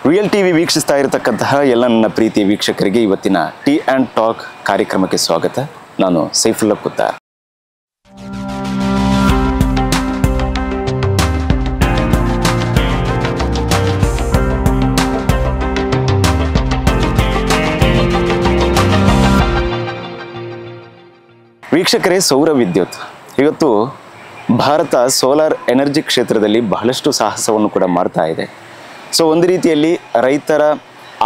Real TV ವೀಕ್ಷಿಸ್ತಾ ಇರತಕ್ಕಂತಹ ಎಲ್ಲ ನನ್ನ ಪ್ರೀತಿಯ ವೀಕ್ಷಕರಿಗೆ ಇವತ್ತಿನ ಟೀ ಆ್ಯಂಡ್ ಟಾಕ್ ಕಾರ್ಯಕ್ರಮಕ್ಕೆ ಸ್ವಾಗತ. ನಾನು ಸೈಫುಲ್ಲಾ ಕುತ್ತಾರ್. ವೀಕ್ಷಕರೇ, ಸೌರ ವಿದ್ಯುತ್ ಇವತ್ತು ಭಾರತ ಸೋಲಾರ್ ಎನರ್ಜಿ ಕ್ಷೇತ್ರದಲ್ಲಿ ಬಹಳಷ್ಟು ಸಾಹಸವನ್ನು ಕೂಡ ಮಾಡ್ತಾ ಇದೆ. ಸೊ ಒಂದು ರೀತಿಯಲ್ಲಿ ರೈತರ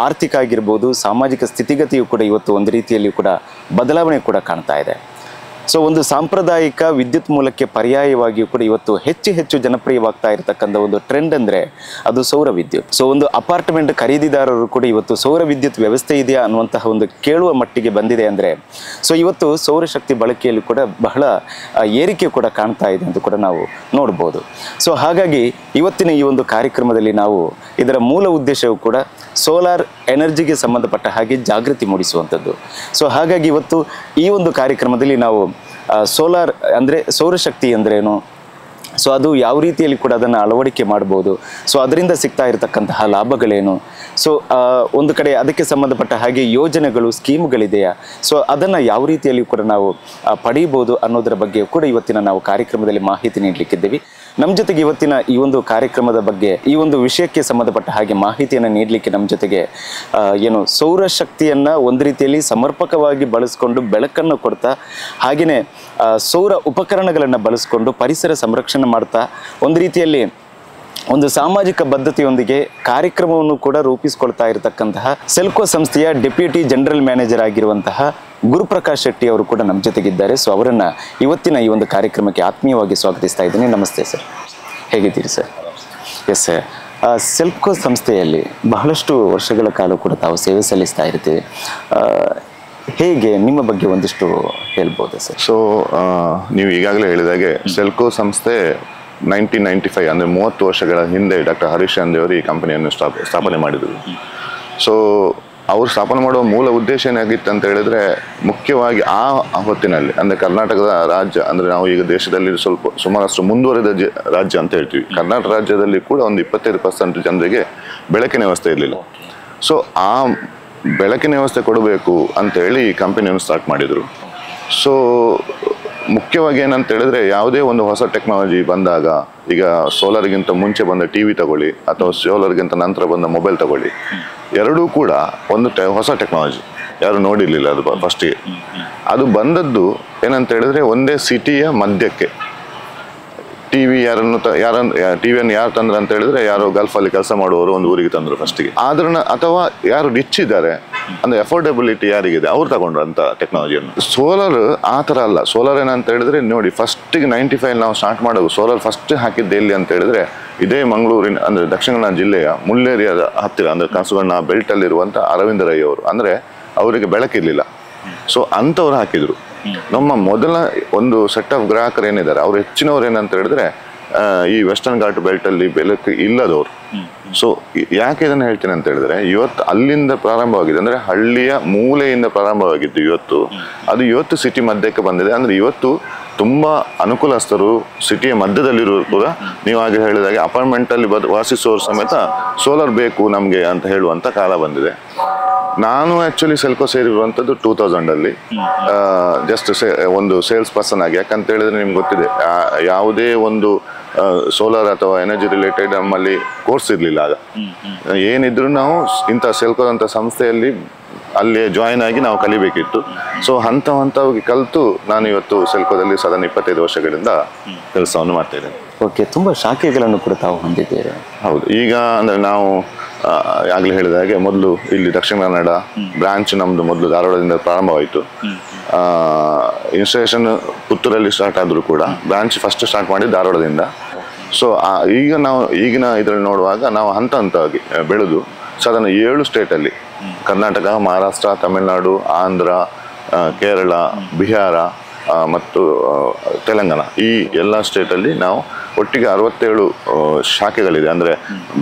ಆರ್ಥಿಕ ಆಗಿರ್ಬೋದು, ಸಾಮಾಜಿಕ ಸ್ಥಿತಿಗತಿಯು ಕೂಡ ಇವತ್ತು ಒಂದು ರೀತಿಯಲ್ಲಿ ಕೂಡ ಬದಲಾವಣೆ ಕೂಡ ಕಾಣ್ತಾ ಇದೆ. ಸೊ ಒಂದು ಸಾಂಪ್ರದಾಯಿಕ ವಿದ್ಯುತ್ ಮೂಲಕ್ಕೆ ಪರ್ಯಾಯವಾಗಿಯೂ ಕೂಡ ಇವತ್ತು ಹೆಚ್ಚು ಜನಪ್ರಿಯವಾಗ್ತಾ ಇರತಕ್ಕಂಥ ಒಂದು ಟ್ರೆಂಡ್ ಅಂದರೆ ಅದು ಸೌರ ವಿದ್ಯುತ್. ಸೊ ಒಂದು ಅಪಾರ್ಟ್ಮೆಂಟ್ ಖರೀದಿದಾರರು ಕೂಡ ಇವತ್ತು ಸೌರ ವಿದ್ಯುತ್ ವ್ಯವಸ್ಥೆ ಇದೆಯಾ ಅನ್ನುವಂತಹ ಒಂದು ಕೇಳುವ ಮಟ್ಟಿಗೆ ಬಂದಿದೆ. ಅಂದರೆ ಸೊ ಇವತ್ತು ಸೌರಶಕ್ತಿ ಬಳಕೆಯಲ್ಲಿ ಕೂಡ ಬಹಳ ಏರಿಕೆ ಕೂಡ ಕಾಣ್ತಾ ಇದೆ ಅಂತ ಕೂಡ ನಾವು ನೋಡ್ಬೋದು. ಸೊ ಹಾಗಾಗಿ ಇವತ್ತಿನ ಈ ಒಂದು ಕಾರ್ಯಕ್ರಮದಲ್ಲಿ ನಾವು ಇದರ ಮೂಲ ಉದ್ದೇಶವು ಕೂಡ ಸೋಲಾರ್ ಎನರ್ಜಿಗೆ ಸಂಬಂಧಪಟ್ಟ ಹಾಗೆ ಜಾಗೃತಿ ಮೂಡಿಸುವಂಥದ್ದು. ಸೊ ಹಾಗಾಗಿ ಇವತ್ತು ಈ ಒಂದು ಕಾರ್ಯಕ್ರಮದಲ್ಲಿ ನಾವು ಸೋಲಾರ್ ಅಂದರೆ ಸೌರಶಕ್ತಿ ಅಂದ್ರೇನು, ಸೊ ಅದು ಯಾವ ರೀತಿಯಲ್ಲಿ ಕೂಡ ಅದನ್ನು ಅಳವಡಿಕೆ ಮಾಡ್ಬೋದು, ಸೊ ಅದರಿಂದ ಸಿಗ್ತಾ ಇರತಕ್ಕಂತಹ ಲಾಭಗಳೇನು, ಸೊ ಒಂದು ಕಡೆ ಅದಕ್ಕೆ ಸಂಬಂಧಪಟ್ಟ ಹಾಗೆ ಯೋಜನೆಗಳು, ಸ್ಕೀಮ್ಗಳಿದೆಯಾ, ಸೊ ಅದನ್ನು ಯಾವ ರೀತಿಯಲ್ಲಿ ಕೂಡ ನಾವು ಪಡೀಬೋದು ಅನ್ನೋದರ ಬಗ್ಗೆ ಕೂಡ ಇವತ್ತಿನ ನಾವು ಕಾರ್ಯಕ್ರಮದಲ್ಲಿ ಮಾಹಿತಿ ನೀಡಲಿಕ್ಕಿದ್ದೀವಿ. ನಮ್ಮ ಜೊತೆಗೆ ಇವತ್ತಿನ ಈ ಒಂದು ಕಾರ್ಯಕ್ರಮದ ಬಗ್ಗೆ, ಈ ಒಂದು ವಿಷಯಕ್ಕೆ ಸಂಬಂಧಪಟ್ಟ ಹಾಗೆ ಮಾಹಿತಿಯನ್ನು ನೀಡಲಿಕ್ಕೆ ನಮ್ಮ ಜೊತೆಗೆ ಸೌರಶಕ್ತಿಯನ್ನು ಒಂದು ರೀತಿಯಲ್ಲಿ ಸಮರ್ಪಕವಾಗಿ ಬಳಸ್ಕೊಂಡು ಬೆಳಕನ್ನು ಕೊಡ್ತಾ, ಹಾಗೆಯೇ ಸೌರ ಉಪಕರಣಗಳನ್ನು ಬಳಸ್ಕೊಂಡು ಪರಿಸರ ಸಂರಕ್ಷಣೆ ಮಾಡ್ತಾ ಒಂದು ರೀತಿಯಲ್ಲಿ ಒಂದು ಸಾಮಾಜಿಕ ಬದ್ಧತೆಯೊಂದಿಗೆ ಕಾರ್ಯಕ್ರಮವನ್ನು ಕೂಡ ರೂಪಿಸಿಕೊಳ್ತಾ ಇರತಕ್ಕಂತಹ ಸೆಲ್ಕೋ ಸಂಸ್ಥೆಯ ಡೆಪ್ಯೂಟಿ ಜನರಲ್ ಮ್ಯಾನೇಜರ್ ಆಗಿರುವಂತಹ ಗುರುಪ್ರಕಾಶ್ ಶೆಟ್ಟಿ ಅವರು ಕೂಡ ನಮ್ಮ ಜೊತೆಗಿದ್ದಾರೆ. ಸೊ ಅವರನ್ನು ಇವತ್ತಿನ ಈ ಒಂದು ಕಾರ್ಯಕ್ರಮಕ್ಕೆ ಆತ್ಮೀಯವಾಗಿ ಸ್ವಾಗತಿಸ್ತಾ ಇದ್ದೀನಿ. ನಮಸ್ತೆ ಸರ್, ಹೇಗಿದ್ದೀರಿ ಸರ್? ಎಸ್ ಸರ್, ಸೆಲ್ಕೋ ಸಂಸ್ಥೆಯಲ್ಲಿ ಬಹಳಷ್ಟು ವರ್ಷಗಳ ಕಾಲ ಕೂಡ ತಾವು ಸೇವೆ ಸಲ್ಲಿಸ್ತಾ ಇರ್ತೀವಿ. ಹೇಗೆ, ನಿಮ್ಮ ಬಗ್ಗೆ ಒಂದಿಷ್ಟು ಹೇಳ್ಬೋದಾ ಸರ್? ಸೊ ನೀವು ಈಗಾಗಲೇ ಹೇಳಿದಾಗೆ ಸೆಲ್ಕೋ ಸಂಸ್ಥೆ 1995 ಅಂದರೆ 30 ವರ್ಷಗಳ ಹಿಂದೆ ಡಾಕ್ಟರ್ ಹರೀಶ್ ಚಂದ್ರ ಅವರು ಈ ಕಂಪನಿಯನ್ನು ಸ್ಥಾಪನೆ ಮಾಡಿದರು. ಸೊ ಅವರು ಸ್ಥಾಪನೆ ಮಾಡುವ ಮೂಲ ಉದ್ದೇಶ ಏನಾಗಿತ್ತು ಅಂತ ಹೇಳಿದ್ರೆ, ಮುಖ್ಯವಾಗಿ ಆ ಹೊತ್ತಿನಲ್ಲಿ ಅಂದರೆ ಕರ್ನಾಟಕದ ರಾಜ್ಯ ಅಂದರೆ ನಾವು ಈಗ ದೇಶದಲ್ಲಿ ಸುಮಾರಷ್ಟು ಮುಂದುವರೆದ ರಾಜ್ಯ ಅಂತ ಹೇಳ್ತೀವಿ. ಕರ್ನಾಟಕ ರಾಜ್ಯದಲ್ಲಿ ಕೂಡ ಒಂದು 25% ಜನರಿಗೆ ಬೆಳಕಿನ ವ್ಯವಸ್ಥೆ ಇರಲಿಲ್ಲ. ಸೊ ಆ ಬೆಳಕಿನ ವ್ಯವಸ್ಥೆ ಕೊಡಬೇಕು ಅಂತೇಳಿ ಈ ಕಂಪನಿಯನ್ನು ಸ್ಟಾರ್ಟ್ ಮಾಡಿದರು. ಸೊ ಮುಖ್ಯವಾಗಿ ಏನಂತ ಹೇಳಿದ್ರೆ, ಯಾವುದೇ ಒಂದು ಹೊಸ ಟೆಕ್ನಾಲಜಿ ಬಂದಾಗ, ಈಗ ಸೋಲಾರ್ಗಿಂತ ಮುಂಚೆ ಬಂದ TV ತಗೊಳ್ಳಿ ಅಥವಾ ಸೋಲಾರ್ಗಿಂತ ನಂತರ ಬಂದ ಮೊಬೈಲ್ ತಗೊಳ್ಳಿ, ಎರಡೂ ಕೂಡ ಒಂದು ಹೊಸ ಟೆಕ್ನಾಲಜಿ, ಯಾರು ನೋಡಿರಲಿಲ್ಲ ಅದು ಫಸ್ಟಿಗೆ. ಅದು ಬಂದದ್ದು ಏನಂತ ಹೇಳಿದ್ರೆ, ಒಂದೇ ಸಿಟಿಯ ಮಧ್ಯಕ್ಕೆ ಟಿವಿಯನ್ನು ಯಾರು ತಂದ್ರು ಅಂತ ಹೇಳಿದ್ರೆ, ಯಾರೋ ಗಲ್ಫಲ್ಲಿ ಕೆಲಸ ಮಾಡುವವರು ಒಂದು ಊರಿಗೆ ತಂದರು ಫಸ್ಟಿಗೆ. ಆದ್ರೂ ಅಥವಾ ಯಾರು ರಿಚ್ ಇದ್ದಾರೆ ಅಂದರೆ ಅಫೋರ್ಡೆಬಿಲಿಟಿ ಯಾರಿಗಿದೆ ಅವ್ರು ತಗೊಂಡ್ರು ಅಂತ ಟೆಕ್ನಾಲಜಿಯನ್ನು. ಸೋಲಾರ್ ಆ ಥರ ಅಲ್ಲ. ಸೋಲಾರ್ ಏನಂತ ಹೇಳಿದ್ರೆ ನೋಡಿ, ಫಸ್ಟಿಗೆ 95 ನಾವು ಸ್ಟಾರ್ಟ್ ಮಾಡೋದು ಸೋಲಾರ್ ಫಸ್ಟ್ ಹಾಕಿದ್ದು ಎಲ್ಲಿ ಅಂತ ಹೇಳಿದ್ರೆ, ಇದೇ ಮಂಗಳೂರಿನ ಅಂದರೆ ದಕ್ಷಿಣ ಕನ್ನಡ ಜಿಲ್ಲೆಯ ಮುಳ್ಳೇರಿಯಾದ ಹತ್ತಿರ ಅಂದರೆ ಕಾಸುಗಣ್ಣ ಬೆಲ್ಟಲ್ಲಿರುವಂಥ ಅರವಿಂದ ರೈ ಅವರು, ಅಂದರೆ ಅವರಿಗೆ ಬೆಳಕಿರಲಿಲ್ಲ. ಸೊ ಅಂಥವ್ರು ಹಾಕಿದರು. ನಮ್ಮ ಮೊದಲ ಒಂದು ಸೆಟ್ ಆಫ್ ಗ್ರಾಹಕರು ಏನಿದ್ದಾರೆ ಅವ್ರು ಹೆಚ್ಚಿನವ್ರು ಏನಂತ ಹೇಳಿದ್ರೆ ಈ ವೆಸ್ಟರ್ನ್ ಘಾಟ್ ಬೆಲ್ಟಲ್ಲಿ ಬೆಳಕು ಇಲ್ಲದವರು. ಸೊ ಯಾಕೆ ಇದನ್ನು ಹೇಳ್ತೀನಿ ಅಂತ ಹೇಳಿದ್ರೆ, ಇವತ್ತು ಅಲ್ಲಿಂದ ಪ್ರಾರಂಭವಾಗಿದೆ, ಅಂದರೆ ಹಳ್ಳಿಯ ಮೂಲೆಯಿಂದ ಪ್ರಾರಂಭವಾಗಿದ್ದು ಇವತ್ತು ಸಿಟಿ ಮಧ್ಯಕ್ಕೆ ಬಂದಿದೆ. ಅಂದರೆ ಇವತ್ತು ತುಂಬ ಅನುಕೂಲಸ್ಥರು ಸಿಟಿಯ ಮಧ್ಯದಲ್ಲಿರೋರು ಕೂಡ, ನೀವು ಹಾಗೆ ಹೇಳಿದಾಗೆ ಅಪಾರ್ಟ್ಮೆಂಟಲ್ಲಿ ವಾಸಿಸೋರು ಸಮೇತ ಸೋಲಾರ್ ಬೇಕು ನಮಗೆ ಅಂತ ಹೇಳುವಂಥ ಕಾಲ ಬಂದಿದೆ. ನಾನು ಆ್ಯಕ್ಚುಲಿ ಸೆಲ್ಕೋ ಸೇರಿರುವಂಥದ್ದು 2000 ಜಸ್ಟ್ ಒಂದು ಸೇಲ್ಸ್ ಪರ್ಸನ್ ಆಗಿ. ಯಾಕಂತ ಹೇಳಿದ್ರೆ ನಿಮ್ಗೆ ಗೊತ್ತಿದೆ, ಯಾವುದೇ ಒಂದು ಸೋಲಾರ್ ಅಥವಾ ಎನರ್ಜಿ ರಿಲೇಟೆಡ್ ನಮ್ಮಲ್ಲಿ ಕೋರ್ಸ್ ಇರಲಿಲ್ಲ ಆಗ. ಏನಿದ್ರು ನಾವು ಇಂಥ ಸೆಲ್ಕೋ ಅಂತ ಸಂಸ್ಥೆಯಲ್ಲಿ ಅಲ್ಲಿ ಜಾಯಿನ್ ಆಗಿ ನಾವು ಕಲಿಬೇಕಿತ್ತು. ಸೊ ಹಂತವಾಗಿ ಕಲಿತು ನಾನು ಇವತ್ತು ಸೆಲ್ಕೋದಲ್ಲಿ ಸಾಧಾರಣ 25 ವರ್ಷಗಳಿಂದ ಕೆಲಸವನ್ನು ಮಾಡ್ತಾ ಇದ್ದೇನೆ. ಓಕೆ, ತುಂಬ ಶಾಖೆಗಳನ್ನು ಕೂಡ ತಾವು ಹೊಂದಿದ್ದೇವೆ. ಹೌದು, ಈಗ ಅಂದರೆ ನಾವು ಆಗಲೇ ಹೇಳಿದ ಹಾಗೆ ಮೊದಲು ಇಲ್ಲಿ ದಕ್ಷಿಣ ಕನ್ನಡ ಬ್ರಾಂಚ್ ನಮ್ಮದು ಮೊದಲು ಧಾರವಾಡದಿಂದ ಪ್ರಾರಂಭವಾಯಿತು. ಇನ್ಸ್ಟಾಲೇಷನ್ ಪುತ್ತೂರಲ್ಲಿ ಸ್ಟಾರ್ಟ್ ಆದರೂ ಕೂಡ ಬ್ರಾಂಚ್ ಫಸ್ಟ್ ಸ್ಟಾರ್ಟ್ ಮಾಡಿ ಧಾರವಾಡದಿಂದ. ಸೊ ಈಗ ನಾವು ಈಗಿನ ಇದರಲ್ಲಿ ನೋಡುವಾಗ ನಾವು ಹಂತವಾಗಿ ಬೆಳೆದು ಸಾಧಾರಣ 7 ಸ್ಟೇಟಲ್ಲಿ, ಕರ್ನಾಟಕ, ಮಹಾರಾಷ್ಟ್ರ, ತಮಿಳುನಾಡು, ಆಂಧ್ರ, ಕೇರಳ, ಬಿಹಾರ ಮತ್ತು ತೆಲಂಗಾಣ, ಈ ಎಲ್ಲ ಸ್ಟೇಟಲ್ಲಿ ನಾವು ಒಟ್ಟಿಗೆ 67 ಶಾಖೆಗಳಿದೆ. ಅಂದರೆ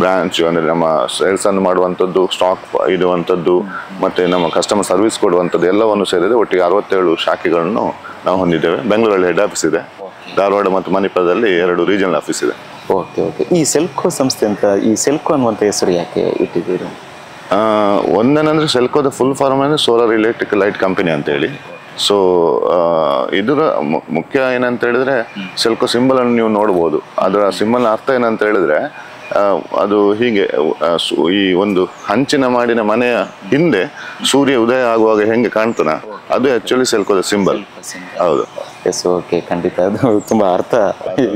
ಬ್ರಾಂಚ್ ಅಂದರೆ ನಮ್ಮ ಸೇಲ್ಸನ್ನು ಮಾಡುವಂಥದ್ದು, ಸ್ಟಾಕ್ ಇಡುವಂಥದ್ದು ಮತ್ತು ನಮ್ಮ ಕಸ್ಟಮರ್ ಸರ್ವಿಸ್ ಕೊಡುವಂಥದ್ದು ಎಲ್ಲವನ್ನು ಸೇರಿದೆ ಒಟ್ಟಿಗೆ 67 ಶಾಖೆಗಳನ್ನು ನಾವು ಹೊಂದಿದ್ದೇವೆ. ಬೆಂಗಳೂರಲ್ಲಿ ಹೆಡ್ ಆಫೀಸ್ ಇದೆ, ಧಾರವಾಡ ಮತ್ತು ಮಣಿಪಾಲದಲ್ಲಿ 2 ರೀಜನಲ್ ಆಫೀಸ್ ಇದೆ. Okay okay. ಈ ಸೆಲ್ಕೋ ಸಂಸ್ಥೆ ಅಂತ, ಈ ಸೆಲ್ಕೋ ಅನ್ನುವಂಥ ಹೆಸರು ಯಾಕೆ ಇಟ್ಟಿದ್ದೀರಿ? ಒಂದೇನಂದ್ರೆ ಸೆಲ್ಕೋದ ಫುಲ್ ಫಾರ್ಮ್ ಅಂದರೆ ಸೋಲಾರ್ ಎಲೆಕ್ಟ್ರಿಕ್ ಲೈಟ್ ಕಂಪನಿ ಅಂತೇಳಿ. ಸೊ ಇದರ ಮುಖ್ಯ ಏನಂತ ಹೇಳಿದ್ರೆ ಸೆಲ್ಕೋ ಸಿಂಬಲ್ ಅನ್ನು ನೀವು ನೋಡ್ಬೋದು. ಅದರ ಸಿಂಬಲ್ ಅರ್ಥ ಏನಂತ ಹೇಳಿದ್ರೆ ಅದು ಹೀಗೆ ಈ ಒಂದು ಹಂಚಿನ ಮಾಡಿನ ಮನೆಯ ಹಿಂದೆ ಸೂರ್ಯ ಉದಯ ಆಗುವಾಗ ಹೆಂಗೆ ಕಾಣ್ತಾನ, ಅದು ಆಕ್ಚುಲಿ ಸೆಲ್ಕೋದ ಸಿಂಬಲ್. ಹೌದು. ಎಸ್ ಓಕೆ, ಖಂಡಿತ ಅದು ತುಂಬ ಅರ್ಥ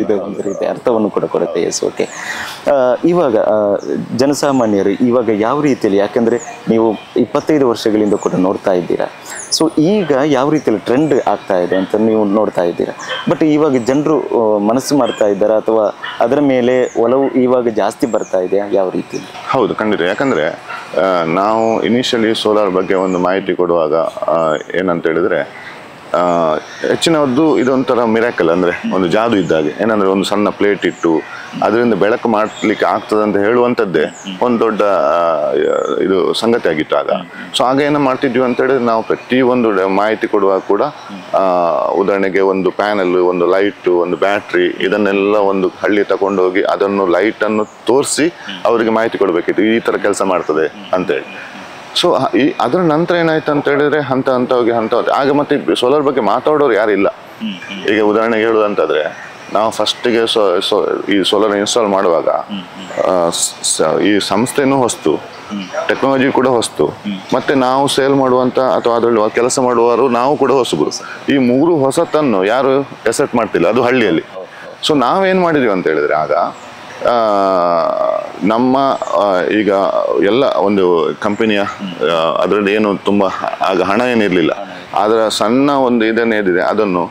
ಇದೆ, ಒಂದು ರೀತಿ ಅರ್ಥವನ್ನು ಕೂಡ ಕೊಡುತ್ತೆ. Yes okay. ಇವಾಗ ಜನಸಾಮಾನ್ಯರು ಇವಾಗ ಯಾವ ರೀತಿಯಲ್ಲಿ, ಯಾಕಂದರೆ ನೀವು 25 ವರ್ಷಗಳಿಂದ ಕೂಡ ನೋಡ್ತಾ ಇದ್ದೀರಾ, ಸೊ ಈಗ ಯಾವ ರೀತಿಯಲ್ಲಿ ಟ್ರೆಂಡ್ ಆಗ್ತಾ ಇದೆ ಅಂತ ನೀವು ನೋಡ್ತಾ ಇದ್ದೀರಾ. ಬಟ್ ಇವಾಗ ಜನರು ಮನಸ್ಸು ಮಾಡ್ತಾ ಇದ್ದಾರಾ ಅಥವಾ ಅದರ ಮೇಲೆ ಒಲವು ಇವಾಗ ಜಾಸ್ತಿ ಬರ್ತಾ ಇದೆಯಾ, ಯಾವ ರೀತಿ? ಹೌದು, ಖಂಡಿತ. ಯಾಕಂದರೆ ನಾವು ಇನಿಷಿಯಲಿ ಸೋಲಾರ್ ಬಗ್ಗೆ ಒಂದು ಮಾಹಿತಿ ಕೊಡುವಾಗ ಏನಂತ ಹೇಳಿದರೆ ಹೆಚ್ಚಿನವದ್ದು ಇದೊಂಥರ ಮಿರಾಕಲ್, ಅಂದರೆ ಒಂದು ಜಾದು ಇದ್ದಾಗೆ. ಏನಂದರೆ ಒಂದು ಸಣ್ಣ ಪ್ಲೇಟ್ ಇಟ್ಟು ಅದರಿಂದ ಬೆಳಕು ಮಾಡಲಿಕ್ಕೆ ಆಗ್ತದೆ ಅಂತ ಹೇಳುವಂಥದ್ದೇ ಒಂದು ದೊಡ್ಡ ಇದು ಸಂಗತಿ ಆಗಿತ್ತು ಆಗ. ಸೊ ಆಗ ಏನು ಮಾಡ್ತಿದ್ವಿ ಅಂತ ಹೇಳಿದ್ರೆ ನಾವು ಪ್ರತಿಯೊಂದು ಮಾಹಿತಿ ಕೊಡುವಾಗ ಕೂಡ ಉದಾಹರಣೆಗೆ ಒಂದು ಪ್ಯಾನಲ್, ಒಂದು ಲೈಟು, ಒಂದು ಬ್ಯಾಟ್ರಿ, ಇದನ್ನೆಲ್ಲ ಒಂದು ಹಳ್ಳಿ ತಗೊಂಡೋಗಿ ಅದನ್ನು ಲೈಟನ್ನು ತೋರಿಸಿ ಅವರಿಗೆ ಮಾಹಿತಿ ಕೊಡಬೇಕಿತ್ತು, ಈ ಥರ ಕೆಲಸ ಮಾಡ್ತದೆ ಅಂತೇಳಿ. ಸೊ ಅದರ ನಂತರ ಏನಾಯ್ತು ಅಂತ ಹೇಳಿದ್ರೆ ಹಂತ ಆಗ ಮತ್ತೆ ಸೋಲಾರ್ ಬಗ್ಗೆ ಮಾತಾಡೋರು ಯಾರಿಲ್ಲ. ಈಗ ಉದಾಹರಣೆಗೆ ಹೇಳುದಂತಾದ್ರೆ ನಾವು ಫಸ್ಟಿಗೆ ಈ ಸೋಲಾರ್ ಇನ್ಸ್ಟಾಲ್ ಮಾಡುವಾಗ ಈ ಸಂಸ್ಥೆನೂ ಹೊಸ್ತು, ಟೆಕ್ನಾಲಜಿ ಕೂಡ ಹೊಸ್ತು, ಮತ್ತೆ ನಾವು ಸೇಲ್ ಮಾಡುವಂತ ಅಥವಾ ಅದರಲ್ಲಿ ಕೆಲಸ ಮಾಡುವವರು ನಾವು ಕೂಡ ಹೊಸಬರು. ಈ 3 ಹೊಸತನ್ನು ಯಾರು ಎಸೆಪ್ಟ್ ಮಾಡ್ತಿಲ್ಲ, ಅದು ಹಳ್ಳಿಯಲ್ಲಿ. ಸೊ ನಾವೇನ್ ಮಾಡಿದ್ವಿ ಅಂತ ಹೇಳಿದ್ರೆ ಆಗ ನಮ್ಮ ಈಗ ಎಲ್ಲ ಒಂದು ಕಂಪನಿಯ ಅದರಲ್ಲಿ ಏನು ತುಂಬ ಆಗ ಹಣ ಏನಿರಲಿಲ್ಲ, ಅದರ ಸಣ್ಣ ಒಂದು ಇದನ್ನೇನಿದೆ ಅದನ್ನು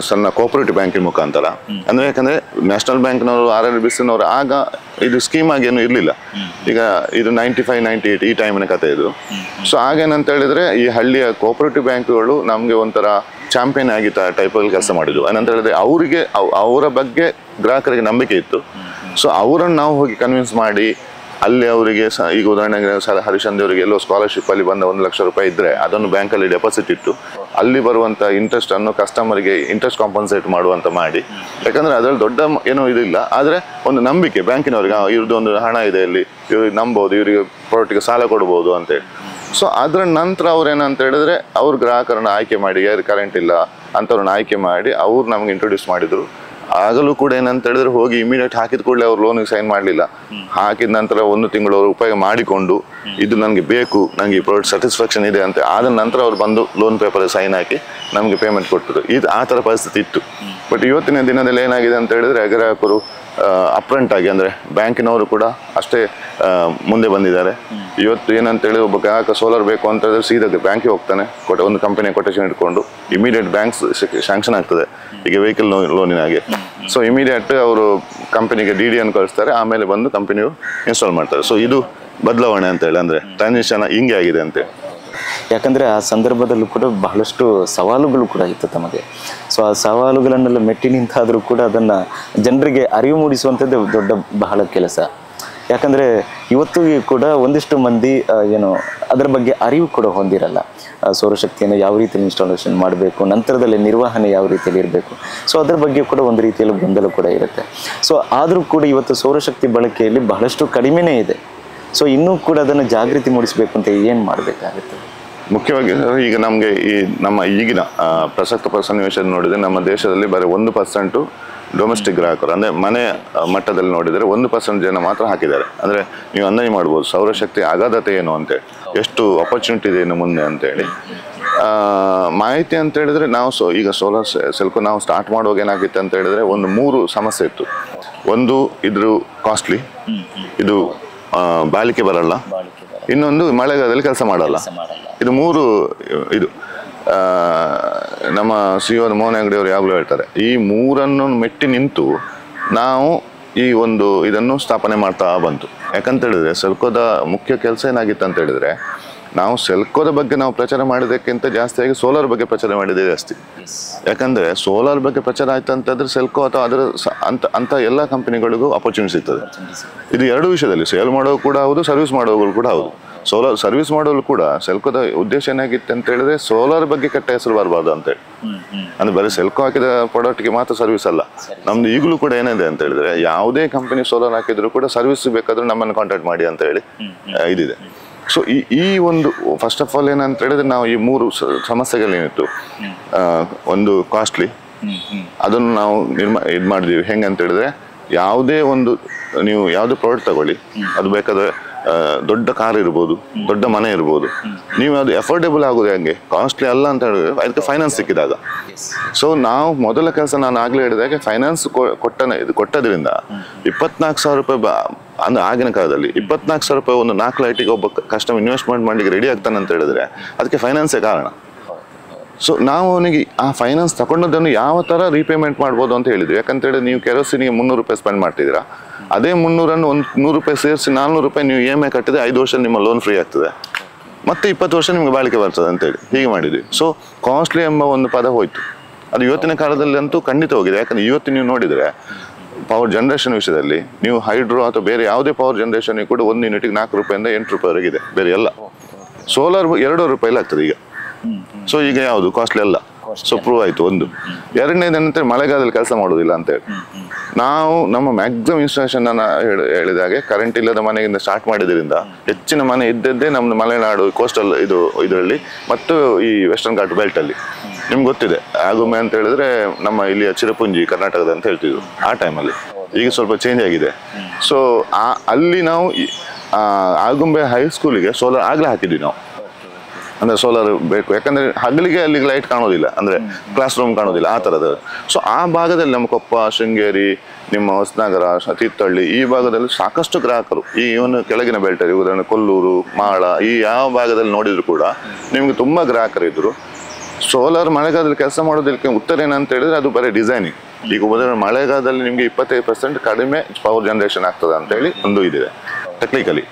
ಸಣ್ಣ ಕೋಪರೇಟಿವ್ ಬ್ಯಾಂಕಿನ ಮುಖಾಂತರ, ಅಂದರೆ ಯಾಕಂದರೆ ನ್ಯಾಷನಲ್ ಬ್ಯಾಂಕ್ನವರು RRBCನವರು ಆಗ ಇದು ಸ್ಕೀಮ್ ಆಗೇನು ಇರಲಿಲ್ಲ. ಈಗ ಇದು 95, 98 ಈ ಟೈಮಿನ ಕಥೆ ಇದು. ಸೊ ಆಗೇನಂತ ಹೇಳಿದ್ರೆ ಈ ಹಳ್ಳಿಯ ಕೋಪರೇಟಿವ್ ಬ್ಯಾಂಕ್ಗಳು ನಮಗೆ ಒಂಥರ ಚಾಂಪಿಯನ್ ಆಗಿದ್ದ ಟೈಪಲ್ಲಿ ಕೆಲಸ ಮಾಡಿದ್ವು. ಏನಂತ ಹೇಳಿದ್ರೆ ಅವರಿಗೆ ಅವರ ಬಗ್ಗೆ ಗ್ರಾಹಕರಿಗೆ ನಂಬಿಕೆ ಇತ್ತು. ಸೊ ಅವರನ್ನು ನಾವು ಹೋಗಿ ಕನ್ವಿನ್ಸ್ ಮಾಡಿ ಅಲ್ಲಿ ಅವರಿಗೆ ಈಗ ಉದಾಹರಣೆಗೆ ಹರಿಶಂದಿ ಅವರಿಗೆ ಎಲ್ಲೋ ಸ್ಕಾಲರ್ಶಿಪ್ ಅಲ್ಲಿ ಬಂದ 1 ಲಕ್ಷ ರೂಪಾಯಿ ಇದ್ರೆ ಅದನ್ನು ಬ್ಯಾಂಕಲ್ಲಿ ಡೆಪಾಸಿಟ್ ಇಟ್ಟು ಅಲ್ಲಿ ಬರುವಂಥ ಇಂಟ್ರೆಸ್ಟ್ ಅನ್ನು ಕಸ್ಟಮರ್ಗೆ ಇಂಟ್ರೆಸ್ಟ್ ಕಾಂಪನ್ಸೇಟ್ ಮಾಡುವಂತ ಮಾಡಿ. ಯಾಕಂದ್ರೆ ಅದರಲ್ಲಿ ದೊಡ್ಡ ಏನೋ ಇದಿಲ್ಲ, ಆದರೆ ಒಂದು ನಂಬಿಕೆ ಬ್ಯಾಂಕಿನವ್ರಿಗೆ ಇವ್ರದ್ದು ಒಂದು ಹಣ ಇದೆ, ಇಲ್ಲಿ ಇವ್ರಿಗೆ ನಂಬೋದು, ಇವರಿಗೆ ಪ್ರಾಡಕ್ಟ್ಗೆ ಸಾಲ ಕೊಡ್ಬೋದು ಅಂತೇಳಿ. ಸೊ ಅದರ ನಂತರ ಅವ್ರೇನಂತ ಹೇಳಿದ್ರೆ ಅವ್ರ ಗ್ರಾಹಕರನ್ನ ಆಯ್ಕೆ ಮಾಡಿ, ಯಾರು ಕರೆಂಟ್ ಇಲ್ಲ ಅಂಥವ್ರನ್ನ ಆಯ್ಕೆ ಮಾಡಿ ಅವ್ರು ನಮ್ಗೆ ಇಂಟ್ರೊಡ್ಯೂಸ್ ಮಾಡಿದ್ರು. ಆಗಲೂ ಕೂಡ ಏನಂತ ಹೇಳಿದ್ರೆ ಹೋಗಿ ಇಮಿಡಿಯೇಟ್ ಹಾಕಿದ ಕೂಡಲೇ ಅವ್ರು ಲೋನಿಗೆ ಸೈನ್ ಮಾಡಲಿಲ್ಲ. ಹಾಕಿದ ನಂತರ 1 ತಿಂಗಳು ಅವರು ಉಪಯೋಗ ಮಾಡಿಕೊಂಡು ಇದು ನನಗೆ ಬೇಕು, ನನಗೆ ಈ ಪ್ರಾಡಕ್ಟ್ ಸ್ಯಾಟಿಸ್ಫ್ಯಾಕ್ಷನ್ ಇದೆ ಅಂತ ಆದ ನಂತರ ಅವ್ರು ಬಂದು ಲೋನ್ ಪೇಪರ್ ಸೈನ್ ಹಾಕಿ ನಮಗೆ ಪೇಮೆಂಟ್ ಕೊಟ್ಟರು. ಇದು ಆ ಥರ ಪರಿಸ್ಥಿತಿ ಇತ್ತು. ಬಟ್ ಇವತ್ತಿನ ದಿನದಲ್ಲಿ ಏನಾಗಿದೆ ಅಂತ ಹೇಳಿದ್ರೆ ಗ್ರಾಹಕರು ಅಪ್ರಂಟ್ ಆಗಿ, ಅಂದರೆ ಬ್ಯಾಂಕಿನವರು ಕೂಡ ಅಷ್ಟೇ ಮುಂದೆ ಬಂದಿದ್ದಾರೆ. ಇವತ್ತು ಏನಂತ ಹೇಳಿ ಒಬ್ಬ ಗ್ರಾಹಕ ಸೋಲಾರ್ ಬೇಕು ಅಂತ ಹೇಳಿದ್ರೆ ಸೀದಾ ಬ್ಯಾಂಕಿಗೆ ಹೋಗ್ತಾನೆ, ಒಂದು ಕಂಪನಿಯ ಕೊಟೇಶನ್ ಇಟ್ಕೊಂಡು ಇಮಿಡಿಯೇಟ್ ಬ್ಯಾಂಕ್ಸ್ ಶಾಂಕ್ಷನ್ ಆಗ್ತದೆ ಈಗ ವೆಹಿಕಲ್ ಲೋನಿನ ಹಾಗೆ. ಸೊ ಇಮಿಡಿಯೇಟ್ ಅವರು ಕಂಪನಿಗೆ DD ಅನ್ನು ಕಳಿಸ್ತಾರೆ, ಆಮೇಲೆ ಬಂದು ಕಂಪನಿಯು ಇನ್ಸ್ಟಾಲ್ ಮಾಡ್ತಾರೆ. ಸೊ ಇದು ಬದಲಾವಣೆ ಅಂತ ಹೇಳಿ, ಅಂದರೆ ಟ್ರಾನ್ಸಿಷನ್ ಹಿಂಗೆ ಆಗಿದೆ ಅಂತೇಳಿ. ಯಾಕಂದರೆ ಆ ಸಂದರ್ಭದಲ್ಲೂ ಕೂಡ ಬಹಳಷ್ಟು ಸವಾಲುಗಳು ಕೂಡ ಇತ್ತು ತಮಗೆ. ಸೊ ಆ ಸವಾಲುಗಳನ್ನೆಲ್ಲ ಮೆಟ್ಟಿ ನಿಂತಾದರೂ ಕೂಡ ಅದನ್ನು ಜನರಿಗೆ ಅರಿವು ಮೂಡಿಸುವಂಥದ್ದೇ ದೊಡ್ಡ ಬಹಳ ಕೆಲಸ. ಯಾಕಂದರೆ ಇವತ್ತಿಗೂ ಕೂಡ ಒಂದಿಷ್ಟು ಮಂದಿ ಏನು ಅದರ ಬಗ್ಗೆ ಅರಿವು ಕೂಡ ಹೊಂದಿರಲ್ಲ. ಸೌರಶಕ್ತಿಯನ್ನು ಯಾವ ರೀತಿಯಲ್ಲಿ ಇನ್ಸ್ಟಾಲೇಷನ್ ಮಾಡಬೇಕು, ನಂತರದಲ್ಲಿ ನಿರ್ವಹಣೆ ಯಾವ ರೀತಿಯಲ್ಲಿ ಇರಬೇಕು, ಸೊ ಅದರ ಬಗ್ಗೆ ಕೂಡ ಒಂದು ರೀತಿಯಲ್ಲಿ ಗೊಂದಲ ಕೂಡ ಇರುತ್ತೆ. ಸೊ ಆದರೂ ಕೂಡ ಇವತ್ತು ಸೌರಶಕ್ತಿ ಬಳಕೆಯಲ್ಲಿ ಬಹಳಷ್ಟು ಕಡಿಮೆನೇ ಇದೆ. ಸೊ ಇನ್ನೂ ಕೂಡ ಅದನ್ನು ಜಾಗೃತಿ ಮೂಡಿಸಬೇಕು ಅಂತ ಏನು ಮಾಡಬೇಕಾಗುತ್ತೆ? ಮುಖ್ಯವಾಗಿ ಈಗ ನಮಗೆ ಈ ನಮ್ಮ ಈಗಿನ ಪ್ರಸಕ್ತ ಸನ್ನಿವೇಶ ನೋಡಿದರೆ ನಮ್ಮ ದೇಶದಲ್ಲಿ ಬರೀ 1% ಡೊಮೆಸ್ಟಿಕ್ ಗ್ರಾಹಕರು, ಅಂದರೆ ಮನೆ ಮಟ್ಟದಲ್ಲಿ ನೋಡಿದರೆ 1% ಜನ ಮಾತ್ರ ಹಾಕಿದ್ದಾರೆ. ಅಂದರೆ ನೀವು ಅಂದಾಜು ಮಾಡ್ಬೋದು ಸೌರಶಕ್ತಿ ಅಗಾಧತೆ ಏನು ಅಂತೇಳಿ, ಎಷ್ಟು ಆಪರ್ಚುನಿಟಿ ಇದೆ ಇನ್ನು ಮುಂದೆ ಅಂತೇಳಿ. ಮಾಹಿತಿ ಅಂತ ಹೇಳಿದ್ರೆ ನಾವು ಈಗ ಸೋಲಾರ್ ಸೆಲ್ಕೋ ನಾವು ಸ್ಟಾರ್ಟ್ ಮಾಡುವಾಗ ಏನಾಗಿತ್ತು ಅಂತ ಹೇಳಿದ್ರೆ ಒಂದು 3 ಸಮಸ್ಯೆ ಇತ್ತು. ಒಂದು ಇದ್ರ ಕಾಸ್ಟ್ಲಿ, ಇದು ಬಾಳಿಕೆ ಬರಲ್ಲ, ಇನ್ನೊಂದು ಮಳೆಗಾಲದಲ್ಲಿ ಕೆಲಸ ಮಾಡಲ್ಲ. ಇದು 3 ಇದು ನಮ್ಮ CEO ಮೋಹನ್ ಅಂಗಡಿಯವರು ಯಾವಾಗಲೂ ಹೇಳ್ತಾರೆ. ಈ 3ಅನ್ನು ಮೆಟ್ಟಿ ನಿಂತು ನಾವು ಈ ಇದನ್ನು ಸ್ಥಾಪನೆ ಮಾಡ್ತಾ ಬಂತು. ಯಾಕಂತ ಹೇಳಿದ್ರೆ ಸೆಲ್ಕೋದ ಮುಖ್ಯ ಕೆಲಸ ಏನಾಗಿತ್ತು ಅಂತ ಹೇಳಿದ್ರೆ ನಾವು ಸೆಲ್ಕೋದ ಬಗ್ಗೆ ನಾವು ಪ್ರಚಾರ ಮಾಡಿದ್ದಕ್ಕಿಂತ ಜಾಸ್ತಿಯಾಗಿ ಸೋಲಾರ್ ಬಗ್ಗೆ ಪ್ರಚಾರ ಮಾಡಿದೆ ಜಾಸ್ತಿ. ಯಾಕಂದರೆ ಸೋಲಾರ್ ಬಗ್ಗೆ ಪ್ರಚಾರ ಆಯ್ತು ಅಂತಂದರೆ ಸೆಲ್ಕೋ ಅಥವಾ ಅದರ ಅಂತ ಎಲ್ಲ ಕಂಪನಿಗಳಿಗೂ ಅಪರ್ಚುನಿಟಿ ಸಿಗ್ತದೆ. ಇದು ಎರಡು ವಿಷಯದಲ್ಲಿ ಸೇಲ್ ಮಾಡೋದು ಕೂಡ ಹೌದು, ಸರ್ವಿಸ್ ಮಾಡೋರು ಕೂಡ ಹೌದು. ಸೋಲಾರ್ ಸರ್ವಿಸ್ ಮಾಡೋರು ಕೂಡ ಸೆಲ್ಕೋದ ಉದ್ದೇಶ ಏನಾಗಿತ್ತು ಅಂತ ಹೇಳಿದ್ರೆ ಸೋಲಾರ್ ಬಗ್ಗೆ ಕೆಟ್ಟ ಹೆಸರು ಬರಬಾರ್ದು ಅಂತೇಳಿ. ಅಂದ್ರೆ ಬರೀ ಸೆಲ್ಕೋ ಹಾಕಿದ ಪ್ರಾಡಕ್ಟ್ಗೆ ಮಾತ್ರ ಸರ್ವಿಸ್ ಅಲ್ಲ, ನಮ್ದು ಈಗಲೂ ಕೂಡ ಏನಿದೆ ಅಂತ ಹೇಳಿದ್ರೆ ಯಾವುದೇ ಕಂಪನಿ ಸೋಲಾರ್ ಹಾಕಿದ್ರು ಕೂಡ ಸರ್ವಿಸ್ ಬೇಕಾದ್ರೂ ನಮ್ಮನ್ನು ಕಾಂಟ್ಯಾಕ್ಟ್ ಮಾಡಿ ಅಂತ ಹೇಳಿ ಇದಿದೆ. ಸೊ ಈ ಒಂದು ಫಸ್ಟ್ ಆಫ್ ಆಲ್ ಏನಂತ ಹೇಳಿದ್ರೆ ನಾವು ಈ 3 ಸಮಸ್ಯೆಗಳೇನಿತ್ತು, ಒಂದು ಕಾಸ್ಟ್ಲಿ, ಅದನ್ನು ನಾವು ಇದು ಮಾಡಿದೀವಿ. ಹೆಂಗೆ ಅಂತ ಹೇಳಿದ್ರೆ ಯಾವುದೇ ಒಂದು ನೀವು ಯಾವುದೇ ಪ್ರಾಡಕ್ಟ್ ತಗೊಳ್ಳಿ, ಅದು ಬೇಕಾದ್ರೆ ದೊಡ್ಡ ಕಾರ್ ಇರ್ಬೋದು, ದೊಡ್ಡ ಮನೆ ಇರ್ಬೋದು, ನೀವು ಅದು ಅಫೋರ್ಡೆಬಲ್ ಆಗೋದು ಹೆಂಗೆ, ಕಾಸ್ಟ್ಲಿ ಅಲ್ಲ ಅಂತ ಹೇಳಿದ್ರೆ ಅದಕ್ಕೆ ಫೈನಾನ್ಸ್ ಸಿಕ್ಕಿದಾಗ. ಸೊ ನಾವು ಮೊದಲ ಕೆಲಸ ನಾನು ಆಗಲೇ ಹೇಳಿದಾಗೆ ಫೈನಾನ್ಸ್ ಕೊಟ್ಟದ್ರಿಂದ 24,000 ರೂಪಾಯಿ ಅಂದ್ರೆ ಆಗಿನ ಕಾಲದಲ್ಲಿ 24,000 ರೂಪಾಯಿ ಒಂದು 4 ಲೈಟಿಗೆ ಒಬ್ಬ ಕಸ್ಟಮರ್ ಇನ್ವೆಸ್ಟ್ಮೆಂಟ್ ಮಾಡಲಿಕ್ಕೆ ರೆಡಿ ಆಗ್ತಾನೆ ಅಂತ ಹೇಳಿದ್ರೆ ಅದಕ್ಕೆ ಫೈನಾನ್ಸೇ ಕಾರಣ. ಸೊ ನಾವು ಅವನಿಗೆ ಆ ಫೈನಾನ್ಸ್ ತಗೊಂಡದನ್ನು ಯಾವ ಥರ ರೀಪೇಮೆಂಟ್ ಮಾಡ್ಬೋದು ಅಂತ ಹೇಳಿದ್ವಿ. ಯಾಕಂತೇಳಿ ನೀವು ಕೆರೋಸಿನಿಗೆ 300 ರೂಪಾಯಿ ಸ್ಪೆಂಡ್ ಮಾಡ್ತಿದ್ದೀರಾ, ಅದೇ 300 ಒಂದು 100 ರೂಪಾಯಿ ಸೇರಿಸಿ 400 ರೂಪಾಯಿ ನೀವು EMI ಕಟ್ಟಿದ್ರೆ 5 ವರ್ಷ ನಿಮ್ಮ ಲೋನ್ ಫ್ರೀ ಆಗ್ತದೆ, ಮತ್ತೆ 20 ವರ್ಷ ನಿಮ್ಗೆ ಬಾಳಿಕೆ ಬರ್ತದೆ ಅಂತೇಳಿ ಹೀಗೆ ಮಾಡಿದ್ವಿ. ಸೊ ಕಾಸ್ಟ್ಲಿ ಎಂಬ ಒಂದು ಪದ ಹೋಯ್ತು. ಅದು ಇವತ್ತಿನ ಕಾಲದಲ್ಲಿ ಅಂತೂ ಖಂಡಿತ ಹೋಗಿದೆ. ಯಾಕಂದ್ರೆ ಇವತ್ತು ನೀವು ನೋಡಿದರೆ ಪವರ್ ಜನರೇಷನ್ ವಿಷಯದಲ್ಲಿ ನೀವು ಹೈಡ್ರೋ ಅಥವಾ ಬೇರೆ ಯಾವುದೇ ಪವರ್ ಜನರೇಷನ್ ಕೂಡ 1 ಯೂನಿಟ್ಗೆ 4 ರೂಪಾಯಿಂದ 8 ರೂಪಾಯಿವರೆಗಿದೆ. ಬೇರೆ ಎಲ್ಲ ಸೋಲಾರ್ 2 ರೂಪಾಯಿ ಆಗ್ತದೆ ಈಗ. ಸೊ ಈಗ ಯಾವುದು ಕಾಸ್ಟ್ಲಿ ಅಲ್ಲ. ಸೊ ಪ್ರೂವ್ ಆಯಿತು ಒಂದು. ಎರಡನೇದೇನಂತ ಮಳೆಗಾಲದಲ್ಲಿ ಕೆಲಸ ಮಾಡೋದಿಲ್ಲ ಅಂತೇಳಿ ನಾವು ನಮ್ಮ ಮ್ಯಾಕ್ಸಿಮಮ್ ಇನ್ಸ್ಟಾಲೇಷನ್ ಹೇಳಿದಾಗೆ ಕರೆಂಟ್ ಇಲ್ಲದ ಮನೆಯಿಂದ ಸ್ಟಾರ್ಟ್ ಮಾಡಿದ್ರಿಂದ ಹೆಚ್ಚಿನ ಮನೆ ಇದ್ದದ್ದೇ ನಮ್ಮದು ಮಲೆನಾಡು ಕೋಸ್ಟಲ್ ಇದರಲ್ಲಿ ಮತ್ತು ಈ ವೆಸ್ಟರ್ನ್ ಘಾಟ್ ಬೆಲ್ಟಲ್ಲಿ. ನಿಮ್ಗೆ ಗೊತ್ತಿದೆ ಆಗುಂಬೆ ಅಂತ ಹೇಳಿದ್ರೆ ನಮ್ಮ ಇಲ್ಲಿಯ ಚಿರಪುಂಜಿ ಕರ್ನಾಟಕದ ಅಂತ ಹೇಳ್ತಿದ್ರು ಆ ಟೈಮಲ್ಲಿ. ಈಗ ಸ್ವಲ್ಪ ಚೇಂಜ್ ಆಗಿದೆ. ಸೊ ಅಲ್ಲಿ ನಾವು ಆಗುಂಬೆ ಹೈಸ್ಕೂಲಿಗೆ ಸೋಲಾರ್ ಆಗಲೇ ಹಾಕಿದ್ವಿ ನಾವು. ಅಂದರೆ ಸೋಲಾರ್ ಬೇಕು, ಯಾಕಂದರೆ ಹಗಲಿಗೆ ಅಲ್ಲಿಗೆ ಲೈಟ್ ಕಾಣೋದಿಲ್ಲ, ಅಂದರೆ ಕ್ಲಾಸ್ ರೂಮ್ ಕಾಣೋದಿಲ್ಲ ಆ ಥರದ. ಸೊ ಆ ಭಾಗದಲ್ಲಿ ನಮ್ಮ ಕೊಪ್ಪ, ಶೃಂಗೇರಿ, ನಿಮ್ಮ ಹೊಸನಗರ, ತೀರ್ಥಹಳ್ಳಿ ಈ ಭಾಗದಲ್ಲಿ ಸಾಕಷ್ಟು ಗ್ರಾಹಕರು, ಈ ಇವನು ಕೆಳಗಿನ ಬೆಲ್ಟಲ್ಲಿ ಉದಾಹರಣೆ ಕೊಲ್ಲೂರು, ಮಾಳ ಈ ಯಾವ ಭಾಗದಲ್ಲಿ ನೋಡಿದ್ರು ಕೂಡ ನಿಮಗೆ ತುಂಬ ಗ್ರಾಹಕರಿದ್ದರು. ಸೋಲಾರ್ ಮಳೆಗಾಲದಲ್ಲಿ ಕೆಲಸ ಮಾಡೋದಕ್ಕೆ ಉತ್ತರ ಏನಂತ ಹೇಳಿದ್ರೆ ಅದು ಬರೀ ಡಿಸೈನಿಂಗ್. ಈಗ ಉದಾಹರಣೆ ಮಳೆಗಾಲದಲ್ಲಿ ನಿಮಗೆ 25% ಕಡಿಮೆ ಪವರ್ ಜನರೇಷನ್ ಆಗ್ತದೆ ಅಂತೇಳಿ ಒಂದು ಇದಿದೆ ಟೆಕ್ನಿಕಲಿ.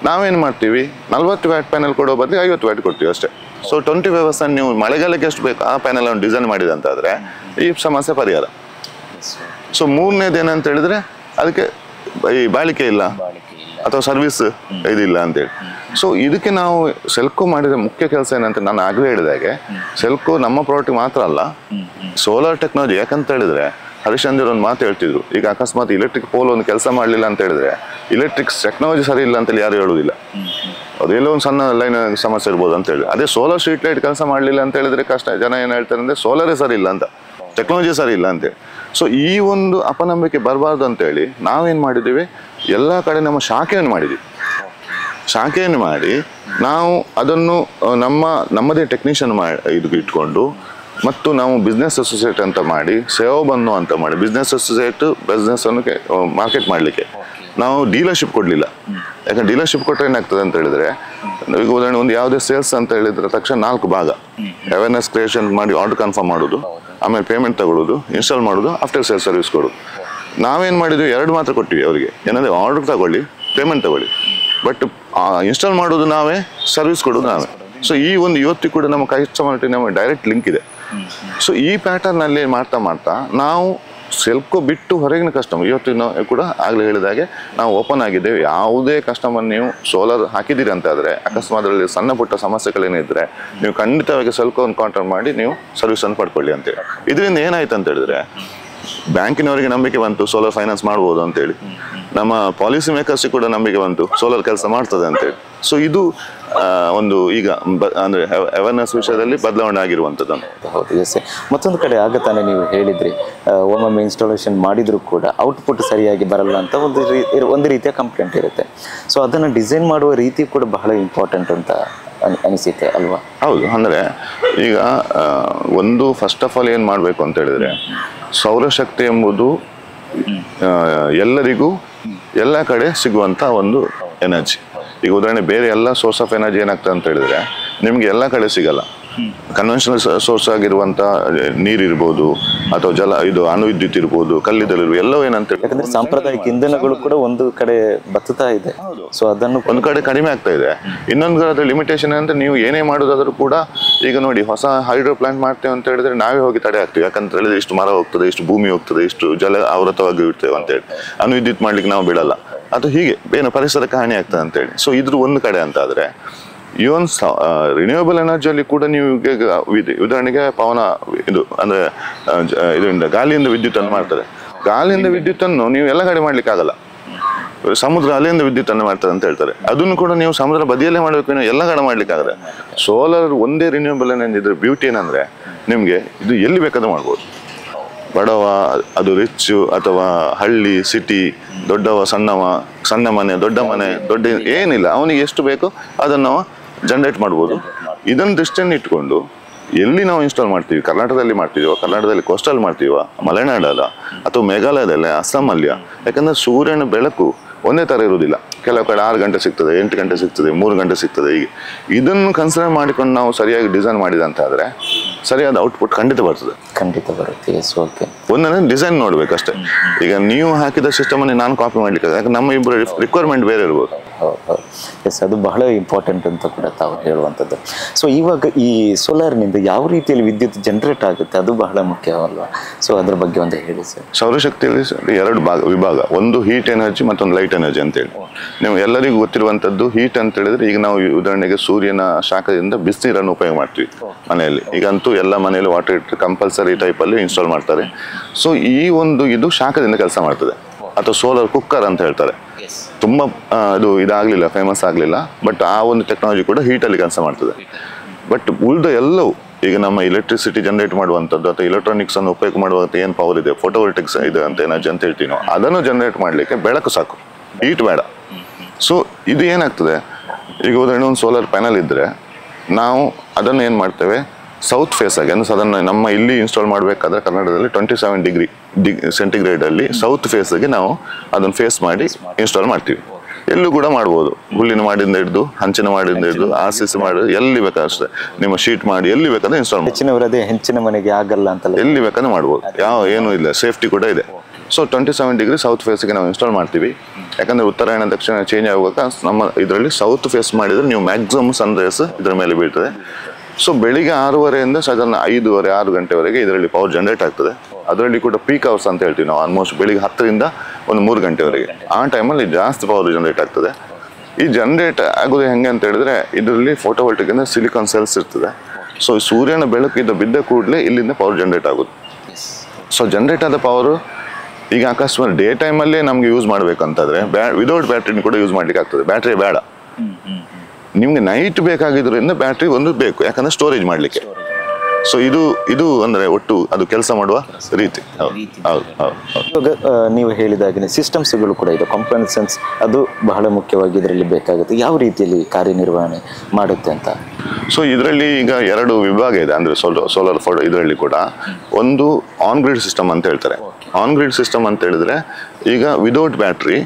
ನಾವೇನು ಮಾಡ್ತೀವಿ, 40 ವ್ಯಾಟ್ ಪ್ಯಾನೆಲ್ ಕೊಡೋ ಬದಲಿಗೆ 50 ವ್ಯಾಟ್ ಕೊಡ್ತೀವಿ ಅಷ್ಟೇ. ಸೊ 25% ನೀವು ಮಳೆಗಾಲಕ್ಕೆ ಎಷ್ಟು ಬೇಕು ಆ ಪ್ಯಾನೆಲ್ ಅನ್ನು ಡಿಸೈನ್ ಮಾಡಿದಂತಾದರೆ ಈ ಸಮಸ್ಯೆ ಪರಿಹಾರ. ಸೊ ಮೂರನೇದು ಏನಂತ ಹೇಳಿದ್ರೆ ಅದಕ್ಕೆ ಈ ಬಾಳಿಕೆ ಇಲ್ಲ ಅಥವಾ ಸರ್ವಿಸ್ ಇದಿಲ್ಲ ಅಂತೇಳಿ. ಸೊ ಇದಕ್ಕೆ ನಾವು ಸೆಲ್ಕೋ ಮಾಡಿದ ಮುಖ್ಯ ಕೆಲಸ ಏನಂತ ನಾನು ಆಗಲೇ ಹೇಳಿದಾಗೆ, ಸೆಲ್ಕೋ ನಮ್ಮ ಪ್ರಾಡಕ್ಟ್ ಮಾತ್ರ ಅಲ್ಲ, ಸೋಲಾರ್ ಟೆಕ್ನಾಲಜಿ. ಯಾಕಂತ ಹೇಳಿದ್ರೆ ಹರಿಶ್ಚಂದ್ರ ಒಂದು ಮಾತು ಹೇಳ್ತಿದ್ರು, ಈಗ ಅಕಸ್ಮಾತ್ ಇಲೆಕ್ಟ್ರಿಕ್ ಪೋಲ್ ಒಂದು ಕೆಲಸ ಮಾಡಲಿಲ್ಲ ಅಂತ ಹೇಳಿದ್ರೆ ಇಲೆಕ್ಟ್ರಿಕ್ ಟೆಕ್ನಾಲಜಿ ಸರಿ ಇಲ್ಲ ಅಂತೇಳಿ ಯಾರು ಹೇಳುವುದಿಲ್ಲ. ಅದೆಲ್ಲೋ ಒಂದು ಸಣ್ಣ ಲೈನ್ ಸಮಸ್ಯೆ ಇರ್ಬೋದು ಅಂತ ಹೇಳಿ. ಅದೇ ಸೋಲಾರ್ ಸ್ಟ್ರೀಟ್ ಲೈಟ್ ಕೆಲಸ ಮಾಡಲಿಲ್ಲ ಅಂತ ಹೇಳಿದ್ರೆ ಕಷ್ಟ. ಜನ ಏನು ಹೇಳ್ತಾರೆ ಅಂದರೆ ಸೋಲಾರೇ ಸರಿ ಇಲ್ಲ ಅಂತ, ಟೆಕ್ನಾಲಜಿ ಸರಿ ಇಲ್ಲ ಅಂತೇಳಿ. ಸೊ ಈ ಒಂದು ಅಪನಂಬಿಕೆ ಬರಬಾರ್ದು ಅಂತೇಳಿ ನಾವೇನು ಮಾಡಿದ್ದೀವಿ, ಎಲ್ಲ ಕಡೆ ನಮ್ಮ ಶಾಖೆಯನ್ನು ಮಾಡಿದ್ದೀವಿ. ಶಾಖೆಯನ್ನು ಮಾಡಿ ನಾವು ಅದನ್ನು ನಮ್ಮದೇ ಟೆಕ್ನಿಷಿಯನ್ ಇದು ಇಟ್ಕೊಂಡು ಮತ್ತು ನಾವು ಬಿಸ್ನೆಸ್ ಅಸೋಸಿಯೇಟ್ ಅಂತ ಮಾಡಿ ಸೇವಾಬನ್ನು ಅಂತ ಮಾಡಿ ಬಿಸ್ನೆಸ್ ಅಸೋಸಿಯೇಟ್ ಬಿಸ್ನೆಸ್ಸನ್ನು ಮಾರ್ಕೆಟ್ ಮಾಡಲಿಕ್ಕೆ ನಾವು ಡೀಲರ್ಶಿಪ್ ಕೊಡಲಿಲ್ಲ. ಯಾಕಂದ್ರೆ ಡೀಲರ್ಶಿಪ್ ಕೊಟ್ಟರೆ ಏನಾಗ್ತದೆ ಅಂತ ಹೇಳಿದ್ರೆ, ಈಗ ಉದಾಹರಣೆ ಒಂದು ಯಾವುದೇ ಸೇಲ್ಸ್ ಅಂತ ಹೇಳಿದ್ರೆ ತಕ್ಷಣ 4 ಭಾಗ ಅವೇರ್ನೆಸ್ ಕ್ರಿಯೇಷನ್ ಮಾಡಿ ಆರ್ಡರ್ ಕನ್ಫರ್ಮ್ ಮಾಡೋದು, ಆಮೇಲೆ ಪೇಮೆಂಟ್ ತಗೊಳ್ಳೋದು, ಇನ್ಸ್ಟಾಲ್ ಮಾಡೋದು, ಆಫ್ಟರ್ ಸೇಲ್ ಸರ್ವಿಸ್ ಕೊಡೋದು. ನಾವೇನು ಮಾಡಿದ್ವಿ 2 ಮಾತ್ರ ಕೊಟ್ಟಿವಿ ಅವರಿಗೆ. ಏನಂದರೆ ಆರ್ಡರ್ ತಗೊಳ್ಳಿ, ಪೇಮೆಂಟ್ ತಗೊಳ್ಳಿ, ಬಟ್ ಇನ್ಸ್ಟಾಲ್ ಮಾಡೋದು ನಾವೇ, ಸರ್ವಿಸ್ ಕೊಡೋದು ನಾವೇ. ಸೊ ಈ ಒಂದು ಇವತ್ತು ಕೂಡ ನಮ್ಮ ಕಸ್ಟಮರ್ ನಮ್ಮ ಡೈರೆಕ್ಟ್ ಲಿಂಕ್ ಇದೆ. ಸೊ ಈ ಪ್ಯಾಟರ್ನಲ್ಲಿ ಮಾಡ್ತಾ ನಾವು ಸೆಲ್ಕೋ ಬಿಟ್ಟು ಹೊರಗಿನ ಕಸ್ಟಮರ್ ಇವತ್ತು ಕೂಡ ಆಗಲೇ ಹೇಳಿದಾಗೆ ನಾವು ಓಪನ್ ಆಗಿದ್ದೇವೆ. ಯಾವುದೇ ಕಸ್ಟಮರ್ ನೀವು ಸೋಲಾರ್ ಹಾಕಿದ್ದೀರಿ ಅಂತಾದರೆ ಅಕಸ್ಮಾತ್ ಅದರಲ್ಲಿ ಸಣ್ಣ ಪುಟ್ಟ ಸಮಸ್ಯೆಗಳೇನಿದ್ರೆ ನೀವು ಖಂಡಿತವಾಗಿ ಸೆಲ್ಕೋವನ್ನು ಕಾಂಟ್ಯಾಕ್ಟ್ ಮಾಡಿ ನೀವು ಸರ್ವಿಸನ್ನು ಪಡ್ಕೊಳ್ಳಿ ಅಂತೇಳಿ. ಇದರಿಂದ ಏನಾಯ್ತು ಅಂತ ಹೇಳಿದ್ರೆ ಬ್ಯಾಂಕಿನವರಿಗೆ ನಂಬಿಕೆ ಬಂತು ಸೋಲಾರ್ ಫೈನಾನ್ಸ್ ಮಾಡ್ಬೋದು ಅಂತೇಳಿ, ನಮ್ಮ ಪಾಲಿಸಿ ಮೇಕರ್ಸಿಗೆ ಕೂಡ ನಂಬಿಕೆ ಬಂತು ಸೋಲಾರ್ ಕೆಲಸ ಮಾಡ್ತದೆ ಅಂತೇಳಿ. ಸೊ ಇದು ಒಂದು ಈಗ ಅಂದರೆ ಅವೇರ್ನೆಸ್ ವಿಷಯದಲ್ಲಿ ಬದಲಾವಣೆ ಆಗಿರುವಂಥದ್ದು. ಹೌದು ಎಸ್. ಮತ್ತೊಂದು ಕಡೆ ಆಗತ್ತಾನೆ ನೀವು ಹೇಳಿದ್ರಿ, ಒಮ್ಮೊಮ್ಮೆ ಇನ್ಸ್ಟಾಲೇಷನ್ ಮಾಡಿದರೂ ಕೂಡ ಔಟ್ಪುಟ್ ಸರಿಯಾಗಿ ಬರಲ್ಲ ಅಂತ ಒಂದು ರೀತಿಯ ಕಂಪ್ಲೇಂಟ್ ಇರುತ್ತೆ. ಸೊ ಅದನ್ನು ಡಿಸೈನ್ ಮಾಡುವ ರೀತಿ ಕೂಡ ಬಹಳ ಇಂಪಾರ್ಟೆಂಟ್ ಅಂತ ಅನಿಸುತ್ತೆ ಅಲ್ವಾ? ಹೌದು. ಅಂದರೆ ಈಗ ಒಂದು ಫಸ್ಟ್ ಆಫ್ ಆಲ್ ಏನು ಮಾಡಬೇಕು ಅಂತ ಹೇಳಿದ್ರೆ, ಸೌರಶಕ್ತಿ ಎಂಬುದು ಎಲ್ಲರಿಗೂ ಎಲ್ಲ ಕಡೆ ಸಿಗುವಂಥ ಒಂದು ಎನರ್ಜಿ. ಈಗ ಉದಾಹರಣೆ ಬೇರೆ ಎಲ್ಲ ಸೋರ್ಸ್ ಆಫ್ ಎನರ್ಜಿ ಏನಾಗ್ತದೆ ಅಂತ ಹೇಳಿದ್ರೆ ನಿಮಗೆ ಎಲ್ಲ ಕಡೆ ಸಿಗಲ್ಲ. ಕನ್ವೆನ್ಷನಲ್ ಸೋರ್ಸ್ ಆಗಿರುವಂತ ನೀರಿರ್ಬೋದು ಅಥವಾ ಇದು ಅಣುವಿದ್ಯುತ್ ಇರ್ಬೋದು, ಕಲ್ಲಿದ್ದಲು ಎಲ್ಲವೂ ಏನಂತ ಯಾಕಂದ್ರೆ ಸಾಂಪ್ರದಾಯಿಕ ಇಂಧನಗಳು ಕೂಡ ಒಂದು ಕಡೆ ಬತ್ತಾ ಇದೆ. ಸೊ ಅದನ್ನು ಒಂದ್ ಕಡೆ ಕಡಿಮೆ ಆಗ್ತಾ ಇದೆ. ಇನ್ನೊಂದು ಕಡೆ ಲಿಮಿಟೇಷನ್ ಅಂದ್ರೆ ನೀವು ಏನೇ ಮಾಡೋದಾದ್ರೂ ಕೂಡ ಈಗ ನೋಡಿ ಹೊಸ ಹೈಡ್ರೋ ಪ್ಲಾಂಟ್ ಮಾಡ್ತೇವೆ ಅಂತ ಹೇಳಿದ್ರೆ ನಾವೇ ಹೋಗಿ ತಡೆ ಆಗ್ತೀವಿ. ಯಾಕಂತ ಹೇಳಿದ್ರೆ ಇಷ್ಟು ಮರ ಹೋಗ್ತದೆ, ಇಷ್ಟು ಭೂಮಿ ಹೋಗ್ತದೆ, ಇಷ್ಟು ಜಲ ಆವೃತವಾಗಿ ಇರ್ತೇವೆ ಅಂತ ಹೇಳಿ ಅಣುವಿದ್ಯುತ್ ಮಾಡ್ಲಿಕ್ಕೆ ನಾವು ಬಿಡಲ್ಲ. ಅದು ಹೀಗೆ ಏನು ಪರಿಸರಕ್ಕೆ ಹಾನಿ ಆಗ್ತದೆ ಅಂತ ಹೇಳಿ. ಸೊ ಇದ್ರ ಒಂದು ಕಡೆ ಅಂತ ಆದ್ರೆ ಇವನ್ ರಿನ್ಯೂಯಬಲ್ ಎನರ್ಜಿಯಲ್ಲಿ ಕೂಡ ನೀವು ಉದಾಹರಣೆಗೆ ಪವನ ಇದು ಅಂದ್ರೆ ಇದರಿಂದ ಗಾಳಿಯಿಂದ ವಿದ್ಯುತ್ ಅನ್ನು ಮಾಡ್ತಾರೆ. ಗಾಳಿಯಿಂದ ವಿದ್ಯುತ್ ಅನ್ನು ನೀವು ಎಲ್ಲ ಕಡೆ ಮಾಡ್ಲಿಕ್ಕೆ ಆಗಲ್ಲ. ಸಮುದ್ರ ಅಲೆಯಿಂದ ವಿದ್ಯುತ್ ಅನ್ನು ಮಾಡ್ತಾರೆ ಅಂತ ಹೇಳ್ತಾರೆ. ಅದನ್ನು ಕೂಡ ನೀವು ಸಮುದ್ರ ಬದಿಯಲ್ಲೇ ಮಾಡ್ಬೇಕು, ಎಲ್ಲ ಕಡೆ ಮಾಡ್ಲಿಕ್ಕೆ ಆಗಲ್ಲ. ಸೋಲಾರ್ ಒಂದೇ ರಿನ್ಯೂಯಬಲ್ ಎನರ್ಜಿ ಇದ್ರ ಬ್ಯೂಟಿ ಏನಂದ್ರೆ ನಿಮ್ಗೆ ಇದು ಎಲ್ಲಿ ಬೇಕಾದ್ರೂ ಮಾಡ್ಬೋದು. ಬಡವ, ಅದು ರಿಚ್ ಅಥವಾ ಹಳ್ಳಿ, ಸಿಟಿ, ದೊಡ್ಡವ, ಸಣ್ಣ ಮನೆ, ದೊಡ್ಡ ಮನೆ, ದೊಡ್ಡ ಏನಿಲ್ಲ, ಅವನಿಗೆ ಎಷ್ಟು ಬೇಕೋ ಅದನ್ನು ನಾವು ಜನರೇಟ್ ಮಾಡ್ಬೋದು. ಇದನ್ನ ದೃಷ್ಟಿಯನ್ನು ಇಟ್ಕೊಂಡು ಎಲ್ಲಿ ನಾವು ಇನ್ಸ್ಟಾಲ್ ಮಾಡ್ತೀವಿ, ಕರ್ನಾಟಕದಲ್ಲಿ ಮಾಡ್ತೀವ, ಕರ್ನಾಟಕದಲ್ಲಿ ಕೋಸ್ಟಲ್ ಮಾಡ್ತೀವ, ಮಲೆನಾಡಲ್ಲ ಅಥವಾ ಮೇಘಾಲಯದಲ್ಲೇ, ಅಸ್ಸಾಮಲ್ಲಿ, ಯಾಕಂದ್ರೆ ಸೂರ್ಯನ ಬೆಳಕು ಒಂದೇ ಥರ ಇರುವುದಿಲ್ಲ. ಕೆಲವು ಕಡೆ 6 ಗಂಟೆ ಸಿಗ್ತದೆ, 8 ಗಂಟೆ ಸಿಗ್ತದೆ, 3 ಗಂಟೆ ಸಿಗ್ತದೆ. ಹೀಗೆ ಇದನ್ನು ಕನ್ಸಿಡರ್ ಮಾಡಿಕೊಂಡು ನಾವು ಸರಿಯಾಗಿ ಡಿಸೈನ್ ಮಾಡಿದಂತಾದ್ರೆ ಸರಿಯಾದ ಔಟ್ಪುಟ್ ಖಂಡಿತ ಬರ್ತದೆ. ಒಂದನೇ ಡಿಸೈನ್ ನೋಡ್ಬೇಕಷ್ಟೇ. ಈಗ ನೀವು ಹಾಕಿದ ಸಿಸ್ಟಮ್ ಅನ್ನು ನಾನು ಕಾಪಿ ಮಾಡ್ಲಿಕ್ಕೆ, ಯಾಕಂದ್ರೆ ನಮ್ಮ ಇಬ್ಬರು ರಿಕ್ವೈರ್ಮೆಂಟ್ ಬೇರೆ ಇರ್ಬೋದು. ಎಸ್, ಅದು ಬಹಳ ಇಂಪಾರ್ಟೆಂಟ್ ಅಂತ ಕೂಡ ತಾವು ಹೇಳುವಂಥದ್ದು. ಸೊ ಇವಾಗ ಈ ಸೋಲಾರ್ನಿಂದ ಯಾವ ರೀತಿಯಲ್ಲಿ ವಿದ್ಯುತ್ ಜನರೇಟ್ ಆಗುತ್ತೆ ಅದು ಬಹಳ ಮುಖ್ಯವಲ್ವಾ? ಸೊ ಅದ್ರ ಬಗ್ಗೆ ಒಂದು ಹೇಳಿ ಸರ್. ಸೌರಶಕ್ತಿಯಲ್ಲಿ 2 ವಿಭಾಗ, ಒಂದು ಹೀಟ್ ಎನರ್ಜಿ ಮತ್ತೊಂದು ಲೈಟ್ ಎನರ್ಜಿ ಅಂತೇಳಿ. ನೀವು ಎಲ್ಲರಿಗೂ ಗೊತ್ತಿರುವಂತದ್ದು ಹೀಟ್ ಅಂತ ಹೇಳಿದ್ರೆ, ಈಗ ನಾವು ಉದಾಹರಣೆಗೆ ಸೂರ್ಯನ ಶಾಖದಿಂದ ಬಿಸಿನೀರನ್ನು ಉಪಯೋಗ ಮಾಡ್ತೀವಿ ಮನೆಯಲ್ಲಿ. ಈಗಂತೂ ಎಲ್ಲ ಮನೆಯಲ್ಲಿ ವಾಟರ್ ಹೀಟರ್ ಕಂಪಲ್ಸರಿ ಟೈಪ್ ಅಲ್ಲಿ ಇನ್ಸ್ಟಾಲ್ ಮಾಡ್ತಾರೆ. ಸೊ ಇದು ಶಾಖದಿಂದ ಕೆಲಸ ಮಾಡ್ತದೆ. ಅಥವಾ ಸೋಲಾರ್ ಕುಕ್ಕರ್ ಅಂತ ಹೇಳ್ತಾರೆ. ತುಂಬಾ ಇದಾಗ್ಲಿಲ್ಲ, ಫೇಮಸ್ ಆಗ್ಲಿಲ್ಲ, ಬಟ್ ಆ ಒಂದು ಟೆಕ್ನಾಲಜಿ ಕೂಡ ಹೀಟಲ್ಲಿ ಕೆಲಸ ಮಾಡ್ತದೆ. ಬಟ್ ಉಳಿದ ಎಲ್ಲವೂ ಈಗ ನಮ್ಮ ಎಲೆಕ್ಟ್ರಿಸಿಟಿ ಜನರೇಟ್ ಮಾಡುವಂಥದ್ದು ಅಥವಾ ಎಲೆಕ್ಟ್ರಾನಿಕ್ಸ್ ಅನ್ನು ಉಪಯೋಗ ಮಾಡುವಂಥ ಏನು ಪವರ್ ಇದೆ, ಫೋಟೋವೋಲ್ಟಿಕ್ಸ್ ಇದೆ ಅಂತ ಎನರ್ಜಿ ಅಂತ ಹೇಳ್ತೀವಿ ನಾವು, ಅದನ್ನು ಜನರೇಟ್ ಮಾಡಲಿಕ್ಕೆ ಬೆಳಕು ಸಾಕು, ಹೀಟ್ ಬೇಡ. ಸೊ ಇದು ಏನಾಗ್ತದೆ, ಈಗ ಉದಾಹರಣೆ ಒಂದು ಸೋಲಾರ್ ಪ್ಯಾನಲ್ ಇದ್ದರೆ ನಾವು ಅದನ್ನು ಏನು ಮಾಡ್ತೇವೆ, ಸೌತ್ ಫೇಸ್ ಆಗಿ, ಅಂದರೆ ಸಾಧಾರಣ ನಮ್ಮ ಇಲ್ಲಿ ಇನ್ಸ್ಟಾಲ್ ಮಾಡಬೇಕಾದ್ರೆ ಕರ್ನಾಟಕದಲ್ಲಿ 27 ಡಿಗ್ರಿ ಸೆಂಟಿಗ್ರೇಡಲ್ಲಿ ಸೌತ್ ಫೇಸ್ಗೆ ನಾವು ಅದನ್ನು ಫೇಸ್ ಮಾಡಿ ಇನ್ಸ್ಟಾಲ್ ಮಾಡ್ತೀವಿ. ಎಲ್ಲೂ ಕೂಡ ಮಾಡ್ಬೋದು, ಹುಲ್ಲಿನ ಮಾಡಿಂದ ಹಿಡಿದು, ಹಂಚಿನ ಮಾಡಿಂದ ಹಿಡಿದು, ಆರ್ಸಿಸಿ ಮಾಡಿ, ಎಲ್ಲಿ ಬೇಕಾದ್ರೆ ನಿಮ್ಮ ಶೀಟ್ ಮಾಡಿ ಎಲ್ಲಿ ಬೇಕಾದ್ರೆ ಇನ್ಸ್ಟಾಲ್ ಮಾಡಿ, ಹೆಂಚಿನ ಮನೆಗೆ ಆಗಲ್ಲ ಅಂತಲ್ಲ, ಎಲ್ಲಿ ಬೇಕಾದ್ರೆ ಮಾಡ್ಬೋದು, ಏನೂ ಇಲ್ಲ, ಸೇಫ್ಟಿ ಕೂಡ ಇದೆ. ಸೊ 27 ಡಿಗ್ರಿ ಸೌತ್ ಫೇಸ್ಗೆ ನಾವು ಇನ್ಸ್ಟಾಲ್ ಮಾಡ್ತೀವಿ. ಯಾಕಂದರೆ ಉತ್ತರಾಯಣ ದಕ್ಷಿಣ ಚೇಂಜ್ ಆಗುವಾಗ ನಮ್ಮ ಇದರಲ್ಲಿ ಸೌತ್ ಫೇಸ್ ಮಾಡಿದರೆ ನೀವು ಮ್ಯಾಕ್ಸಿಮಮ್ ಸನ್ ರೇಸ್ ಇದರ ಮೇಲೆ ಬೀಳ್ತದೆ. ಸೊ ಬೆಳಿಗ್ಗೆ 6:30 ಸಾಧಾರಣ 5:30, 6 ಗಂಟೆವರೆಗೆ ಇದರಲ್ಲಿ ಪವರ್ ಜನರೇಟ್ ಆಗ್ತದೆ. ಅದರಲ್ಲಿ ಕೂಡ ಪೀಕ್ ಅವರ್ಸ್ ಅಂತ ಹೇಳ್ತೀವಿ ನಾವು, ಆಲ್ಮೋಸ್ಟ್ ಬೆಳಿಗ್ಗೆ 10ರಿಂದ 3 ಗಂಟೆವರೆಗೆ. ಆ ಟೈಮಲ್ಲಿ ಜಾಸ್ತಿ ಪವರ್ ಜನರೇಟ್ ಆಗ್ತದೆ. ಈ ಜನರೇಟ್ ಆಗೋದು ಹೆಂಗೆ ಅಂತ ಹೇಳಿದ್ರೆ, ಇದರಲ್ಲಿ ಫೋಟೋವೋಲ್ಟಿಕ್ ಅಂದರೆ ಸಿಲಿಕಾನ್ ಸೆಲ್ಸ್ ಇರ್ತದೆ. ಸೊ ಸೂರ್ಯನ ಬೆಳಕು ಬಿದ್ದ ಕೂಡಲೇ ಇಲ್ಲಿಂದ ಪವರ್ ಜನರೇಟ್ ಆಗೋದು. ಸೊ ಜನರೇಟ್ ಆದ ಪವರು ಈಗ ಅಕಸ್ಮಾತ್ ಡೇ ಟೈಮಲ್ಲೇ ನಮ್ಗೆ ಯೂಸ್ ಮಾಡ್ಬೇಕಂತಂದ್ರೆ ವಿದೌಟ್ ಬ್ಯಾಟ್ರಿನ ಕೂಡ ಯೂಸ್ ಮಾಡ್ಲಿಕ್ಕೆ ಆಗ್ತದೆ. ಬ್ಯಾಟ್ರಿ ಬೇಡ, ನಿಮ್ಗೆ ನೈಟ್ ಬೇಕಾಗಿದ್ರಿಂದ ಬ್ಯಾಟ್ರಿ ಒಂದು ಬೇಕು, ಯಾಕಂದ್ರೆ ಸ್ಟೋರೇಜ್ ಮಾಡ್ಲಿಕ್ಕೆ. ಸೊ ಇದು ಅಂದ್ರೆ ಒಟ್ಟು ಅದು ಕೆಲಸ ಮಾಡುವ ರೀತಿ. ಇವಾಗ ನೀವು ಹೇಳಿದಾಗೆ ಸಿಸ್ಟಮ್ಸ್ಗಳು ಕೂಡ ಇದೆ, ಕಂಪೋನೆಂಟ್ಸ್ ಅದು ಬಹಳ ಮುಖ್ಯವಾಗಿ ಇದರಲ್ಲಿ ಬೇಕಾಗುತ್ತೆ. ಯಾವ ರೀತಿಯಲ್ಲಿ ಕಾರ್ಯನಿರ್ವಹಣೆ ಮಾಡುತ್ತೆ ಅಂತ? ಸೊ ಇದರಲ್ಲಿ ಈಗ 2 ವಿಭಾಗ ಇದೆ, ಅಂದ್ರೆ ಸೋಲಾರ್ ಫೋಟೋ ಇದರಲ್ಲಿ ಕೂಡ. ಒಂದು ಆನ್ ಗ್ರಿಡ್ ಸಿಸ್ಟಮ್ ಅಂತ ಹೇಳ್ತಾರೆ. ಆನ್ ಗ್ರಿಡ್ ಸಿಸ್ಟಮ್ ಅಂತ ಹೇಳಿದ್ರೆ ಈಗ ವಿದೌಟ್ ಬ್ಯಾಟ್ರಿ,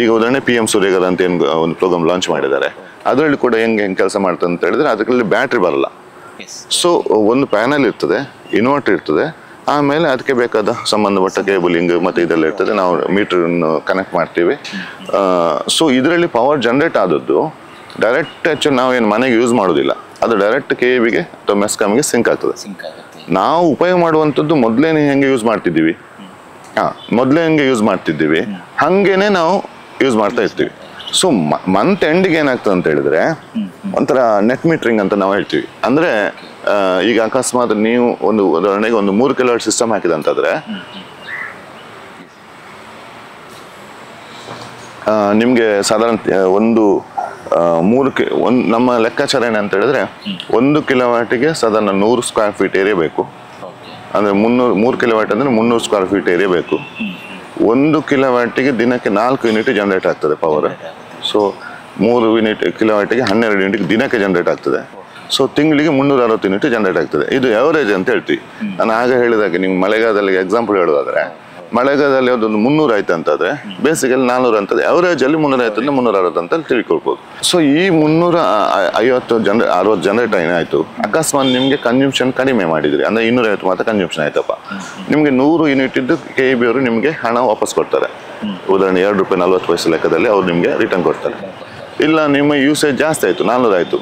ಈಗ ಉದಾಹರಣೆ PM ಸೂರ್ಯಗರ್ ಅಂತ ಏನು ಒಂದು ಪ್ರೋಗ್ರಾಮ್ ಲಾಂಚ್ ಮಾಡಿದ್ದಾರೆ, ಅದರಲ್ಲಿ ಕೂಡ ಹೆಂಗೆ ಕೆಲಸ ಮಾಡ್ತದೆ ಅಂತ ಹೇಳಿದ್ರೆ ಅದರಲ್ಲಿ ಬ್ಯಾಟ್ರಿ ಬರಲ್ಲ. ಸೊ ಒಂದು ಪ್ಯಾನಲ್ ಇರ್ತದೆ, ಇನ್ವರ್ಟರ್ ಇರ್ತದೆ, ಆಮೇಲೆ ಅದಕ್ಕೆ ಬೇಕಾದ ಸಂಬಂಧಪಟ್ಟ ಕೇಬಲಿಂಗ್ ಮತ್ತು ಇದೆಲ್ಲ ಇರ್ತದೆ. ನಾವು ಮೀಟರನ್ನು ಕನೆಕ್ಟ್ ಮಾಡ್ತೀವಿ. ಸೊ ಇದರಲ್ಲಿ ಪವರ್ ಜನರೇಟ್ ಆದದ್ದು ಡೈರೆಕ್ಟ್ ಆ್ಯಕ್ಚುಲಿ ನಾವೇನು ಮನೆಗೆ ಯೂಸ್ ಮಾಡೋದಿಲ್ಲ, ಅದು ಡೈರೆಕ್ಟ್ KEBಗೆ ಅಥವಾ ಮೆಸ್ಕಾಮ್ಗೆ ಸಿಂಕ್ ಆಗ್ತದೆ. ನಾವು ಉಪಯೋಗ ಮಾಡುವಂಥದ್ದು ಮೊದಲೇನೆ ಹೆಂಗೆ ಯೂಸ್ ಮಾಡ್ತಿದ್ದೀವಿ, ಯೂಸ್ ಮಾಡ್ತಿದ್ದೀವಿ ಹಾಗೇನೆ ನಾವು ಯೂಸ್ ಮಾಡ್ತಾ ಇರ್ತೀವಿ. ಸೊ ಮಂತ್ ಎಂಡಿಗೆ ಏನಾಗ್ತದೆ ಅಂತ ಹೇಳಿದ್ರೆ ಒಂಥರ ನೆಟ್ ಮೀಟರಿಂಗ್ ಅಂತ ನಾವು ಹೇಳ್ತೀವಿ. ಅಂದ್ರೆ ಈಗ ಅಕಸ್ಮಾತ್ ನೀವು ಉದಾಹರಣೆಗೆ ಒಂದು 3 ಕಿಲೋವಾಟ್ ಸಿಸ್ಟಮ್ ಹಾಕಿದಂತಾದ್ರೆ ನಿಮ್ಗೆ ಸಾಧಾರಣ ನಮ್ಮ ಲೆಕ್ಕಾಚಾರ ಏನಂತ ಹೇಳಿದ್ರೆ 1 ಕಿಲೋವಾಟಿಗೆ ಸಾಧಾರಣ 100 ಸ್ಕ್ವೇರ್ ಫೀಟ್ ಏರಿಯಾ ಬೇಕು. ಅಂದ್ರೆ 3 ಕಿಲೋವಾಟ್ ಅಂದ್ರೆ 300 ಸ್ಕ್ವೇರ್ ಫೀಟ್ ಏರಿಯಾ ಬೇಕು. 1 ಕಿಲೋವಾಟಿಗೆ ದಿನಕ್ಕೆ 4 ಯೂನಿಟ್ ಜನರೇಟ್ ಆಗ್ತದೆ ಪವರ್. ಸೊ 3 ಕಿಲೋವಾಟಿಗೆ 12 ಯೂನಿಟ್ ದಿನಕ್ಕೆ ಜನರೇಟ್ ಆಗ್ತದೆ. ಸೊ ತಿಂಗಳಿಗೆ 360 ಯೂನಿಟ್ ಜನರೇಟ್ ಆಗ್ತದೆ. ಇದು ಎವರೇಜ್ ಅಂತ ಹೇಳ್ತೀವಿ. ನಾನು ಆಗ ಹೇಳಿದಾಗೆ ನಿಮ್ಗೆ ಮಳೆಗಾಲದಲ್ಲಿ ಎಕ್ಸಾಂಪಲ್ ಹೇಳೋದಾದ್ರೆ ಮಳೆಗಾಲದಲ್ಲಿ ಅದೊಂದು 300 ಆಯ್ತು ಅಂತಂದ್ರೆ ಬೇಸಿಗೆಯಲ್ಲಿ 400 ಅಂತದೆ, ಅವರೇಜಲ್ಲಿ 350 360 ಅಂತ ತಿಳ್ಕೊಳ್ಬೋದು. ಸೊ ಈ 350 ಜನರೇಟ್ ಏನಾಯ್ತು, ಅಕಸ್ಮಾತ್ ನಿಮ್ಗೆ ಕನ್ಸ್ಯೂಮ್ಷನ್ ಕಡಿಮೆ ಮಾಡಿದ್ರಿ ಅಂದ್ರೆ 250 ಮಾತ್ರ ಕನ್ಸ್ಯೂಮ್ಷನ್ ಆಯ್ತಪ್ಪ, ನಿಮ್ಗೆ 100 ಯೂನಿಟ್ ಇದ್ದು KEB ಅವರು ನಿಮ್ಗೆ ಹಣ ವಾಪಸ್ ಕೊಡ್ತಾರೆ. ಉದಾಹರಣೆ ₹2.40 ಲೆಕ್ಕದಲ್ಲಿ ಅವ್ರು ನಿಮ್ಗೆ ರಿಟರ್ನ್ ಕೊಡ್ತಾರೆ. ಇಲ್ಲ ನಿಮ್ಮ ಯೂಸೇಜ್ ಜಾಸ್ತಿ ಆಯ್ತು, 400 ಆಯ್ತು,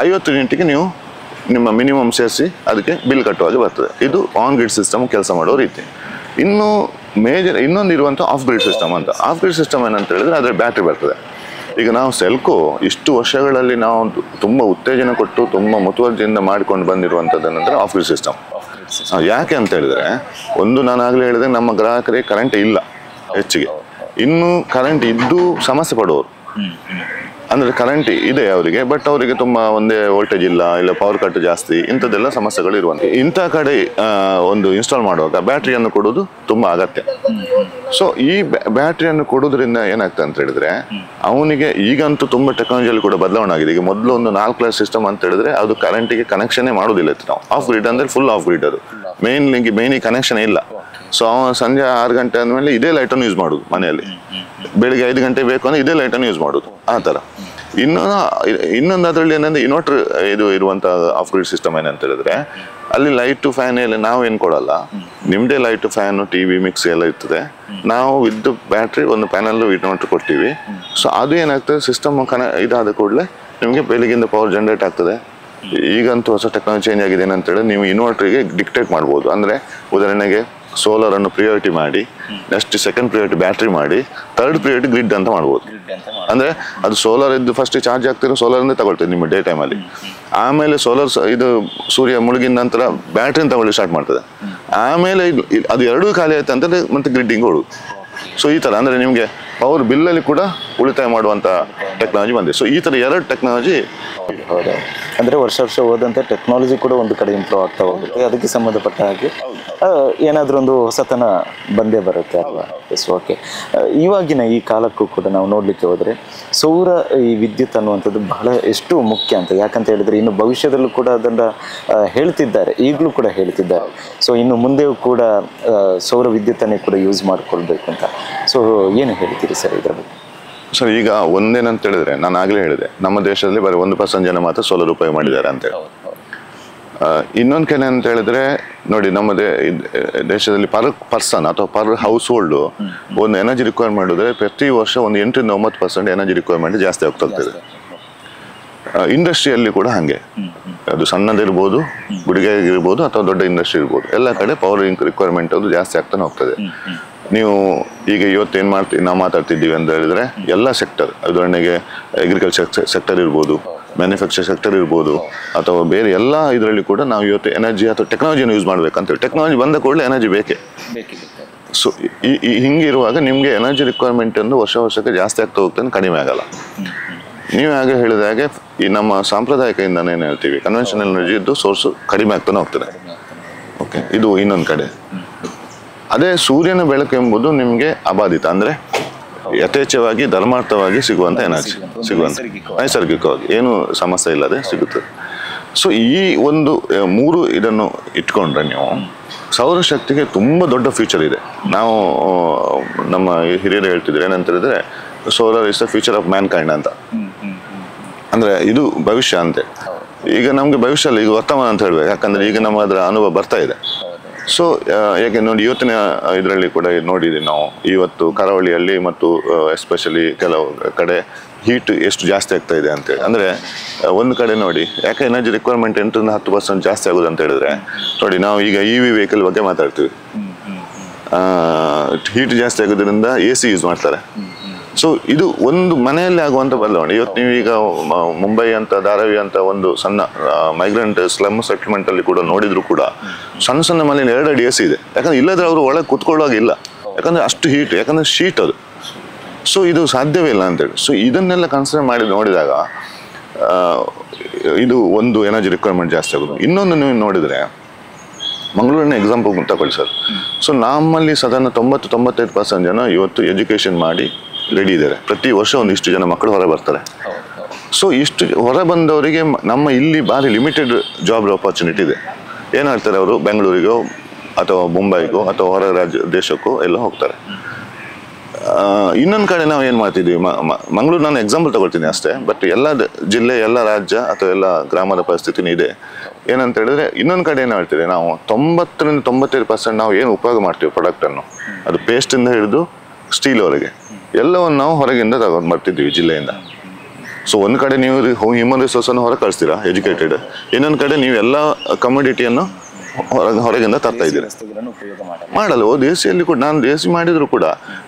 50 ಯೂನಿಟ್ಗೆ ನೀವು ನಿಮ್ಮ ಮಿನಿಮಮ್ ಸೇರಿಸಿ ಅದಕ್ಕೆ ಬಿಲ್ ಕಟ್ಟುವಾಗ ಬರ್ತದೆ. ಇದು ಆನ್ ಗ್ರಿಡ್ ಸಿಸ್ಟಮ್ ಕೆಲಸ ಮಾಡೋ ರೀತಿ. ಇನ್ನು ಇನ್ನೊಂದು ಇರುವಂಥ ಆಫ್ ಗ್ರಿಡ್ ಸಿಸ್ಟಮ್ ಅಂತ. ಆಫ್ ಗ್ರಿಡ್ ಸಿಸ್ಟಮ್ ಏನಂತ ಹೇಳಿದ್ರೆ ಅದರ ಬ್ಯಾಟ್ರಿ ಬರ್ತದೆ. ಈಗ ನಾವು ಸೆಲ್ಕೋ ಇಷ್ಟು ವರ್ಷಗಳಲ್ಲಿ ನಾವು ತುಂಬ ಉತ್ತೇಜನ ಕೊಟ್ಟು ತುಂಬ ಮುತುವರ್ಜಿಯಿಂದ ಮಾಡ್ಕೊಂಡು ಬಂದಿರುವಂಥದ್ದು ಏನಂದ್ರೆ ಆಫ್ ಗ್ರಿಡ್ ಸಿಸ್ಟಮ್. ಯಾಕೆ ಅಂತ ಹೇಳಿದ್ರೆ, ಒಂದು ನಾನು ಆಗಲೇ ಹೇಳಿದೆ, ನಮ್ಮ ಗ್ರಾಹಕರಿಗೆ ಕರೆಂಟ್ ಇಲ್ಲ ಹೆಚ್ಚಿಗೆ, ಇನ್ನು ಕರೆಂಟ್ ಇದ್ದು ಸಮಸ್ಯೆ ಪಡುವವರು. ಅಂದರೆ ಕರೆಂಟ್ ಇದೆ ಅವರಿಗೆ, ಬಟ್ ಅವರಿಗೆ ತುಂಬ ಒಂದೇ ವೋಲ್ಟೇಜ್ ಇಲ್ಲ ಪವರ್ ಕಟ್ ಜಾಸ್ತಿ, ಇಂಥದ್ದೆಲ್ಲ ಸಮಸ್ಯೆಗಳು ಇರುವಂಥ ಇಂಥ ಕಡೆ ಒಂದು ಇನ್ಸ್ಟಾಲ್ ಮಾಡುವಾಗ ಬ್ಯಾಟ್ರಿಯನ್ನು ಕೊಡೋದು ತುಂಬ ಅಗತ್ಯ. ಸೊ ಈ ಬ್ಯಾಟ್ರಿಯನ್ನು ಕೊಡೋದ್ರಿಂದ ಏನಾಗ್ತದೆ ಅಂತ ಹೇಳಿದ್ರೆ, ಅವನಿಗೆ ಈಗಂತೂ ತುಂಬ ಟೆಕ್ನಾಲಜಿಯಲ್ಲಿ ಕೂಡ ಬದಲಾವಣೆ ಆಗಿದೆ. ಈಗ ಮೊದಲು ಒಂದು 4 ಲೇಯರ್ ಸಿಸ್ಟಮ್ ಅಂತ ಹೇಳಿದ್ರೆ ಅದು ಕರೆಂಟಿಗೆ ಕನೆಕ್ಷನ್ನೇ ಮಾಡೋದಿಲ್ಲ ಇತ್ತು ನಾವು. ಆಫ್ ಗ್ರಿಡ್ ಅಂದರೆ ಫುಲ್ ಆಫ್ ಗ್ರಿಡ್, ಅದು ಮೇಯ್ನಿಗೆ ಕನೆಕ್ಷನ್ ಇಲ್ಲ. ಸೊ ಅವನು ಸಂಜೆ 6 ಗಂಟೆ ಆದಮೇಲೆ ಇದೇ ಲೈಟನ್ನು ಯೂಸ್ ಮಾಡೋದು ಮನೆಯಲ್ಲಿ, ಬೆಳಿಗ್ಗೆ 5 ಗಂಟೆ ಬೇಕು ಅಂದರೆ ಇದೇ ಲೈಟನ್ನು ಯೂಸ್ ಮಾಡೋದು ಆ ಥರ. ಇನ್ನೊಂದು ಅದರಲ್ಲಿ ಏನಂದ್ರೆ ಇನ್ವರ್ಟರ್ ಇದು ಇರುವಂಥ ಆಫ್ ಗ್ರಿಡ್ ಸಿಸ್ಟಮ್ ಏನಂತ ಹೇಳಿದ್ರೆ, ಅಲ್ಲಿ ಲೈಟು ಫ್ಯಾನ್ ಎಲ್ಲ ನಾವು ಏನು ಕೊಡಲ್ಲ, ನಿಮ್ಮದೇ ಲೈಟು ಫ್ಯಾನು TV ಮಿಕ್ಸಿ ಎಲ್ಲ ಇರ್ತದೆ. ನಾವು ವಿತ್ ಬ್ಯಾಟ್ರಿ ಒಂದು ಪ್ಯಾನಲ್ಲು ಇನ್ವರ್ಟರ್ ಕೊಡ್ತೀವಿ. ಸೊ ಅದು ಏನಾಗ್ತದೆ, ಸಿಸ್ಟಮ್ ಇದಾದ ಕೂಡಲೇ ನಿಮಗೆ ಬೆಳಗಿಂದ ಪವರ್ ಜನರೇಟ್ ಆಗ್ತದೆ. ಈಗಂತೂ ಹೊಸ ಟೆಕ್ನಾಲಜಿ ಚೇಂಜ್ ಆಗಿದೆ ಏನಂತ ಹೇಳಿದ್ರೆ, ನೀವು ಇನ್ವರ್ಟರ್ಗೆ ಡಿಕ್ಟೇಟ್ ಮಾಡ್ಬೋದು. ಅಂದರೆ ಉದಾಹರಣೆಗೆ ಸೋಲಾರನ್ನು ಪ್ರಿಯಾರಿಟಿ ಮಾಡಿ, ನೆಕ್ಸ್ಟ್ ಸೆಕೆಂಡ್ ಪ್ರಿಯಾರಿಟಿ ಬ್ಯಾಟ್ರಿ ಮಾಡಿ, ಥರ್ಡ್ ಪ್ರಿಯಾರಿಟಿ ಗ್ರಿಡ್ ಅಂತ ಮಾಡ್ಬೋದು. ಅಂದರೆ ಅದು ಸೋಲಾರ್ ಇದ್ದು ಫಸ್ಟ್ ಚಾರ್ಜ್ ಆಗ್ತಿರೋ ಸೋಲಾರಿಂದ ತಗೊಳ್ತದೆ ನಿಮ್ಮ ಡೇ ಟೈಮಲ್ಲಿ, ಆಮೇಲೆ ಸೋಲಾರ್ ಇದು ಸೂರ್ಯ ಮುಳುಗಿದ ನಂತರ ಬ್ಯಾಟ್ರಿನ ತಗೊಳ್ಳಿ ಸ್ಟಾರ್ಟ್ ಮಾಡ್ತದೆ, ಆಮೇಲೆ ಅದು ಎರಡೂ ಖಾಲಿ ಆಯ್ತು ಅಂತಂದರೆ ಮತ್ತೆ ಗ್ರಿಡ್ಡಿಂಗ್ ಹೊಡೋದು. ಸೊ ಈ ಥರ ಅಂದರೆ ನಿಮಗೆ ಪವರ್ ಬಿಲ್ಲಲ್ಲಿ ಕೂಡ ಉಳಿತಾಯ ಮಾಡುವಂಥ ಟೆಕ್ನಾಲಜಿ ಬಂದಿದೆ. ಸೊ ಈ ಥರ 2 ಟೆಕ್ನಾಲಜಿ. ಹೌದು, ಅಂದರೆ ವರ್ಷ ಹೋದಂತೆ ಟೆಕ್ನಾಲಜಿ ಕೂಡ ಒಂದು ಕಡೆ ಇಂಪ್ರೂವ್ ಆಗ್ತಾ ಹೋಗುತ್ತೆ. ಅದಕ್ಕೆ ಸಂಬಂಧಪಟ್ಟ ಹಾಗೆ ಏನಾದರೂ ಒಂದು ಹೊಸತನ ಬಂದೇ ಬರುತ್ತೆ ಅಲ್ವಾ? Yes, okay. ಇವಾಗಿನ ಈ ಕಾಲಕ್ಕೂ ಕೂಡ ನಾವು ನೋಡಲಿಕ್ಕೆ ಹೋದರೆ ಸೌರ ಈ ವಿದ್ಯುತ್ ಅನ್ನುವಂಥದ್ದು ಬಹಳ ಎಷ್ಟು ಮುಖ್ಯ ಅಂತ. ಯಾಕಂತ ಹೇಳಿದರೆ ಇನ್ನು ಭವಿಷ್ಯದಲ್ಲೂ ಕೂಡ ಅದನ್ನು ಹೇಳ್ತಿದ್ದಾರೆ, ಈಗಲೂ ಕೂಡ ಹೇಳ್ತಿದ್ದಾರೆ. ಸೊ ಇನ್ನು ಮುಂದೆಯೂ ಕೂಡ ಸೌರ ವಿದ್ಯುತ್ತನ್ನೇ ಕೂಡ ಯೂಸ್ ಮಾಡಿಕೊಳ್ಬೇಕು ಅಂತ. ಸೊ ಏನು ಹೇಳ್ತೀರಿ ಸರ್ ಇದರ ಬಗ್ಗೆ? ಸರ್, ಈಗ ಒಂದೇನಂತ ಹೇಳಿದ್ರೆ, ನಾನು ಆಗಲೇ ಹೇಳಿದೆ, ನಮ್ಮ ದೇಶದಲ್ಲಿ ಬರೀ 1% ಜನ ಮಾತ್ರ ಸೋಲಾರ್ ಉಪಯೋಗ ಮಾಡಿದ್ದಾರೆ ಅಂತೇಳಿ. ಇನ್ನೊಂದು ಕೆಲ ಅಂತ ಹೇಳಿದ್ರೆ ನೋಡಿ, ನಮ್ಮ ದೇಶದಲ್ಲಿ ಪರ್ ಪರ್ಸನ್ ಅಥವಾ ಪರ್ ಹೌಸ್ ಹೋಲ್ಡು ಒಂದು ಎನರ್ಜಿ ರಿಕ್ವೈರ್ಮೆಂಟ್ ಮಾಡಿದ್ರೆ ಪ್ರತಿ ವರ್ಷ ಒಂದು 8-9% ಎನರ್ಜಿ ರಿಕ್ವೈರ್ಮೆಂಟ್ ಜಾಸ್ತಿ ಆಗ್ತಾ ಹೋಗ್ತದೆ. ಇಂಡಸ್ಟ್ರಿಯಲ್ಲಿ ಕೂಡ ಹಾಗೆ, ಅದು ಸಣ್ಣದಿರ್ಬೋದು, ಗುಡಿಗೆಗಿರ್ಬೋದು ಅಥವಾ ದೊಡ್ಡ ಇಂಡಸ್ಟ್ರಿ ಇರ್ಬೋದು, ಎಲ್ಲ ಕಡೆ ಪವರ್ ರಿಕ್ವೈರ್ಮೆಂಟ್ ಅದು ಜಾಸ್ತಿ ಆಗ್ತಾನೆ ಹೋಗ್ತದೆ. ನೀವು ಈಗ ಇವತ್ತೇನು ನಾವು ಮಾತಾಡ್ತಿದ್ದೀವಿ ಅಂತ ಹೇಳಿದ್ರೆ ಎಲ್ಲ ಸೆಕ್ಟರ್, ಉದಾಹರಣೆಗೆ ಅಗ್ರಿಕಲ್ಚರ್ ಸೆಕ್ಟರ್ ಇರ್ಬೋದು, ಮ್ಯಾನುಫ್ಯಾಕ್ಚರ್ ಸೆಕ್ಟರ್ ಇರ್ಬೋದು, ಅಥವಾ ಬೇರೆ ಎಲ್ಲ ಇದರಲ್ಲಿ ಕೂಡ ನಾವು ಇವತ್ತು ಎನರ್ಜಿ ಅಥವಾ ಟೆಕ್ನಾಲಜಿಯನ್ನು ಯೂಸ್ ಮಾಡ್ಬೇಕಂತೇಳಿ. ಟೆಕ್ನಾಲಜಿ ಬಂದ ಕೂಡಲೇ ಎನರ್ಜಿ ಬೇಕೇ. ಸೊ ಹಿಂಗಿರುವಾಗ ನಿಮಗೆ ಎನರ್ಜಿ ರಿಕ್ವೈರ್ಮೆಂಟ್ ಒಂದು ವರ್ಷಕ್ಕೆ ಜಾಸ್ತಿ ಆಗ್ತಾ ಹೋಗ್ತಾನೆ, ಕಡಿಮೆ ಆಗಲ್ಲ. ನೀವು ಹಾಗೆ ಹೇಳಿದ ಹಾಗೆ ಈ ನಮ್ಮ ಸಾಂಪ್ರದಾಯಿಕ ಇಂಧನ ಏನು ಹೇಳ್ತೀವಿ, ಕನ್ವೆನ್ಷನಲ್ ಎನರ್ಜಿ ಇದ್ದು ಸೋರ್ಸು ಕಡಿಮೆ ಆಗ್ತಾನೆ ಹೋಗ್ತದೆ. ಓಕೆ, ಇದು ಇನ್ನೊಂದು ಕಡೆ. ಅದೇ ಸೂರ್ಯನ ಬೆಳಕು ಎಂಬುದು ನಿಮಗೆ ಅಬಾಧಿತ, ಅಂದರೆ ಯಥೇಚ್ಛವಾಗಿ ಧರ್ಮಾರ್ಥವಾಗಿ ಸಿಗುವಂಥ ಎನರ್ಜಿ, ನೈಸರ್ಗಿಕವಾಗಿ ಏನು ಸಮಸ್ಯೆ ಇಲ್ಲದೆ ಸಿಗುತ್ತದೆ. ಸೊ ಈ ಒಂದು 3 ಇದನ್ನು ಇಟ್ಕೊಂಡ್ರೆ ನೀವು ಸೌರಶಕ್ತಿಗೆ ತುಂಬ ದೊಡ್ಡ ಫ್ಯೂಚರ್ ಇದೆ. ನಾವು ನಮ್ಮ ಹಿರಿಯರು ಹೇಳ್ತಿದ್ರು ಏನಂತ ಹೇಳಿದ್ರೆ, solar is the future of man kind ಅಂತ. ಅಂದರೆ ಇದು ಭವಿಷ್ಯ ಅಂತೆ. ಈಗ ನಮಗೆ ಭವಿಷ್ಯ ಅಲ್ಲ, ಈಗ ವರ್ತಮಾನ ಅಂತ ಹೇಳ್ಬೇಕು. ಯಾಕಂದರೆ ಈಗ ನಮ್ಮ ಅದರ ಅನುಭವ ಬರ್ತಾ ಇದೆ. ಸೊ ಯಾಕೆ ನೋಡಿ, ಇವತ್ತಿನ ಇದರಲ್ಲಿ ಕೂಡ ನೋಡಿದ್ದೀವಿ ನಾವು, ಇವತ್ತು ಕರಾವಳಿಯಲ್ಲಿ ಮತ್ತು ಎಸ್ಪೆಷಲಿ ಕೆಲವು ಕಡೆ ಹೀಟ್ ಎಷ್ಟು ಜಾಸ್ತಿ ಆಗ್ತಾ ಇದೆ ಅಂತೇಳಿ. ಅಂದರೆ ಒಂದು ಕಡೆ ನೋಡಿ, ಯಾಕೆ ಎನರ್ಜಿ ರಿಕ್ವೈರ್ಮೆಂಟ್ 8-10% ಜಾಸ್ತಿ ಆಗೋದು ಅಂತ ಹೇಳಿದ್ರೆ ನೋಡಿ, ನಾವು ಈಗ EV ವೆಹಿಕಲ್ ಬಗ್ಗೆ ಮಾತಾಡ್ತೀವಿ. ಹೀಟ್ ಜಾಸ್ತಿ ಆಗೋದ್ರಿಂದ AC ಯೂಸ್ ಮಾಡ್ತಾರೆ. ಸೊ ಇದು ಒಂದು ಮನೆಯಲ್ಲಿ ಆಗುವಂಥ ಬದಲಾವಣೆ. ಇವತ್ತು ನೀವು ಈಗ ಮುಂಬೈ ಅಂತ, ಧಾರಾವಿ ಅಂತ ಒಂದು ಸಣ್ಣ ಮೈಗ್ರೆಂಟ್ ಸ್ಲಮ್ ಸೆಟ್ಲ್ಮೆಂಟಲ್ಲಿ ಕೂಡ ನೋಡಿದ್ರು ಕೂಡ ಸಣ್ಣ ಮನೆಯಲ್ಲಿ 2 ಅಡಿ AC ಇದೆ. ಯಾಕಂದ್ರೆ ಇಲ್ಲದ್ರೆ ಅವರು ಒಳಗೆ ಕುತ್ಕೊಳ್ಳುವಾಗ ಇಲ್ಲ, ಯಾಕಂದರೆ ಅಷ್ಟು ಹೀಟ್, ಯಾಕಂದರೆ ಶೀಟ್ ಅದು. ಸೊ ಇದು ಸಾಧ್ಯವೇ ಇಲ್ಲ ಅಂತೇಳಿ. ಸೊ ಇದನ್ನೆಲ್ಲ ಕನ್ಸಿಡರ್ ಮಾಡಿ ನೋಡಿದಾಗ ಇದು ಒಂದು ಎನರ್ಜಿ ರಿಕ್ವೈರ್ಮೆಂಟ್ ಜಾಸ್ತಿ ಆಗೋದು. ಇನ್ನೊಂದು ನೀವು ನೋಡಿದರೆ, ಮಂಗಳೂರಿನ ಎಕ್ಸಾಂಪಲ್ ತಗೊಳ್ಳಿ ಸರ್. ಸೊ ನಮ್ಮಲ್ಲಿ ಸಾಧಾರಣ 90-95% ಜನ ಇವತ್ತು ಎಜುಕೇಷನ್ ಮಾಡಿ ರೆಡಿ ಇದ್ದಾರೆ. ಪ್ರತಿ ವರ್ಷ ಒಂದಿಷ್ಟು ಜನ ಮಕ್ಕಳು ಹೊರ ಬರ್ತಾರೆ. ಸೊ ಇಷ್ಟು ಹೊರ ಬಂದವರಿಗೆ ನಮ್ಮ ಇಲ್ಲಿ ಭಾರಿ ಲಿಮಿಟೆಡ್ ಜಾಬ್ ಆಪರ್ಚುನಿಟಿ ಇದೆ. ಏನು ಹೇಳ್ತಾರೆ ಅವರು, ಬೆಂಗಳೂರಿಗೋ ಅಥವಾ ಮುಂಬೈಗೋ ಅಥವಾ ಹೊರ ದೇಶಕ್ಕೋ ಎಲ್ಲ ಹೋಗ್ತಾರೆ. ಇನ್ನೊಂದು ಕಡೆ ನಾವು ಏನು ಮಾಡ್ತಿದ್ವಿ, ಮಂಗಳೂರು ನಾನು ಎಕ್ಸಾಂಪಲ್ ತಗೊಳ್ತೀನಿ ಅಷ್ಟೇ, ಬಟ್ ಎಲ್ಲ ಜಿಲ್ಲೆ, ಎಲ್ಲ ರಾಜ್ಯ ಅಥವಾ ಎಲ್ಲ ಗ್ರಾಮದ ಪರಿಸ್ಥಿತಿನೂ ಇದೆ. ಏನಂತ ಹೇಳಿದ್ರೆ ಇನ್ನೊಂದು ಕಡೆ ಏನು ಹೇಳ್ತೀವಿ ನಾವು 90-95% ನಾವು ಏನು ಉಪಯೋಗ ಮಾಡ್ತೀವಿ ಪ್ರಾಡಕ್ಟನ್ನು, ಅದು ಪೇಸ್ಟಿಂದ ಹಿಡಿದು ಸ್ಟೀಲ್ವರೆಗೆ ಎಲ್ಲವನ್ನು ನಾವು ಹೊರಗಿಂದ ತಗೊಂಡು ಬರ್ತಿದ್ವಿ ಜಿಲ್ಲೆಯಿಂದ. ಸೊ ಒಂದು ಕಡೆ ನೀವು ಹ್ಯೂಮನ್ ರಿಸೋರ್ಸನ್ನು ಹೊರ ಕಳಿಸ್ತೀರಾ ಎಜುಕೇಟೆಡ್, ಇನ್ನೊಂದು ಕಡೆ ನೀವು ಎಲ್ಲ ಕಮ್ಯುನಿಟಿಯನ್ನು ಹೊರಗಿಂದ ತರ್ತಾ ಇದ್ದೀರಿ. ಮಾಡಲ್ಲ ದೇಸಿಯಲ್ಲಿ ಕೂಡ, ನಾನು ದೇಸಿ ಮಾಡಿದ್ರು ಕೂಡ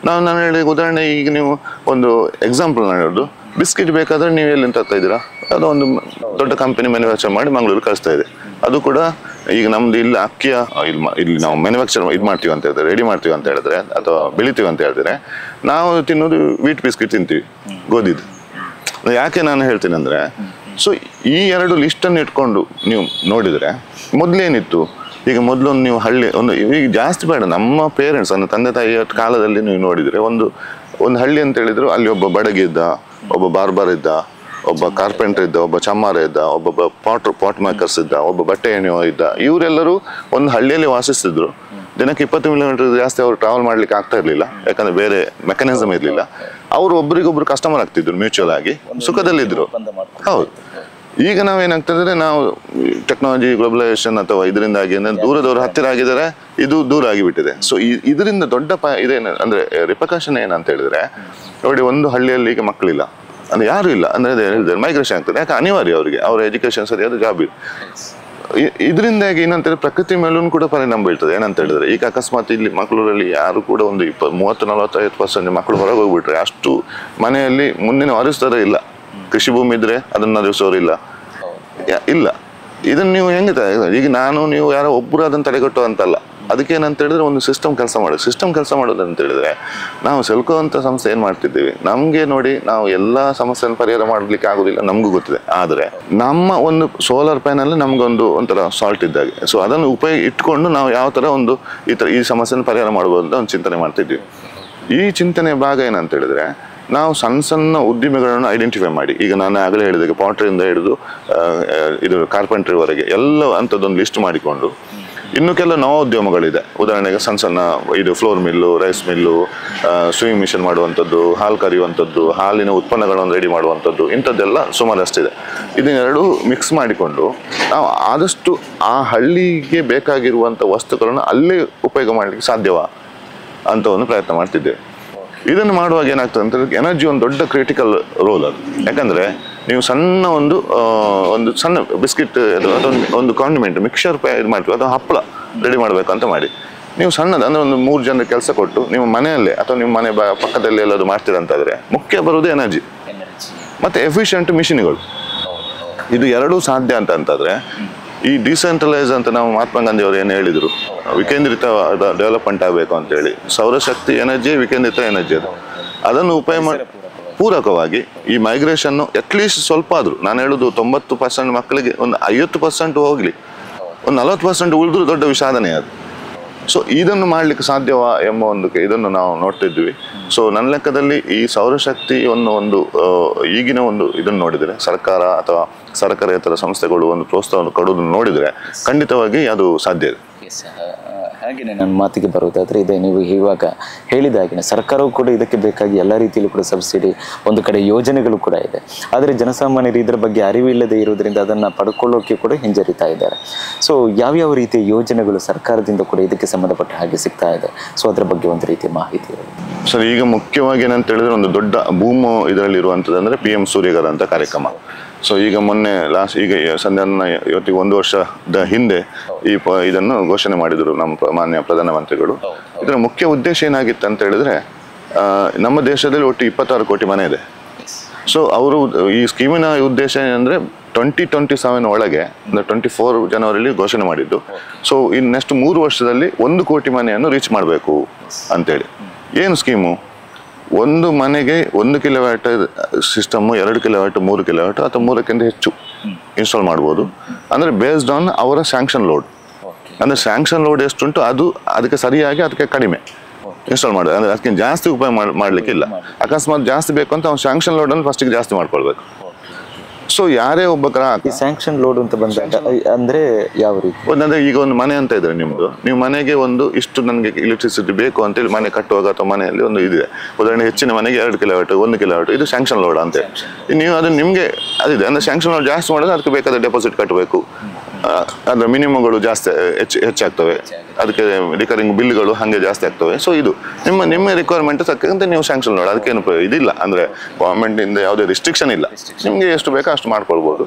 ನಾನು ಹೇಳಿ ಉದಾಹರಣೆ, ಈಗ ನೀವು ಒಂದು ಎಕ್ಸಾಂಪಲ್ ನಾನು ಹೇಳೋದು, ಬಿಸ್ಕಿಟ್ ಬೇಕಾದ್ರೆ ನೀವು ಎಲ್ಲಿಂದ ತರ್ತಾ ಇದ್ದೀರಾ, ಅದು ಒಂದು ದೊಡ್ಡ ಕಂಪನಿ ಮ್ಯಾನುಫ್ಯಾಕ್ಚರ್ ಮಾಡಿ ಮಂಗಳೂರು ಕಳಿಸ್ತಾ ಇದೆ. ಅದು ಕೂಡ ಈಗ ನಮ್ದು ಇಲ್ಲಿ ಅಕ್ಕಿಯ ಇಲ್ಲಿ ನಾವು ಮ್ಯಾನುಫ್ಯಾಕ್ಚರ್ ಇದು ಮಾಡ್ತೀವಿ ಅಂತ ಹೇಳಿದ್ರೆ, ರೆಡಿ ಮಾಡ್ತೀವಿ ಅಂತ ಹೇಳಿದ್ರೆ ಅಥವಾ ಬೆಳಿತೀವಿ ಅಂತ ಹೇಳಿದ್ರೆ, ನಾವು ತಿನ್ನೋದು ವೀಟ್ ಬಿಸ್ಕಿಟ್ ತಿಂತೀವಿ, ಗೋಧಿದು. ಯಾಕೆ ನಾನು ಹೇಳ್ತೀನಿ ಅಂದರೆ, ಸೊ ಈ ಎರಡು ಲಿಸ್ಟನ್ನು ಇಟ್ಕೊಂಡು ನೀವು ನೋಡಿದರೆ ಮೊದಲೇನಿತ್ತು, ಈಗ ಮೊದಲೊಂದು ನೀವು ಹಳ್ಳಿ ಒಂದು, ಈಗ ಜಾಸ್ತಿ ಬೇಡ, ನಮ್ಮ ಪೇರೆಂಟ್ಸ್ ಅಂದರೆ ತಂದೆ ತಾಯಿಯ ಕಾಲದಲ್ಲಿ ನೀವು ನೋಡಿದರೆ ಒಂದು ಹಳ್ಳಿ ಅಂತ ಹೇಳಿದ್ರು, ಅಲ್ಲಿ ಒಬ್ಬ ಬಡಗಿ ಇದ್ದ, ಒಬ್ಬ ಬಾರ್ಬರ್ ಇದ್ದ, ಒಬ್ಬ ಕಾರ್ಪೆಂಟರ್ ಇದ್ದ, ಒಬ್ಬ ಚಮ್ಮಾರ ಇದ್ದ, ಒಬ್ಬ ಪಾಟ್ ಮೇಕರ್ಸ್ ಇದ್ದ, ಒಬ್ಬ ಬಟ್ಟೆ ಹೆಣೆಯೋ ಇದ್ದ. ಇವರೆಲ್ಲರೂ ಒಂದು ಹಳ್ಳಿಯಲ್ಲಿ ವಾಸಿಸ್ತಿದ್ರು. ದಿನಕ್ಕೆ 20 ಕಿಲೋಮೀಟರ್ ಜಾಸ್ತಿ ಅವರು ಟ್ರಾವೆಲ್ ಮಾಡ್ಲಿಕ್ಕೆ ಆಗ್ತಾ ಇರಲಿಲ್ಲ, ಯಾಕಂದ್ರೆ ಬೇರೆ ಮೆಕ್ಯಾನಿಸಮ್ ಇರಲಿಲ್ಲ. ಅವರು ಒಬ್ರಿಗೊಬ್ರು ಕಸ್ಟಮರ್ ಆಗ್ತಿದ್ರು, ಮ್ಯೂಚುವಲ್ ಆಗಿ ಸುಖದಲ್ಲಿದ್ರು. ಹೌದು. ಈಗ ನಾವೇನಾಗ್ತದೆ, ನಾವು ಟೆಕ್ನಾಲಜಿ ಗ್ಲೋಬಲೈಸೇಷನ್ ಅಥವಾ ಇದರಿಂದಾಗಿ ದೂರದವರು ಹತ್ತಿರ ಆಗಿದ್ದಾರೆ, ಇದು ದೂರ ಆಗಿಬಿಟ್ಟಿದೆ. ಸೊ ಇದರಿಂದ ದೊಡ್ಡ ಇದೇನು ಅಂದರೆ ರಿಪಕಷನ್ ಏನಂತ ಹೇಳಿದ್ರೆ, ನೋಡಿ ಒಂದು ಹಳ್ಳಿಯಲ್ಲಿ ಈಗ ಮಕ್ಕಳಿಲ್ಲ ಅಂದ್ರೆ ಯಾರು ಇಲ್ಲ ಅಂದರೆ ಹೇಳಿದ್ರೆ ಮೈಗ್ರೇಷನ್ ಆಗ್ತದೆ. ಯಾಕೆ ಅನಿವಾರ್ಯ ಅವರಿಗೆ, ಅವರ ಎಜುಕೇಶನ್ ಸರಿಯಾದ ಜಾಬ್ ಇದೆ. ಇದರಿಂದಾಗಿ ಏನಂತೇಳಿ ಪ್ರಕೃತಿ ಮೇಲೂ ಕೂಡ ಪರಿಣಾಮ ಬೀಳ್ತದೆ. ಏನಂತ ಹೇಳಿದ್ರೆ, ಈಗ ಅಕಸ್ಮಾತ್ ಇಲ್ಲಿ ಮಂಗಳೂರಲ್ಲಿ ಯಾರು ಕೂಡ ಒಂದು 30-45% ಮಕ್ಕಳು ಹೊರಗೆ ಹೋಗ್ಬಿಟ್ರೆ, ಅಷ್ಟು ಮನೆಯಲ್ಲಿ ಮುಂದಿನ ವಾರಿಸ್ತಾರೆ ಇಲ್ಲ. ಕೃಷಿ ಭೂಮಿ ಇದ್ರೆ ಅದನ್ನ ನಡೆಸೋರಿಲ್ಲ ಇಲ್ಲ. ಇದನ್ನ ನೀವು ಹೆಂಗೆ ಈಗ ನಾನು ನೀವು ಯಾರೋ ಒಬ್ಬರು ಅದನ್ನು ತಡೆಗಟ್ಟೋ ಅಂತಲ್ಲ. ಅದಕ್ಕೆ ಏನಂತ ಹೇಳಿದ್ರೆ ಒಂದು ಸಿಸ್ಟಮ್ ಕೆಲಸ ಮಾಡೋದು ಅಂತ ಹೇಳಿದ್ರೆ, ನಾವು ಸೆಲ್ಕೋ ಅಂತ ಸಂಸ್ಥೆ ಏನು ಮಾಡ್ತಿದ್ದೀವಿ, ನಮಗೆ ನೋಡಿ ನಾವು ಎಲ್ಲ ಸಮಸ್ಯೆಯನ್ನು ಪರಿಹಾರ ಮಾಡಲಿಕ್ಕೆ ಆಗೋದಿಲ್ಲ, ನಮಗೂ ಗೊತ್ತಿದೆ. ಆದರೆ ನಮ್ಮ ಒಂದು ಸೋಲಾರ್ ಪ್ಯಾನಲ್ ನಮಗೊಂದು ಒಂಥರ ಸಾಲ್ಟ್ ಇದ್ದಾಗೆ. ಸೊ ಅದನ್ನು ಇಟ್ಕೊಂಡು ನಾವು ಯಾವ ಥರ ಒಂದು ಈ ಸಮಸ್ಯೆಯನ್ನು ಪರಿಹಾರ ಮಾಡ್ಬೋದು ಅಂತ ಒಂದು ಚಿಂತನೆ ಮಾಡ್ತಿದ್ವಿ. ಈ ಚಿಂತನೆ ಭಾಗ ಏನಂತ ಹೇಳಿದ್ರೆ, ನಾವು ಸಣ್ಣ ಉದ್ದಿಮೆಗಳನ್ನು ಐಡೆಂಟಿಫೈ ಮಾಡಿ, ಈಗ ನಾನು ಆಗಲೇ ಹೇಳಿದಾಗ ಪಾಟ್ರಿಯಿಂದ ಹಿಡಿದು ಇದು ಕಾರ್ಪೆಂಟ್ರಿವರೆಗೆ ಎಲ್ಲ ಅಂಥದ್ದೊಂದು ಲಿಸ್ಟ್ ಮಾಡಿಕೊಂಡು, ಇನ್ನು ಕೆಲವು ನವೋದ್ಯಮಗಳಿದೆ. ಉದಾಹರಣೆಗೆ ಸಣ್ಣ ಇದು flour mill, rice mill, sewing machine ಮಾಡುವಂಥದ್ದು, ಹಾಲು ಕರೆಯುವಂಥದ್ದು, ಹಾಲಿನ ಉತ್ಪನ್ನಗಳನ್ನು ರೆಡಿ ಮಾಡುವಂಥದ್ದು, ಇಂಥದ್ದೆಲ್ಲ ಸುಮಾರಷ್ಟಿದೆ. ಇದನ್ನೆರಡು ಮಿಕ್ಸ್ ಮಾಡಿಕೊಂಡು ನಾವು ಆದಷ್ಟು ಆ ಹಳ್ಳಿಗೆ ಬೇಕಾಗಿರುವಂಥ ವಸ್ತುಗಳನ್ನು ಅಲ್ಲೇ ಉಪಯೋಗ ಮಾಡಲಿಕ್ಕೆ ಸಾಧ್ಯವಾ ಅಂತ ಒಂದು ಪ್ರಯತ್ನ ಮಾಡ್ತಿದ್ದೇವೆ. ಇದನ್ನು ಮಾಡುವಾಗ ಏನಾಗ್ತದೆ ಅಂತ ಹೇಳಿದ್ರೆ, ಎನರ್ಜಿ ಒಂದು ದೊಡ್ಡ ಕ್ರಿಟಿಕಲ್ ರೋಲ್ ಅದು. ಯಾಕಂದರೆ ನೀವು ಸಣ್ಣ ಒಂದು ಸಣ್ಣ ಬಿಸ್ಕಿಟ್ ಅಥವಾ ಒಂದು ಕಾಂಡಿಮೆಂಟ್ ಮಿಕ್ಸರ್ ಇದು ಮಾಡ್ತೀವಿ, ಅಥವಾ ಹಪ್ಪಳ ರೆಡಿ ಮಾಡಬೇಕು ಅಂತ ಮಾಡಿ, ನೀವು ಸಣ್ಣದು ಅಂದರೆ ಒಂದು 3 ಜನರ ಕೆಲಸ ಕೊಟ್ಟು ನಿಮ್ಮ ಮನೆಯಲ್ಲೇ ಅಥವಾ ನಿಮ್ಮ ಮನೆ ಪಕ್ಕದಲ್ಲಿ ಎಲ್ಲದು ಮಾಡ್ತೀರಂತಾದರೆ, ಮುಖ್ಯ ಬರೋದು ಎನರ್ಜಿ ಮತ್ತು ಎಫಿಷಿಯೆಂಟ್ ಮಿಷಿನ್ಗಳು. ಇದು ಎರಡೂ ಸಾಧ್ಯ ಅಂತಂದರೆ, ಈ ಡಿಸೆಂಟ್ರಲೈಸ್ ಅಂತ ನಾವು ಮಹಾತ್ಮ ಗಾಂಧಿ ಅವರು ಏನು ಹೇಳಿದರು, ವಿಕೇಂದ್ರಿತ ಡೆವಲಪ್ಮೆಂಟ್ ಆಗಬೇಕು ಅಂತೇಳಿ. ಸೌರಶಕ್ತಿ ಎನರ್ಜಿ, ವಿಕೇಂದ್ರಿತ ಎನರ್ಜಿ, ಅದನ್ನು ಉಪಯೋಗ ಮಾಡಿ ಪೂರಕವಾಗಿ ಈ ಮೈಗ್ರೇಷನ್ನು ಅಟ್ಲೀಸ್ಟ್ ಸ್ವಲ್ಪ ಆದರೂ, ನಾನು ಹೇಳೋದು 90% ಮಕ್ಕಳಿಗೆ ಒಂದು 50% ಹೋಗಲಿ, ಒಂದು 40% ಉಳಿದ್ರೂ ದೊಡ್ಡ ವಿಷಾದನೆ ಅದು. ಸೊ ಇದನ್ನು ಮಾಡಲಿಕ್ಕೆ ಸಾಧ್ಯವಾ ಎಂಬ ಇದನ್ನು ನಾವು ನೋಡ್ತಿದ್ವಿ. ಸೊ ನನ್ನ ಲೆಕ್ಕದಲ್ಲಿ ಈ ಸೌರಶಕ್ತಿಯನ್ನು ಈಗಿನ ಇದನ್ನು ನೋಡಿದರೆ, ಸರ್ಕಾರ ಅಥವಾ ಸರ್ಕಾರೇತರ ಸಂಸ್ಥೆಗಳು ಒಂದು ಪ್ರೋತ್ಸಾಹವನ್ನು ಕೊಡೋದನ್ನು ನೋಡಿದರೆ ಖಂಡಿತವಾಗಿ ಅದು ಸಾಧ್ಯ ಇದೆ. ಹಾಗೆಯೇ ನನ್ನ ಮಾತಿಗೆ ಬರುವುದಾದರೆ, ಇದೆ ನೀವು ಇವಾಗ ಹೇಳಿದ ಹಾಗೆ ಸರ್ಕಾರವು ಕೂಡ ಇದಕ್ಕೆ ಬೇಕಾಗಿ ಎಲ್ಲ ರೀತಿಯಲ್ಲೂ ಕೂಡ ಸಬ್ಸಿಡಿ, ಒಂದು ಕಡೆ ಯೋಜನೆಗಳು ಕೂಡ ಇದೆ. ಆದರೆ ಜನಸಾಮಾನ್ಯರು ಇದರ ಬಗ್ಗೆ ಅರಿವಿಲ್ಲದೆ ಇರುವುದರಿಂದ ಅದನ್ನು ಪಡ್ಕೊಳ್ಳೋಕೆ ಕೂಡ ಹಿಂಜರಿತಾ ಇದ್ದಾರೆ. ಸೊ ಯಾವ್ಯಾವ ರೀತಿಯ ಯೋಜನೆಗಳು ಸರ್ಕಾರದಿಂದ ಕೂಡ ಇದಕ್ಕೆ ಸಂಬಂಧಪಟ್ಟ ಹಾಗೆ ಸಿಗ್ತಾ ಇದೆ, ಸೊ ಅದರ ಬಗ್ಗೆ ಒಂದು ರೀತಿಯ ಮಾಹಿತಿ ಇರೋದು ಸರ್. ಈಗ ಮುಖ್ಯವಾಗಿ ಏನಂತ ಹೇಳಿದ್ರೆ, ಒಂದು ದೊಡ್ಡ ಭೂಮಿ ಇದರಲ್ಲಿರುವಂಥದ್ದು ಅಂದರೆ PM ಸೂರ್ಯಗರ ಅಂತ ಕಾರ್ಯಕ್ರಮ. ಸೊ ಈಗ ಮೊನ್ನೆ ಈಗ ಇವತ್ತಿಗೆ 1 ವರ್ಷದ ಹಿಂದೆ ಇದನ್ನು ಘೋಷಣೆ ಮಾಡಿದರು ನಮ್ಮ ಮಾನ್ಯ ಪ್ರಧಾನಮಂತ್ರಿಗಳು. ಇದರ ಮುಖ್ಯ ಉದ್ದೇಶ ಏನಾಗಿತ್ತು ಅಂತ ಹೇಳಿದ್ರೆ, ನಮ್ಮ ದೇಶದಲ್ಲಿ ಒಟ್ಟು 26 ಕೋಟಿ ಮನೆ ಇದೆ. ಸೊ ಅವರು ಈ ಸ್ಕೀಮಿನ ಉದ್ದೇಶ ಏನಂದರೆ 2027 ಒಳಗೆ, ಅಂದರೆ 24 ಜನವರಿಯಲ್ಲಿ ಘೋಷಣೆ ಮಾಡಿದ್ದು. ಸೊ ಇನ್ನು ನೆಕ್ಸ್ಟ್ 3 ವರ್ಷದಲ್ಲಿ 1 ಕೋಟಿ ಮನೆಯನ್ನು ರೀಚ್ ಮಾಡಬೇಕು ಅಂತೇಳಿ. ಏನು ಸ್ಕೀಮು? ಒಂದು ಮನೆಗೆ 1 ಕಿಲೋವ್ಯಾಟ್ ಸಿಸ್ಟಮ್ಮು, 2 ಕಿಲೋವ್ಯಾಟ್, 3 ಕಿಲೋವ್ಯಾಟ್ ಅಥವಾ 3ಕ್ಕಿಂತ ಹೆಚ್ಚು ಇನ್ಸ್ಟಾಲ್ ಮಾಡ್ಬೋದು. ಅಂದರೆ ಬೇಸ್ಡ್ ಆನ್ ಅವರ ಸ್ಯಾಂಕ್ಷನ್ ಲೋಡ್. ಅಂದರೆ ಸ್ಯಾಂಕ್ಷನ್ ಲೋಡ್ ಎಷ್ಟುಂಟು ಅದಕ್ಕೆ ಸರಿಯಾಗಿ ಅದಕ್ಕೆ ಕಡಿಮೆ ಇನ್ಸ್ಟಾಲ್ ಮಾಡೋದು. ಅಂದರೆ ಅದಕ್ಕೆ ಜಾಸ್ತಿ ಉಪಯೋಗ ಮಾಡಲಿಕ್ಕಿಲ್ಲ. ಅಕಸ್ಮಾತ್ ಜಾಸ್ತಿ ಬೇಕು ಅಂತ ಅವ್ನು ಸ್ಯಾಂಕ್ಷನ್ ಲೋಡನ್ನು ಫಸ್ಟಿಗೆ ಜಾಸ್ತಿ ಮಾಡ್ಕೊಳ್ಬೇಕು. ಸೊ ಯಾರೇ ಒಬ್ಬ ಗ್ರಾಹಕ ಈ ಸ್ಯಾಂಕ್ಷನ್ ಲೋಡ್ ಅಂತ ಬಂದಾಗ ಅಂದ್ರೆ ಯಾವ ರೀತಿ? ಒಂದಂದ್ರೆ ಈಗ ಒಂದು ಮನೆ ಅಂತ ಇದ್ರೆ ನಿಮ್ದು, ನೀವು ಮನೆಗೆ ಒಂದು ಇಷ್ಟು ನನಗೆ ಎಲೆಕ್ಟ್ರಿಸಿಟಿ ಬೇಕು ಅಂತೇಳಿ ಮನೆ ಕಟ್ಟುವಾಗ ಅಥವಾ ಮನೆಯಲ್ಲಿ ಒಂದು ಇದಿದೆ. ಉದಾಹರಣೆ ಹೆಚ್ಚಿನ ಮನೆಗೆ 2 ಕಿಲೋವಾಟ್ 1 ಕಿಲೋವಾಟ್ ಇದು ಸ್ಯಾಂಕ್ಷನ್ ಲೋಡ್ ಅಂತ. ನೀವು ಅದು ನಿಮಗೆ ಅದಿದೆ ಅಂದ್ರೆ ಸ್ಯಾಂಕ್ಷನ್ ಲೋಡ್ ಜಾಸ್ತಿ ಮಾಡಿದ್ರೆ ಅದಕ್ಕೆ ಬೇಕಾದ ಡೆಪಾಸಿಟ್ ಕಟ್ಟಬೇಕು. ಅದರ ಮಿನಿಮಮ್ಗಳು ಜಾಸ್ತಿ ಹೆಚ್ಚಾಗ್ತವೆ, ಅದಕ್ಕೆ ರಿಕರಿಂಗ್ ಬಿಲ್ಗಳು ಹಾಗೆ ಜಾಸ್ತಿ ಆಗ್ತವೆ. ಸೊ ಇದು ನಿಮ್ಮ ರಿಕ್ವೈರ್ಮೆಂಟ್ ತಕ್ಕಂತೆ ನೀವು ಸ್ಯಾಂಕ್ಷನ್ ಲೋಡ್, ಅದಕ್ಕೇನು ಇದಿಲ್ಲ ಅಂದರೆ ಗೌರ್ಮೆಂಟಿಂದ ಯಾವುದೇ ರಿಸ್ಟ್ರಿಕ್ಷನ್ ಇಲ್ಲ, ನಿಮಗೆ ಎಷ್ಟು ಬೇಕೋ ಅಷ್ಟು ಮಾಡ್ಕೊಳ್ಬೋದು.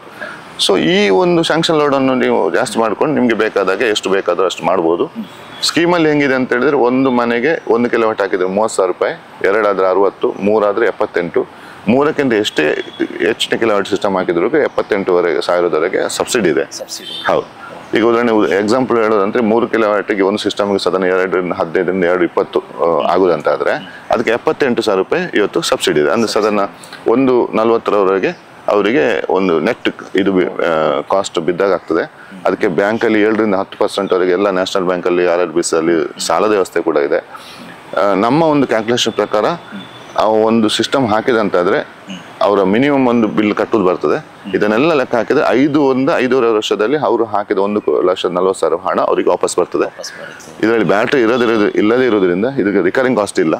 ಸೊ ಈ ಒಂದು ಸ್ಯಾಂಕ್ಷನ್ ಲೋಡನ್ನು ನೀವು ಜಾಸ್ತಿ ಮಾಡ್ಕೊಂಡು ನಿಮಗೆ ಬೇಕಾದಾಗೆ ಎಷ್ಟು ಬೇಕಾದರೂ ಅಷ್ಟು ಮಾಡ್ಬೋದು. ಸ್ಕೀಮಲ್ಲಿ ಹೆಂಗಿದೆ ಅಂತ ಹೇಳಿದ್ರೆ, ಒಂದು ಮನೆಗೆ 1 ಕಿಲೋವಾಟ್ ಹಾಕಿದ್ರೆ 30,000 ರೂಪಾಯಿ, 2 ಆದರೆ 60, 3 ಆದರೆ 78, 3ಕ್ಕಿಂತ ಎಷ್ಟೇ ಹೆಚ್ಚಿನ ಕಿಲೋವಾಟ್ ಸಿಸ್ಟಮ್ ಹಾಕಿದ್ರು 78,000ವರೆಗೆ ಸಬ್ಸಿಡಿ ಇದೆ. ಹೌದು. ಈಗ ಉದಾಹರಣೆ ಎಕ್ಸಾಂಪಲ್ ಹೇಳೋದಂದ್ರೆ 3 ಕಿಲೋವಾಟಿಗೆ ಒಂದು ಸಿಸ್ಟಮ್ಗೆ ಸಾಧಾರಣ 2,15 2,20 ಆಗುದಂತಾದ್ರೆ ಅದಕ್ಕೆ 78,000 ರೂಪಾಯಿ ಇವತ್ತು ಸಬ್ಸಿಡಿ ಇದೆ. ಅಂದ್ರೆ ಸಾಧಾರಣ 1,40ರವರೆಗೆ ಅವರಿಗೆ ಒಂದು ನೆಟ್ ಇದು ಕಾಸ್ಟ್ ಬಿದ್ದಾಗ ಆಗ್ತದೆ. ಅದಕ್ಕೆ ಬ್ಯಾಂಕಲ್ಲಿ 7ರಿಂದ 10% ಎಲ್ಲ ನ್ಯಾಷನಲ್ ಬ್ಯಾಂಕಲ್ಲಿ RRBs ಅಲ್ಲಿ ಸಾಲದ ವ್ಯವಸ್ಥೆ ಕೂಡ ಇದೆ. ನಮ್ಮ ಒಂದು ಕ್ಯಾಲ್ಕುಲೇಷನ್ ಪ್ರಕಾರ ಒಂದು ಸಿಸ್ಟಮ್ ಹಾಕಿದಂತಾದ್ರೆ ಅವರ ಮಿನಿಮಮ್ ಒಂದು ಬಿಲ್ ಕಟ್ಟೋದು ಬರ್ತದೆ. ಇದನ್ನೆಲ್ಲ ಲೆಕ್ಕ ಹಾಕಿದ್ರೆ 5-5.5 ವರ್ಷದಲ್ಲಿ ಅವರು ಹಾಕಿದ 1,40,000 ಹಣ ಅವರಿಗೆ ವಾಪಸ್ ಬರ್ತದೆ. ಇದರಲ್ಲಿ ಬ್ಯಾಟ್ರಿ ಇಲ್ಲದೇ ಇರೋದ್ರಿಂದ ಇದಕ್ಕೆ ರಿಕರಿಂಗ್ ಕಾಸ್ಟ್ ಇಲ್ಲ.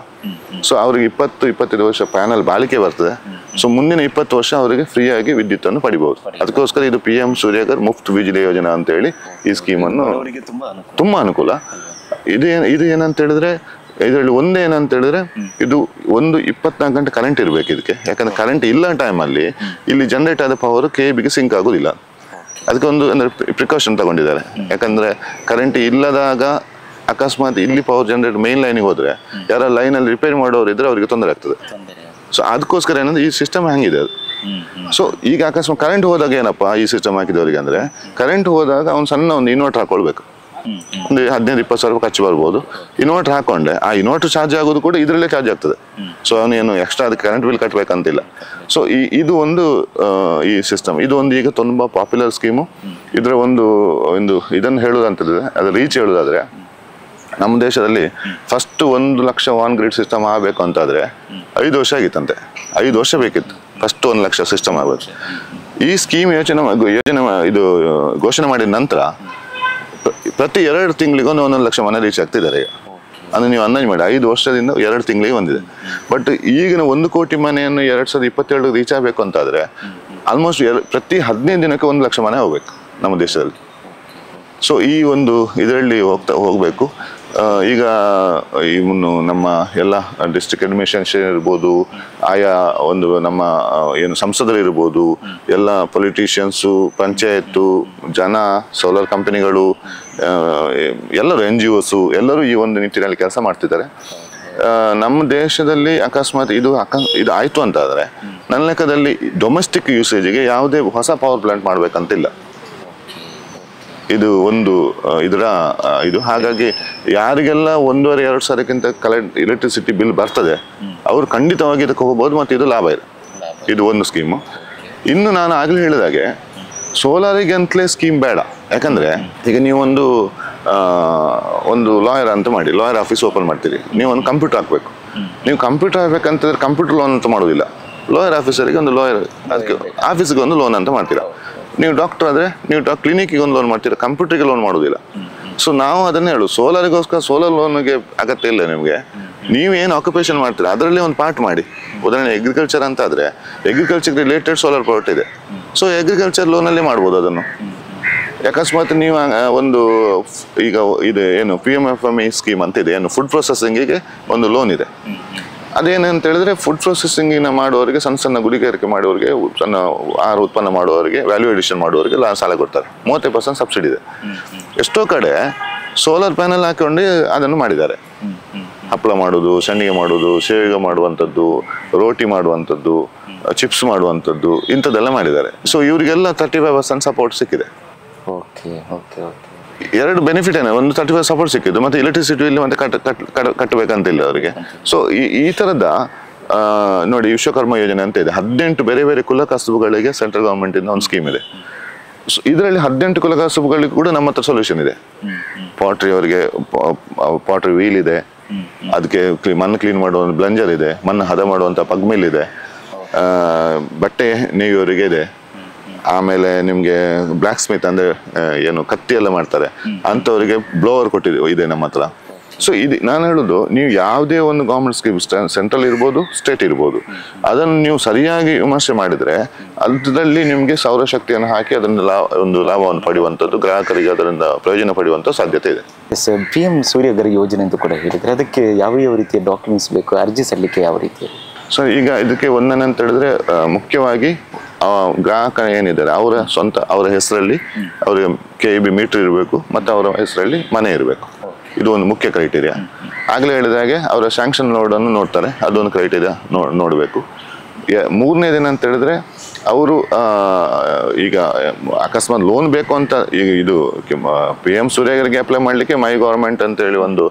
ಸೊ ಅವರಿಗೆ 20-25 ವರ್ಷ ಪ್ಯಾನಲ್ ಬಾಳಿಕೆ ಬರ್ತದೆ. ಸೊ ಮುಂದಿನ 20 ವರ್ಷ ಅವರಿಗೆ ಫ್ರೀಯಾಗಿ ವಿದ್ಯುತ್ತನ್ನು ಪಡಿಬಹುದು. ಅದಕ್ಕೋಸ್ಕರ ಇದು PM ಸೂರ್ಯಗರ್ ಮುಫ್ತ್ ಬಿಜ್ಲಿ ಯೋಜನಾ ಅಂತ ಹೇಳಿ ಈ ಸ್ಕೀಮನ್ನು ತುಂಬಾ ಅನುಕೂಲ. ಇದು ಏನಂತ ಹೇಳಿದ್ರೆ, ಇದರಲ್ಲಿ ಒಂದೇನಂತ ಹೇಳಿದ್ರೆ, ಇದು 24 ಗಂಟೆ ಕರೆಂಟ್ ಇರ್ಬೇಕು ಇದಕ್ಕೆ. ಯಾಕಂದ್ರೆ ಕರೆಂಟ್ ಇಲ್ಲ ಟೈಮಲ್ಲಿ ಇಲ್ಲಿ ಜನರೇಟ್ ಆದ ಪವರ್ KEBಗೆ ಸಿಂಕ್ ಆಗೋದಿಲ್ಲ. ಅದಕ್ಕೆ ಒಂದು ಅಂದ್ರೆ ಪ್ರಿಕಾಷನ್ ತಗೊಂಡಿದ್ದಾರೆ. ಯಾಕಂದ್ರೆ ಕರೆಂಟ್ ಇಲ್ಲದಾಗ ಅಕಸ್ಮಾತ್ ಇಲ್ಲಿ ಪವರ್ ಜನರೇಟ್ ಮೇನ್ ಲೈನಿಗೆ ಹೋದ್ರೆ ಯಾರ ಲೈನಲ್ಲಿ ರಿಪೇರಿ ಮಾಡೋರು ಇದ್ರೆ ಅವರಿಗೆ ತೊಂದರೆ ಆಗ್ತದೆ. ಸೊ ಅದಕ್ಕೋಸ್ಕರ ಏನಂದ್ರೆ ಈ ಸಿಸ್ಟಮ್ ಹೆಂಗಿದೆ ಅದು. ಸೊ ಈಗ ಅಕಸ್ಮಾತ್ ಕರೆಂಟ್ ಹೋದಾಗ ಏನಪ್ಪಾ ಈ ಸಿಸ್ಟಮ್ ಹಾಕಿದವರಿಗೆ ಅಂದ್ರೆ, ಕರೆಂಟ್ ಹೋದಾಗ ಅವ್ನು ಸಣ್ಣ ಒಂದು ಇನ್ವರ್ಟರ್ ಹಾಕೊಳ್ಬೇಕು. ಒಂದು 15-20 ಸಾವಿರ ಖರ್ಚು ಬರ್ಬೋದು. ಇನ್ವರ್ಟರ್ ಹಾಕೊಂಡೆ ಆ ಇನ್ವರ್ಟರ್ ಚಾರ್ಜ್ ಆಗೋದು ಕೂಡ ಇದರಲ್ಲೇ ಚಾರ್ಜ್ ಆಗ್ತದೆ. ಸೊ ಅವನೇನು ಎಕ್ಸ್ಟ್ರಾ ಅದಕ್ಕೆ ಕರೆಂಟ್ ಬಿಲ್ ಕಟ್ಟಬೇಕಂತಿಲ್ಲ. ಸೊ ಇದು ಒಂದು ಈ ಸಿಸ್ಟಮ್ ಇದು ಒಂದು ಈಗ ತುಂಬಾ ಪಾಪ್ಯುಲರ್ ಸ್ಕೀಮು. ಇದರ ಒಂದು ಇದನ್ನು ಹೇಳುದಂತಂದ್ರೆ, ಅದು ರೀಚ್ ಹೇಳುದಾದ್ರೆ, ನಮ್ಮ ದೇಶದಲ್ಲಿ first 1 lakh on grid system ಆಗಬೇಕು ಅಂತಾದ್ರೆ 5 ವರ್ಷ ಆಗಿತ್ತಂತೆ. 5 ವರ್ಷ ಬೇಕಿತ್ತು ಫಸ್ಟ್ 1 ಲಕ್ಷ ಸಿಸ್ಟಮ್ ಆಗಬೇಕು. ಈ ಸ್ಕೀಮ್ ಯೋಜನೆ ಇದು ಘೋಷಣೆ ಮಾಡಿದ ನಂತರ ಪ್ರತಿ 2 ತಿಂಗಳಿಗೆ 1 ಲಕ್ಷ ಮನೆ ರೀಚ್ ಆಗ್ತಿದ್ದಾರೆ. ಅಂದ್ರೆ ನೀವು ಅಂದಾಜು ಮಾಡಿ 5 ವರ್ಷದಿಂದ 2 ತಿಂಗಳಿಗೆ ಬಂದಿದೆ. ಬಟ್ ಈಗಿನ 1 ಕೋಟಿ ಮನೆಯನ್ನು 2027 ರೀಚ್ ಆಗಬೇಕು ಅಂತಾದ್ರೆ ಆಲ್ಮೋಸ್ಟ್ ಪ್ರತಿ 15 ದಿನಕ್ಕೆ 1 ಲಕ್ಷ ಮನೆ ಹೋಗ್ಬೇಕು ನಮ್ಮ ದೇಶದಲ್ಲಿ. ಸೊ ಈ ಒಂದು ಇದರಲ್ಲಿ ಹೋಗ್ಬೇಕು. ಈಗ ಇನ್ನು ನಮ್ಮ ಎಲ್ಲ ಡಿಸ್ಟ್ರಿಕ್ಟ್ ಅಡ್ಮಿನಿಸ್ಟ್ರೇಷನ್ ಇರ್ಬೋದು, ಆಯಾ ಒಂದು ನಮ್ಮ ಏನು ಸಂಸದರು ಇರ್ಬೋದು, ಎಲ್ಲ ಪೊಲಿಟಿಷಿಯನ್ಸು, ಪಂಚಾಯತ್ತು ಜನ, ಸೋಲಾರ್ ಕಂಪನಿಗಳು, ಎಲ್ಲರೂ NGOs ಎಲ್ಲರೂ ಈ ಒಂದು ನಿಟ್ಟಿನಲ್ಲಿ ಕೆಲಸ ಮಾಡ್ತಿದ್ದಾರೆ. ನಮ್ಮ ದೇಶದಲ್ಲಿ ಅಕಸ್ಮಾತ್ ಇದು ಆಯ್ತು ಅಂತಾದರೆ ನನ್ನ ಲೆಕ್ಕದಲ್ಲಿ ಡೊಮೆಸ್ಟಿಕ್ ಯೂಸೇಜಿಗೆ ಯಾವುದೇ ಹೊಸ ಪವರ್ ಪ್ಲಾಂಟ್ ಮಾಡ್ಬೇಕಂತಿಲ್ಲ. ಇದು ಒಂದು ಇದು ಹಾಗಾಗಿ ಯಾರಿಗೆಲ್ಲ 1.5-2 ಸಾವಿರಕ್ಕಿಂತ ಎಲೆಕ್ಟ್ರಿಸಿಟಿ ಬಿಲ್ ಬರ್ತದೆ ಅವರು ಖಂಡಿತವಾಗಿ ಇದಕ್ಕೆ ಹೋಗ್ಬೋದು. ಮತ್ತು ಇದು ಲಾಭ ಇದೆ. ಇದು ಒಂದು ಸ್ಕೀಮು. ಇನ್ನು ನಾನು ಆಗಲೇ ಹೇಳಿದಾಗೆ ಸೋಲಾರಿಗೆ ಅಂತಲೇ ಸ್ಕೀಮ್ ಬೇಡ. ಯಾಕಂದರೆ ಈಗ ನೀವು ಒಂದು ಲಾಯರ್ ಅಂತ ಮಾಡಿ, ಲಾಯರ್ ಆಫೀಸ್ ಓಪನ್ ಮಾಡ್ತೀರಿ, ನೀವು ಒಂದು ಕಂಪ್ಯೂಟರ್ ಹಾಕಬೇಕು. ನೀವು ಕಂಪ್ಯೂಟರ್ ಹಾಕ್ಬೇಕಂತಂದ್ರೆ ಕಂಪ್ಯೂಟರ್ ಲೋನ್ ಅಂತ ಮಾಡೋದಿಲ್ಲ. ಲಾಯರ್ ಆಫೀಸರಿಗೆ ಒಂದು ಲಾಯರ್, ಅದಕ್ಕೆ ಆಫೀಸ್ಗೆ ಒಂದು ಲೋನ್ ಅಂತ ಮಾಡ್ತೀರಾ. ನೀವು ಡಾಕ್ಟರ್ ಆದರೆ ನೀವು ಕ್ಲಿನಿಕ್ಗೆ ಒಂದು ಲೋನ್ ಮಾಡ್ತೀರಾ, ಕಂಪ್ಯೂಟರ್ಗೆ ಲೋನ್ ಮಾಡೋದಿಲ್ಲ. ಸೊ ನಾವು ಅದನ್ನೇ ಹೇಳು, ಸೋಲಾರಿಗೋಸ್ಕರ ಸೋಲಾರ್ ಲೋನ್ಗೆ ಅಗತ್ಯ ಇಲ್ಲ ನಿಮಗೆ. ನೀವೇನು ಆಕ್ಯುಪೇಷನ್ ಮಾಡ್ತೀರಾ ಅದರಲ್ಲಿ ಒಂದು ಪಾರ್ಟ್ ಮಾಡಿ. ಉದಾಹರಣೆ ಅಗ್ರಿಕಲ್ಚರ್ ಅಂತ ಆದರೆ ಅಗ್ರಿಕಲ್ಚರ್ ರಿಲೇಟೆಡ್ ಸೋಲಾರ್ ಪ್ರಾಡಕ್ಟ್ ಇದೆ. ಸೊ ಅಗ್ರಿಕಲ್ಚರ್ ಲೋನಲ್ಲೇ ಮಾಡ್ಬೋದು ಅದನ್ನು. ಅಕಸ್ಮಾತ್ ನೀವು ಈಗ ಇದು ಏನು PMFME ಸ್ಕೀಮ್ ಅಂತ ಇದೆ, ಏನು ಫುಡ್ ಪ್ರೊಸೆಸಿಂಗಿಗೆ ಒಂದು ಲೋನ್ ಇದೆ. ಅದೇನಂತ ಹೇಳಿದ್ರೆ ಫುಡ್ ಪ್ರೊಸೆಸಿಂಗಿನ ಮಾಡುವವರಿಗೆ, ಸಣ್ಣ ಗುಡಿಗಾರಿಕೆ ಮಾಡುವವರಿಗೆ, ಸಣ್ಣ ಆಹಾರ ಉತ್ಪನ್ನ ಮಾಡುವವರಿಗೆ, ವ್ಯಾಲ್ಯೂ ಎಡಿಷನ್ ಮಾಡುವವರಿಗೆ ಸಾಲ ಕೊಡ್ತಾರೆ. 30% ಸಬ್ಸಿಡಿ ಇದೆ. ಎಷ್ಟೋ ಕಡೆ ಸೋಲಾರ್ ಪ್ಯಾನಲ್ ಹಾಕೊಂಡು ಅದನ್ನು ಮಾಡಿದ್ದಾರೆ. ಹಪ್ಪಳ ಮಾಡೋದು, ಸಂಡಿಗೆ ಮಾಡೋದು, ಸೇವಿಗೆ ಮಾಡುವಂಥದ್ದು, ರೋಟಿ ಮಾಡುವಂಥದ್ದು, ಚಿಪ್ಸ್ ಮಾಡುವಂಥದ್ದು, ಇಂಥದ್ದೆಲ್ಲ ಮಾಡಿದ್ದಾರೆ. ಸೊ ಇವರಿಗೆಲ್ಲ 35% ಸಪೋರ್ಟ್ ಸಿಕ್ಕಿದೆ. ಎರಡು ಬೆನಿಫಿಟ್ ಏನೇ, ಒಂದು 35 ಸಪೋರ್ಟ್ ಸಿಕ್ಕಿದ್ದು, ಮತ್ತೆ ಎಲೆಕ್ಟ್ರಿಸಿಟಿ ಇಲ್ಲಿ ಮತ್ತೆ ಕಟ್ಟಬೇಕಂತಿಲ್ಲ ಅವರಿಗೆ. ಸೊ ಈ ಥರದ ನೋಡಿ ವಿಶ್ವಕರ್ಮ ಯೋಜನೆ ಅಂತ ಇದೆ. 18 ಬೇರೆ ಬೇರೆ ಕುಲ ಕಸುಬುಗಳಿಗೆ ಸೆಂಟ್ರಲ್ ಗವರ್ಮೆಂಟ್ ಇಂದ ಒಂದು ಸ್ಕೀಮ್ ಇದೆ. ಸೊ ಇದರಲ್ಲಿ 18 ಕುಲ ಕಸುಬುಗಳಿಗೆ ಕೂಡ ನಮ್ಮ ಹತ್ರ ಸೊಲ್ಯೂಷನ್ ಇದೆ. ಪಾಟ್ರಿ ಅವರಿಗೆ ಪಾಟ್ರಿ ವೀಲ್ ಇದೆ, ಅದಕ್ಕೆ ಮಣ್ಣು ಕ್ಲೀನ್ ಮಾಡುವ ಬ್ಲಂಜರ್ ಇದೆ, ಮಣ್ಣು ಹದ ಮಾಡುವಂಥ ಪಗ್ ಮಿಲ್ ಇದೆ, ಬಟ್ಟೆ ನೇಯುವವರಿಗೆ ಇದೆ, ಆಮೇಲೆ ನಿಮಗೆ ಬ್ಲ್ಯಾಕ್ ಸ್ಮಿತ್ ಅಂದರೆ ಏನು ಕತ್ತಿ ಎಲ್ಲ ಮಾಡ್ತಾರೆ ಅಂಥವರಿಗೆ ಬ್ಲೋವರ್ ಇದೆ ನಮ್ಮ ಹತ್ರ. ಸೊ ಇದು ನಾನು ಹೇಳೋದು, ನೀವು ಯಾವುದೇ ಒಂದು ಗೌರ್ಮೆಂಟ್ ಸ್ಕೀಮ್ ಸೆಂಟ್ರಲ್ ಇರ್ಬೋದು, ಸ್ಟೇಟ್ ಇರ್ಬೋದು, ಅದನ್ನು ನೀವು ಸರಿಯಾಗಿ ವಿಮರ್ಶೆ ಮಾಡಿದರೆ ಅದರಲ್ಲಿ ನಿಮಗೆ ಸೌರಶಕ್ತಿಯನ್ನು ಹಾಕಿ ಅದನ್ನು ಒಂದು ಲಾಭವನ್ನು ಪಡೆಯುವಂಥದ್ದು, ಗ್ರಾಹಕರಿಗೆ ಅದರಿಂದ ಪ್ರಯೋಜನ ಪಡೆಯುವಂಥ ಸಾಧ್ಯತೆ ಇದೆ. PM ಸೂರ್ಯಘರ್ ಯೋಜನೆ ಅಂತ ಕೂಡ ಹೇಳಿದರೆ ಅದಕ್ಕೆ ಯಾವ ಯಾವ ರೀತಿಯ ಡಾಕ್ಯುಮೆಂಟ್ಸ್ ಬೇಕು, ಅರ್ಜಿ ಸಲ್ಲಿಕೆ ಯಾವ ರೀತಿ? ಸೊ ಈಗ ಇದಕ್ಕೆ ಒಂದನೇ ಅಂತ ಹೇಳಿದ್ರೆ ಮುಖ್ಯವಾಗಿ ಗ್ರಾಹಕ ಏನಿದ್ದಾರೆ ಅವರ ಹೆಸರಲ್ಲಿ ಅವರಿಗೆ KEB ಮೀಟರ್ ಇರಬೇಕು ಮತ್ತು ಅವರ ಹೆಸರಲ್ಲಿ ಮನೆ ಇರಬೇಕು. ಇದು ಒಂದು ಮುಖ್ಯ ಕ್ರೈಟೀರಿಯಾ. ಆಗಲೇ ಹೇಳಿದಾಗೆ ಅವರ ಸ್ಯಾಂಕ್ಷನ್ ಲೋಡನ್ನು ನೋಡ್ತಾರೆ, ಅದೊಂದು ಕ್ರೈಟೀರಿಯಾ ನೋಡಬೇಕು. ಮೂರನೇ ದಿನ ಅಂತ ಹೇಳಿದ್ರೆ ಅವರು ಈಗ ಅಕಸ್ಮಾತ್ ಲೋನ್ ಬೇಕು ಅಂತ ಈಗ ಇದು PM ಸೂರ್ಯಘರ್ಗೆ ಅಪ್ಲೈ ಮಾಡಲಿಕ್ಕೆ ಮೈ ಗೌರ್ಮೆಂಟ್ ಅಂತ ಹೇಳಿ ಒಂದು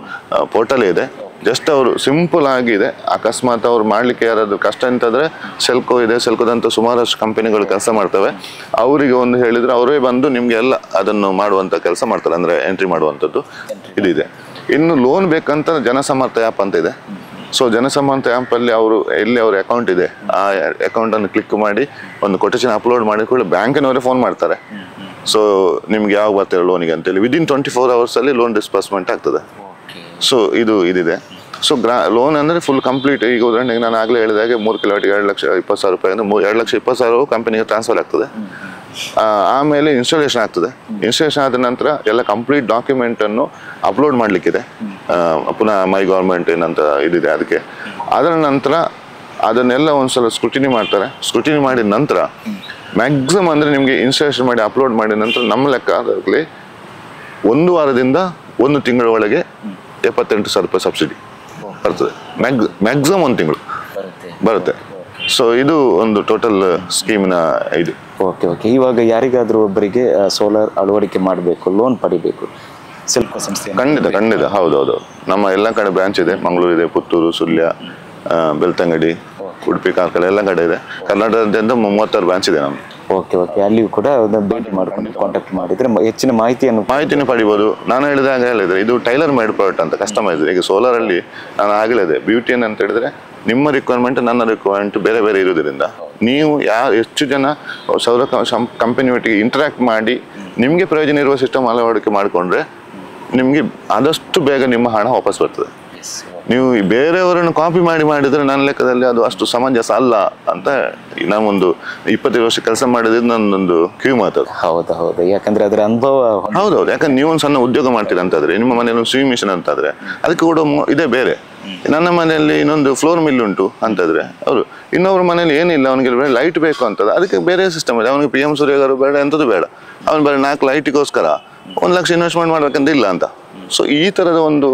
ಪೋರ್ಟಲ್ ಇದೆ. ಜಸ್ಟ್ ಅವರು ಸಿಂಪಲ್ ಆಗಿದೆ. ಅಕಸ್ಮಾತ್ ಅವ್ರು ಮಾಡಲಿಕ್ಕೆ ಯಾರಾದರೂ ಕಷ್ಟ ಅಂತಂದರೆ ಸೆಲ್ಕೋ ಇದೆ, ಸೆಲ್ಕೋದಂಥ ಸುಮಾರಷ್ಟು ಕಂಪನಿಗಳು ಕೆಲಸ ಮಾಡ್ತವೆ. ಅವರಿಗೆ ಒಂದು ಹೇಳಿದರೆ ಅವರೇ ಬಂದು ನಿಮಗೆ ಎಲ್ಲ ಅದನ್ನು ಮಾಡುವಂಥ ಕೆಲಸ ಮಾಡ್ತಾರೆ, ಅಂದರೆ ಎಂಟ್ರಿ ಮಾಡುವಂಥದ್ದು ಇದಿದೆ. ಇನ್ನು ಲೋನ್ ಬೇಕಂತ ಜನಸಮರ್ಥ ಆ್ಯಪ್ ಅಂತ ಇದೆ. ಸೊ ಜನಸಮರ್ಥ ಆ್ಯಪಲ್ಲಿ ಎಲ್ಲಿ ಅವ್ರ ಅಕೌಂಟ್ ಇದೆ ಆ ಅಕೌಂಟನ್ನು ಕ್ಲಿಕ್ ಮಾಡಿ ಒಂದು ಕೊಟೇಶನ್ ಅಪ್ಲೋಡ್ ಮಾಡಿ ಕೂಡ ಬ್ಯಾಂಕಿನವರೇ ಫೋನ್ ಮಾಡ್ತಾರೆ. ಸೊ ನಿಮ್ಗೆ ಯಾವಾಗ ಬರ್ತಾರೆ ಲೋನಿಗೆ ಅಂತೇಳಿ ವಿದಿನ್ 24 ಅವರ್ಸಲ್ಲಿ ಲೋನ್ ಡಿಸ್ಬರ್ಸ್ಮೆಂಟ್ ಆಗ್ತದೆ. ಸೊ ಇದಿದೆ. ಸೊ ಲೋನ್ ಅಂದರೆ ಫುಲ್ ಕಂಪ್ಲೀಟ್. ಈಗ ಉದಾಹರಣೆಗೆ ನಾನು ಆಗಲೇ ಹೇಳಿದಾಗೆ 3 ಕಿಲೋಮೀಟರ್ಗೆ 2,20,000 ರೂಪಾಯಿ ಅಂದರೆ 2,20,000 ಕಂಪನಿಗೆ ಟ್ರಾನ್ಸ್ಫರ್ ಆಗ್ತದೆ. ಆಮೇಲೆ ಇನ್ಸ್ಟಾಲೇಷನ್ ಆಗ್ತದೆ. ಇನ್ಸ್ಟಾಲೇಷನ್ ಆದ ನಂತರ ಎಲ್ಲ ಕಂಪ್ಲೀಟ್ ಡಾಕ್ಯುಮೆಂಟನ್ನು ಅಪ್ಲೋಡ್ ಮಾಡಲಿಕ್ಕಿದೆ. ಪುನಃ ಮೈ ಗೌರ್ಮೆಂಟ್ ಏನಂತ ಇದಿದೆ ಅದಕ್ಕೆ. ಅದರ ನಂತರ ಅದನ್ನೆಲ್ಲ ಒಂದ್ಸಲ ಸ್ಕ್ರೂಟಿನಿ ಮಾಡ್ತಾರೆ. ಸ್ಕ್ರೂಟಿನಿ ಮಾಡಿದ ನಂತರ ಮ್ಯಾಕ್ಸಿಮಮ್ ಅಂದರೆ ನಿಮಗೆ ಇನ್ಸ್ಟಾಲೇಷನ್ ಮಾಡಿ ಅಪ್ಲೋಡ್ ಮಾಡಿದ ನಂತರ ನಮ್ಮ ಲೆಕ್ಕ ಅದರಲ್ಲಿ 1 ವಾರದಿಂದ 1 ತಿಂಗಳ ಒಳಗೆ 78,000 ರೂಪಾಯಿ ಸಬ್ಸಿಡಿ ಬರ್ತದೆ. ಮ್ಯಾಕ್ಸಿಮಮ್ 1 ತಿಂಗಳು ಬರುತ್ತೆ. ಸೊ ಇದು ಒಂದು ಟೋಟಲ್ ಸ್ಕೀಮಿನ ಇದು. ಓಕೆ. ಇವಾಗ ಯಾರಿಗಾದರೂ ಒಬ್ಬರಿಗೆ ಸೋಲಾರ್ ಅಳವಡಿಕೆ ಮಾಡಬೇಕು, ಲೋನ್ ಪಡಿಬೇಕು, ಸೆಲ್ಕೋ ಸಂಸ್ಥೆ ಖಂಡಿತ ಹೌದೌದು. ನಮ್ಮ ಎಲ್ಲ ಕಡೆ ಬ್ರಾಂಚ್ ಇದೆ. ಮಂಗಳೂರು ಇದೆ, ಪುತ್ತೂರು, ಸುಳ್ಯ, ಬೆಳ್ತಂಗಡಿ, ಉಡುಪಿ, ಕಾರ್ಕಳ ಎಲ್ಲ ಕಡೆ ಇದೆ. ಕರ್ನಾಟಕದಾದ್ಯಂತ 36 ಬ್ರಾಂಚ್ ಇದೆ ನಮ್ದು. ಓಕೆ. ಅಲ್ಲಿಯೂ ಕೂಡ ಭೇಟಿ ಮಾಡ್ಕೊಂಡು ಕಾಂಟ್ಯಾಕ್ಟ್ ಮಾಡಿದರೆ ಹೆಚ್ಚಿನ ಮಾಹಿತಿಯನ್ನು ಪಡಿಬೋದು. ನಾನು ಹೇಳಿದ್ರೆ ಇದು ಟೈಲರ್ ಮೇಡ್ ಪ್ರಾಡಕ್ಟ್ ಅಂತ ಕಸ್ಟಮೈಸ್. ಈಗ ಸೋಲಾರಲ್ಲಿ ನಾನು ಆಗಲಿದೆ ಬ್ಯೂಟಿ ಅಂತ ಹೇಳಿದ್ರೆ ನಿಮ್ಮ ರಿಕ್ವೈರ್ಮೆಂಟ್ ನನ್ನ ರಿಕ್ವೈರ್ಮೆಂಟ್ ಬೇರೆ ಬೇರೆ ಇರೋದ್ರಿಂದ ನೀವು ಹೆಚ್ಚು ಜನ ಸೌರ ಕಂಪನಿ ಒಟ್ಟಿಗೆ ಇಂಟರಾಕ್ಟ್ ಮಾಡಿ ನಿಮಗೆ ಪ್ರಯೋಜನ ಇರುವ ಸಿಸ್ಟಮ್ ಅಳವಡಿಕೆ ಮಾಡಿಕೊಂಡ್ರೆ ನಿಮಗೆ ಆದಷ್ಟು ಬೇಗ ನಿಮ್ಮ ಹಣ ವಾಪಸ್ ಬರ್ತದೆ. ನೀವು ಬೇರೆಯವರನ್ನು ಕಾಪಿ ಮಾಡಿದರೆ ನನ್ನ ಲೆಕ್ಕದಲ್ಲಿ ಅದು ಅಷ್ಟು ಸಮಂಜಸ ಅಲ್ಲ ಅಂತ ನಾವೊಂದು 25 ವರ್ಷ ಕೆಲಸ ಮಾಡಿದ್ರೆ ನನ್ನೊಂದು ಕಿವಿ ಮಾತದು. ಹೌದು. ಯಾಕಂದ್ರೆ ಅದರ ಅನುಭವ. ಹೌದೌದು. ಯಾಕಂದ್ರೆ ನೀವೊಂದು ಸಣ್ಣ ಉದ್ಯೋಗ ಮಾಡ್ತೀರಾ ಅಂತಾದ್ರೆ, ನಿಮ್ಮ ಮನೆಯಲ್ಲಿ ಒಂದು ಸ್ವಿಂಗ್ ಮಿಷನ್ ಅಂತಾದ್ರೆ ಅದಕ್ಕೆ ಕೂಡ ಇದೇ ಬೇರೆ. ನನ್ನ ಮನೆಯಲ್ಲಿ ಇನ್ನೊಂದು ಫ್ಲೋರ್ ಮಿಲ್ ಉಂಟು ಅಂತಾದ್ರೆ ಅವರು ಇನ್ನೊಬ್ರ ಮನೇಲಿ ಏನಿಲ್ಲ, ಅವನಿಗೆ ಲೈಟ್ ಬೇಕು ಅಂತಂದ್ರೆ ಅದಕ್ಕೆ ಬೇರೆ ಸಿಸ್ಟಮ್ ಇದೆ. ಅವನಿಗೆ PM ಸೂರ್ಯಘರ್ ಬೇಡ, ಎಂಥದ್ದು ಬೇಡ, ಅವನು ಬರೀ 4 ಲೈಟಿಗೋಸ್ಕರ 1 ಲಕ್ಷ ಇನ್ವೆಸ್ಟ್ಮೆಂಟ್ ಮಾಡ್ಬೇಕಂತ ಇಲ್ಲ ಅಂತ. ಸೊ ಈ ಥರದ ಒಂದು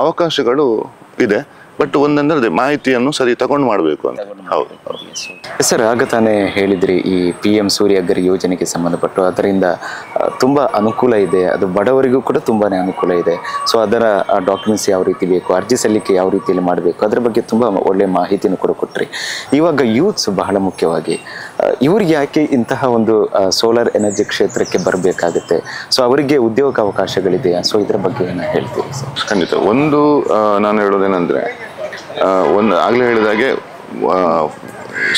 ಅವಕಾಶಗಳು ಇದೆ. ಬಟ್ ಒಂದಂದ್ರೆ ಮಾಹಿತಿಯನ್ನು ಸರಿ ತಗೊಂಡು ಮಾಡಬೇಕು ಅಂತ. ಹೌದು ಸರ್. ಆಗ ತಾನೇ ಹೇಳಿದ್ರಿ ಈ PM ಸೂರ್ಯಘರ್ ಯೋಜನೆಗೆ ಸಂಬಂಧಪಟ್ಟು ಅದರಿಂದ ತುಂಬ ಅನುಕೂಲ ಇದೆ, ಅದು ಬಡವರಿಗೂ ಕೂಡ ತುಂಬಾ ಅನುಕೂಲ ಇದೆ. ಸೊ ಅದರ ಡಾಕ್ಯುಮೆಂಟ್ಸ್ ಯಾವ ರೀತಿ ಬೇಕು, ಅರ್ಜಿ ಸಲ್ಲಿಕೆ ಯಾವ ರೀತಿಯಲ್ಲಿ ಮಾಡಬೇಕು, ಅದರ ಬಗ್ಗೆ ತುಂಬ ಒಳ್ಳೆಯ ಮಾಹಿತಿಯನ್ನು ಕೂಡ ಕೊಟ್ರಿ. ಇವಾಗ ಯೂತ್ಸ್ ಬಹಳ ಮುಖ್ಯವಾಗಿ ಇವ್ರಿಗೆ ಯಾಕೆ ಇಂತಹ ಒಂದು ಸೋಲಾರ್ ಎನರ್ಜಿ ಕ್ಷೇತ್ರಕ್ಕೆ ಬರಬೇಕಾಗುತ್ತೆ, ಸೊ ಅವರಿಗೆ ಉದ್ಯೋಗ ಅವಕಾಶಗಳಿದೆಯಾ, ಸೊ ಇದರ ಬಗ್ಗೆ ಏನು ಹೇಳ್ತೀರಿ ಸರ್? ಖಂಡಿತ. ಒಂದು ನಾನು ಹೇಳೋದೇನೆಂದರೆ, ಆಗಲೇ ಹೇಳಿದಾಗೆ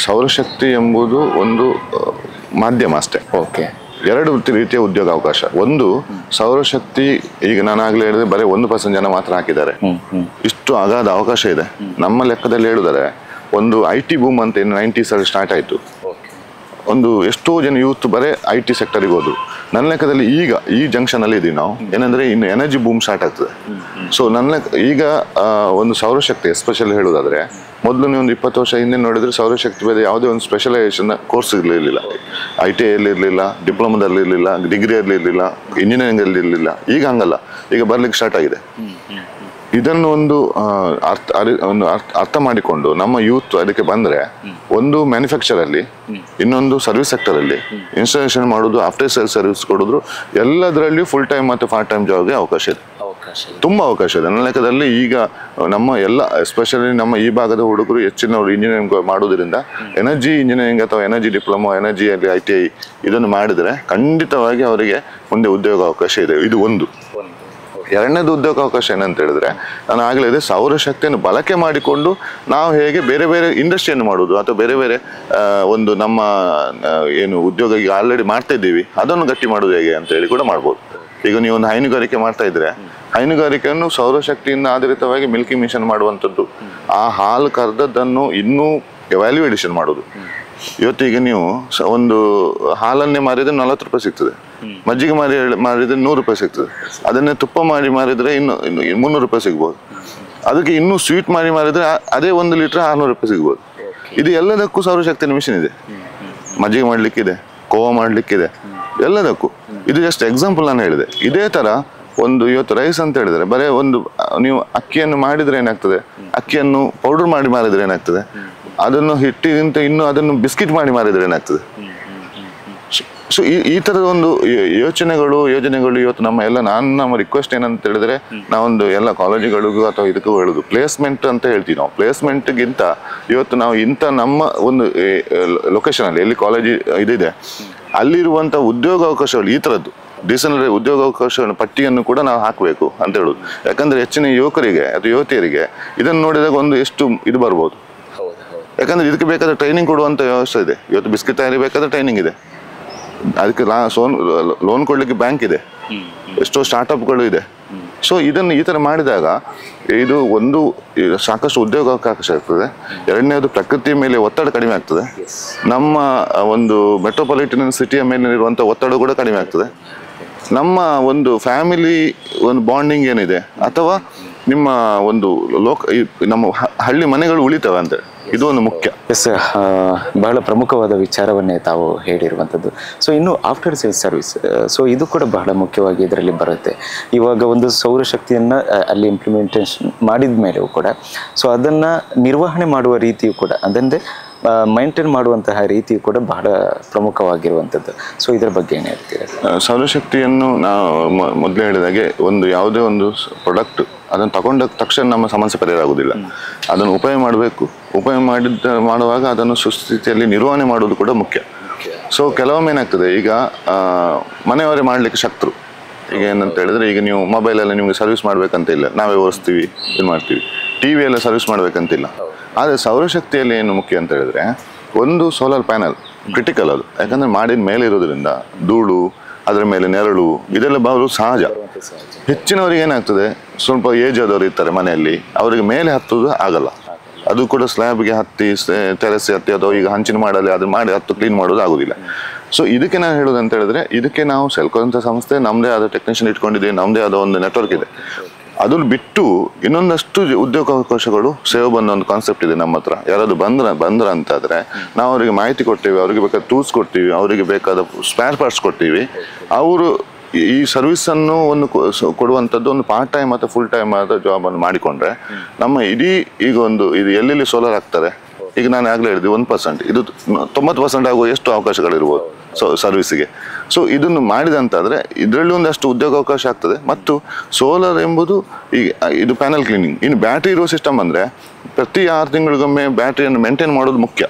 ಸೌರಶಕ್ತಿ ಎಂಬುದು ಒಂದು ಮಾಧ್ಯಮ ಅಷ್ಟೇ. ಓಕೆ. 2 ರೀತಿಯ ಉದ್ಯೋಗ ಅವಕಾಶ. ಒಂದು ಸೌರಶಕ್ತಿ, ಈಗ ನಾನು ಆಗಲೇ ಹೇಳಿದ್ರೆ ಬರೀ 1% ಜನ ಮಾತ್ರ ಹಾಕಿದ್ದಾರೆ. ಇಷ್ಟು ಅಗಾಧ ಅವಕಾಶ ಇದೆ. ನಮ್ಮ ಲೆಕ್ಕದಲ್ಲಿ ಹೇಳಿದರೆ ಒಂದು IT ಬೂಮ್ ಅಂತ ಏನು 90s ಅಲ್ಲಿ ಸ್ಟಾರ್ಟ್ ಆಯಿತು. ಒಂದು ಎಷ್ಟೋ ಜನ ಯೂತ್ ಬರೀ IT ಸೆಕ್ಟರಿಗೆ ಹೋದ್ರು. ನನ್ನ ಲೆಕ್ಕದಲ್ಲಿ ಈಗ ಈ ಜಂಕ್ಷನಲ್ಲಿ ಇದ್ದೀವಿ ನಾವು. ಏನಂದರೆ ಇನ್ನು ಎನರ್ಜಿ ಬೂಮ್ ಸ್ಟಾರ್ಟ್ ಆಗ್ತದೆ. ಸೊ ಈಗ ಒಂದು ಸೌರಶಕ್ತಿ ಎಸ್ಪೆಷಲಿ ಹೇಳೋದಾದರೆ, ಮೊದಲು ನೀವು ಒಂದು 20 ವರ್ಷ ಹಿಂದೆ ನೋಡಿದರೆ ಸೌರಶಕ್ತಿ ಬಗ್ಗೆ ಯಾವುದೇ ಒಂದು ಸ್ಪೆಷಲೈಸೇಷನ್ ಕೋರ್ಸ್ ಇರಲಿಲ್ಲ. ITIಯಲ್ಲಿ ಇರಲಿಲ್ಲ, ಡಿಪ್ಲೊಮಾದಲ್ಲಿ ಇರಲಿಲ್ಲ, ಡಿಗ್ರಿಯಲ್ಲಿ ಇರಲಿಲ್ಲ, ಇಂಜಿನಿಯರಿಂಗಲ್ಲಿ ಇರಲಿಲ್ಲ. ಈಗ ಹಂಗಲ್ಲ, ಈಗ ಬರ್ಲಿಕ್ಕೆ ಸ್ಟಾರ್ಟ್ ಆಗಿದೆ. ಇದನ್ನು ಒಂದು ಅರ್ಥ ಮಾಡಿಕೊಂಡು ನಮ್ಮ ಯೂತ್ ಅದಕ್ಕೆ ಬಂದರೆ, ಒಂದು ಮ್ಯಾನುಫ್ಯಾಕ್ಚರಲ್ಲಿ, ಇನ್ನೊಂದು ಸರ್ವಿಸ್ ಸೆಕ್ಟರಲ್ಲಿ ಇನ್ಸ್ಟಾಲೇಷನ್ ಮಾಡೋದು, ಆಫ್ಟರ್ ಸೇಲ್ ಸರ್ವಿಸ್ ಕೊಡೋದು, ಎಲ್ಲದರಲ್ಲಿಯೂ ಫುಲ್ ಟೈಮ್ ಮತ್ತು ಪಾರ್ಟ್ ಟೈಮ್ ಜಾಬ್ಗೆ ಅವಕಾಶ ಇದೆ. ತುಂಬ ಅವಕಾಶ ಇದೆ. ನನ್ನ ಲೆಕ್ಕದಲ್ಲಿ ಈಗ ನಮ್ಮ ಎಲ್ಲ ಎಸ್ಪೆಷಲಿ ನಮ್ಮ ಈ ಭಾಗದ ಹುಡುಗರು ಹೆಚ್ಚಿನವರು ಇಂಜಿನಿಯರಿಂಗ್ ಮಾಡೋದ್ರಿಂದ ಎನರ್ಜಿ ಇಂಜಿನಿಯರಿಂಗ್ ಅಥವಾ ಎನರ್ಜಿ ಡಿಪ್ಲೊಮಾ, ಎನರ್ಜಿಯಲ್ಲಿ ITI ಇದನ್ನು ಮಾಡಿದರೆ ಖಂಡಿತವಾಗಿ ಅವರಿಗೆ ಮುಂದೆ ಉದ್ಯೋಗ ಅವಕಾಶ ಇದೆ. ಇದು ಒಂದು. ಎರಡನೇದು ಉದ್ಯೋಗಾವಕಾಶ ಏನಂತ ಹೇಳಿದ್ರೆ, ನಾನು ಆಗಲೇ ಇದೆ ಸೌರಶಕ್ತಿಯನ್ನು ಬಳಕೆ ಮಾಡಿಕೊಂಡು ನಾವು ಹೇಗೆ ಬೇರೆ ಬೇರೆ ಇಂಡಸ್ಟ್ರಿಯನ್ನು ಮಾಡೋದು ಅಥವಾ ಬೇರೆ ಬೇರೆ ಒಂದು ನಮ್ಮ ಏನು ಉದ್ಯೋಗ ಈಗ ಆಲ್ರೆಡಿ ಮಾಡ್ತಾ ಇದ್ದೀವಿ ಅದನ್ನು ಗಟ್ಟಿ ಮಾಡೋದು ಹೇಗೆ ಅಂತ ಹೇಳಿ ಕೂಡ ಮಾಡ್ಬೋದು. ಈಗ ನೀವು ಒಂದು ಹೈನುಗಾರಿಕೆ ಮಾಡ್ತಾ ಇದ್ರೆ ಹೈನುಗಾರಿಕೆಯನ್ನು ಸೌರಶಕ್ತಿಯಿಂದ ಆಧಾರಿತವಾಗಿ ಮಿಲ್ಕಿಂಗ್ ಮಿಷನ್ ಮಾಡುವಂಥದ್ದು, ಆ ಹಾಲು ಕರೆದದ್ದನ್ನು ಇನ್ನೂ ವ್ಯಾಲ್ಯೂಯೇಷನ್ ಮಾಡೋದು. ಇವತ್ತೀಗ ನೀವು ಒಂದು ಹಾಲನ್ನೇ ಮಾರಿದ್ರೆ 40 ರೂಪಾಯಿ ಸಿಗ್ತದೆ, ಮಜ್ಜಿಗೆ ಮಾರಿದ್ರೆ 100 ರೂಪಾಯಿ ಸಿಗ್ತದೆ, ಅದನ್ನೇ ತುಪ್ಪ ಮಾಡಿ ಮಾರಿದ್ರೆ ಇನ್ನು 300 ರೂಪಾಯಿ ಸಿಗ್ಬೋದು. ಅದಕ್ಕೆ ಇನ್ನೂ ಸ್ವೀಟ್ ಮಾಡಿ ಮಾರಿದ್ರೆ ಅದೇ 1 ಲೀಟರ್ 600 ರೂಪಾಯಿ ಸಿಗ್ಬೋದು. ಇದು ಎಲ್ಲದಕ್ಕೂ ಸೌರಶಕ್ತಿಯ ಮಿಷನ್ ಇದೆ. ಮಜ್ಜಿಗೆ ಮಾಡ್ಲಿಕ್ಕಿದೆ, ಕೋವಾ ಮಾಡ್ಲಿಕ್ಕಿದೆ, ಎಲ್ಲದಕ್ಕೂ. ಇದು ಜಸ್ಟ್ ಎಕ್ಸಾಂಪಲ್ ನಾನು ಹೇಳಿದೆ. ಇದೇ ತರ ಒಂದು ಇವತ್ತು ರೈಸ್ ಅಂತ ಹೇಳಿದ್ರೆ ಬರೀ ಒಂದು ನೀವು ಅಕ್ಕಿಯನ್ನು ಮಾಡಿದ್ರೆ ಏನಾಗ್ತದೆ, ಅಕ್ಕಿಯನ್ನು ಪೌಡರ್ ಮಾಡಿ ಮಾರಿದ್ರೆ ಏನಾಗ್ತದೆ, ಅದನ್ನು ಹಿಟ್ಟಿಗಿಂತ ಇನ್ನು ಅದನ್ನು ಬಿಸ್ಕಿಟ್ ಮಾಡಿ ಮಾರಿದ್ರೆ ಏನಾಗ್ತದೆ. ಸೊ ಈ ತರದ ಒಂದು ಯೋಜನೆಗಳು ಇವತ್ತು ನಮ್ಮ ರಿಕ್ವೆಸ್ಟ್ ಏನಂತ ಹೇಳಿದ್ರೆ, ನಾವೊಂದು ಎಲ್ಲ ಕಾಲೇಜುಗಳಿಗೂ ಅಥವಾ ಇದಕ್ಕೂ ಹೇಳುದು ಪ್ಲೇಸ್ಮೆಂಟ್ ಅಂತ ಹೇಳ್ತೀವಿ. ನಾವು ಪ್ಲೇಸ್ಮೆಂಟ್ಗಿಂತ ಇವತ್ತು ನಾವು ಇಂಥ ನಮ್ಮ ಒಂದು ಲೊಕೇಶನ್ ಅಲ್ಲಿ ಎಲ್ಲಿ ಕಾಲೇಜ್ ಇದಿದೆ ಅಲ್ಲಿರುವಂಥ ಉದ್ಯೋಗಾವಕಾಶಗಳು ಈ ಥರದ್ದು ಡಿಸನರಿ ಉದ್ಯೋಗಾವಕಾಶಗಳ ಪಟ್ಟಿಯನ್ನು ಕೂಡ ನಾವು ಹಾಕಬೇಕು ಅಂತ ಹೇಳುದು. ಯಾಕಂದ್ರೆ ಹೆಚ್ಚಿನ ಯುವಕರಿಗೆ ಅಥವಾ ಯುವತಿಯರಿಗೆ ಇದನ್ನು ನೋಡಿದಾಗ ಒಂದು ಎಷ್ಟು ಇದು ಬರ್ಬೋದು. ಯಾಕಂದ್ರೆ ಇದಕ್ಕೆ ಬೇಕಾದ್ರೆ ಟ್ರೈನಿಂಗ್ ಕೊಡುವಂತ ವ್ಯವಸ್ಥೆ ಇದೆ. ಇವತ್ತು ಬಿಸ್ಕಿಟ್ ತಯಾರಿ ಬೇಕಾದ್ರೆ ಟ್ರೈನಿಂಗ್ ಇದೆ, ಅದಕ್ಕೆ ಲೋನ್ ಕೊಡ್ಲಿಕ್ಕೆ ಬ್ಯಾಂಕ್ ಇದೆ, ಎಷ್ಟೋ ಸ್ಟಾರ್ಟ್ಅಪ್ಗಳು ಇದೆ. ಸೊ ಇದನ್ನು ಈ ತರ ಮಾಡಿದಾಗ ಇದು ಒಂದು ಸಾಕಷ್ಟು ಉದ್ಯೋಗಾವಕಾಶ ಆಗ್ತದೆ. ಎರಡನೇದು ಪ್ರಕೃತಿಯ ಮೇಲೆ ಒತ್ತಡ ಕಡಿಮೆ ಆಗ್ತದೆ. ನಮ್ಮ ಒಂದು ಮೆಟ್ರೋಪಾಲಿಟನ್ ಸಿಟಿಯ ಮೇಲೆ ಇರುವಂತ ಒತ್ತಡ ಕೂಡ ಕಡಿಮೆ ಆಗ್ತದೆ. ನಮ್ಮ ಒಂದು ಫ್ಯಾಮಿಲಿ ಒಂದು ಬಾಂಡಿಂಗ್ ಏನಿದೆ ಅಥವಾ ನಿಮ್ಮ ಒಂದು ನಮ್ಮ ಹಳ್ಳಿ ಮನೆಗಳು ಉಳಿತವೆ ಅಂತ, ಇದು ಒಂದು ಮುಖ್ಯ. ಎಸ್, ಬಹಳ ಪ್ರಮುಖವಾದ ವಿಚಾರವನ್ನೇ ತಾವು ಹೇಳಿರುವಂಥದ್ದು. ಸೊ ಇನ್ನು ಆಫ್ಟರ್ ಸೇಲ್ಸ್ ಸರ್ವಿಸ್, ಸೊ ಇದು ಕೂಡ ಬಹಳ ಮುಖ್ಯವಾಗಿ ಇದರಲ್ಲಿ ಬರುತ್ತೆ. ಇವಾಗ ಒಂದು ಸೌರಶಕ್ತಿಯನ್ನು ಅಲ್ಲಿ ಇಂಪ್ಲಿಮೆಂಟೇಷನ್ ಮಾಡಿದ ಮೇಲೂ ಕೂಡ ಸೊ ಅದನ್ನು ನಿರ್ವಹಣೆ ಮಾಡುವ ರೀತಿಯು ಕೂಡ ಅದನ್ನೇ ಮೈಂಟೈನ್ ಮಾಡುವಂತಹ ರೀತಿಯು ಕೂಡ ಬಹಳ ಪ್ರಮುಖವಾಗಿರುವಂಥದ್ದು. ಸೊ ಇದರ ಬಗ್ಗೆ ಏನು ಹೇಳ್ತೀರಾ? ಸೌರಶಕ್ತಿಯನ್ನು ನಾವು ಮೊದಲೇ ಹೇಳಿದಾಗೆ ಒಂದು ಯಾವುದೇ ಒಂದು ಪ್ರಾಡಕ್ಟ್ ಅದನ್ನು ತಗೊಂಡ ತಕ್ಷಣ ನಮ್ಮ ಸಮಸ್ಯೆ ಪರಿಹಾರ ಆಗುವುದಿಲ್ಲ. ಅದನ್ನು ಉಪಯೋಗ ಮಾಡಬೇಕು. ಉಪಯೋಗ ಮಾಡುವಾಗ ಅದನ್ನು ಸುಸ್ಥಿತಿಯಲ್ಲಿ ನಿರ್ವಹಣೆ ಮಾಡೋದು ಕೂಡ ಮುಖ್ಯ. ಸೊ ಕೆಲವೊಮ್ಮೆ ಏನಾಗ್ತದೆ, ಈಗ ಮನೆಯವರೇ ಮಾಡಲಿಕ್ಕೆ ಶಕ್ತರು. ಈಗ ಏನಂತ ಹೇಳಿದ್ರೆ, ಈಗ ನೀವು ಮೊಬೈಲಲ್ಲಿ ನಿಮಗೆ ಸರ್ವಿಸ್ ಮಾಡ್ಬೇಕಂತ ಇಲ್ಲ, ನಾವೇ ಓಡಿಸ್ತೀವಿ, ಇದು ಮಾಡ್ತೀವಿ. ಟಿ ವಿಯೆಲ್ಲ ಸರ್ವಿಸ್ ಮಾಡ್ಬೇಕಂತಿಲ್ಲ. ಆದರೆ ಸೌರಶಕ್ತಿಯಲ್ಲಿ ಏನು ಮುಖ್ಯ ಅಂತ ಹೇಳಿದ್ರೆ, ಒಂದು ಸೋಲಾರ್ ಪ್ಯಾನಲ್ ಕ್ರಿಟಿಕಲ್ ಅದು. ಯಾಕಂದ್ರೆ ಮಾಡಿದ ಮೇಲೆ ಇರೋದ್ರಿಂದ ಧೂಳು, ಅದರ ಮೇಲೆ ನೆರಳು, ಇದೆಲ್ಲ ಬಹಳ ಸಹಜ. ಹೆಚ್ಚಿನವರಿಗೆ ಏನಾಗ್ತದೆ, ಸ್ವಲ್ಪ ಏಜ್ ಆದವರು ಇರ್ತಾರೆ ಮನೆಯಲ್ಲಿ, ಅವರಿಗೆ ಮೇಲೆ ಹತ್ತೋದು ಆಗಲ್ಲ. ಅದು ಕೂಡ ಸ್ಲ್ಯಾಬ್ಗೆ ಹತ್ತಿ ಟೆರೆಸ್ ಹತ್ತಿ ಅಥವಾ ಈಗ ಹಂಚಿನ ಮಾಡಲಿ ಅದು ಮಾಡಿ ಹತ್ತು ಕ್ಲೀನ್ ಮಾಡೋದು ಆಗೋದಿಲ್ಲ. ಸೊ ಇದಕ್ಕೆ ನಾನು ಹೇಳೋದು ಅಂತ ಹೇಳಿದ್ರೆ, ಇದಕ್ಕೆ ನಾವು ಸೆಲ್ಕೋ ಅಂತ ಸಂಸ್ಥೆ ನಮ್ಮದೇ ಆದ ಟೆಕ್ನಿಷಿಯನ್ ಇಟ್ಕೊಂಡಿದ್ದೀವಿ, ನಮ್ಮದೇ ಆದ ಒಂದು ನೆಟ್ವರ್ಕ್ ಇದೆ. ಅದನ್ನು ಬಿಟ್ಟು ಇನ್ನೊಂದಷ್ಟು ಉದ್ಯೋಗಾವಕಾಶಗಳು ಸೇವ್ ಬಂದ ಒಂದು ಕಾನ್ಸೆಪ್ಟ್ ಇದೆ ನಮ್ಮ ಹತ್ರ. ಯಾರಾದ್ರು ಬಂದ್ರ ಅಂತಾದ್ರೆ ನಾವು ಅವರಿಗೆ ಮಾಹಿತಿ ಕೊಡ್ತೀವಿ, ಅವರಿಗೆ ಬೇಕಾದ ಟೂಲ್ಸ್ ಕೊಡ್ತೀವಿ, ಅವರಿಗೆ ಬೇಕಾದ ಸ್ಪೇರ್ ಪಾರ್ಟ್ಸ್ ಕೊಡ್ತೀವಿ. ಅವರು ಈ ಸರ್ವಿಸ್ ಅನ್ನು ಒಂದು ಕೊಡುವಂಥದ್ದು ಒಂದು ಪಾರ್ಟ್ ಟೈಮ್ ಅಥವಾ ಫುಲ್ ಟೈಮ್ ಆದ ಜಾಬ್ ಅನ್ನು ಮಾಡಿಕೊಂಡ್ರೆ ನಮ್ಮ ಇಡೀ ಈಗ ಒಂದು ಇದು ಎಲ್ಲೆಲ್ಲಿ ಸೋಲಾರ್ ಆಗ್ತಾರೆ, ಈಗ ನಾನು ಆಗ್ಲೇ ಹೇಳಿದೆ 1%, ಇದು 90% ಆಗುವ ಎಷ್ಟು ಅವಕಾಶಗಳಿರ್ಬೋದು ಸರ್ವಿಸ್ಗೆ. ಸೊ ಇದನ್ನು ಮಾಡಿದಂತಾದ್ರೆ ಇದರಲ್ಲಿ ಒಂದಷ್ಟು ಉದ್ಯೋಗಾವಕಾಶ ಆಗ್ತದೆ. ಮತ್ತು ಸೋಲಾರ್ ಎಂಬುದು ಈಗ ಇದು ಪ್ಯಾನಲ್ ಕ್ಲೀನಿಂಗ್. ಇನ್ನು ಬ್ಯಾಟ್ರಿ ಇರುವ ಸಿಸ್ಟಮ್ ಅಂದರೆ ಪ್ರತಿ 6 ತಿಂಗಳಿಗೊಮ್ಮೆ ಬ್ಯಾಟ್ರಿಯನ್ನು ಮೇಂಟೈನ್ ಮಾಡೋದು ಮುಖ್ಯ.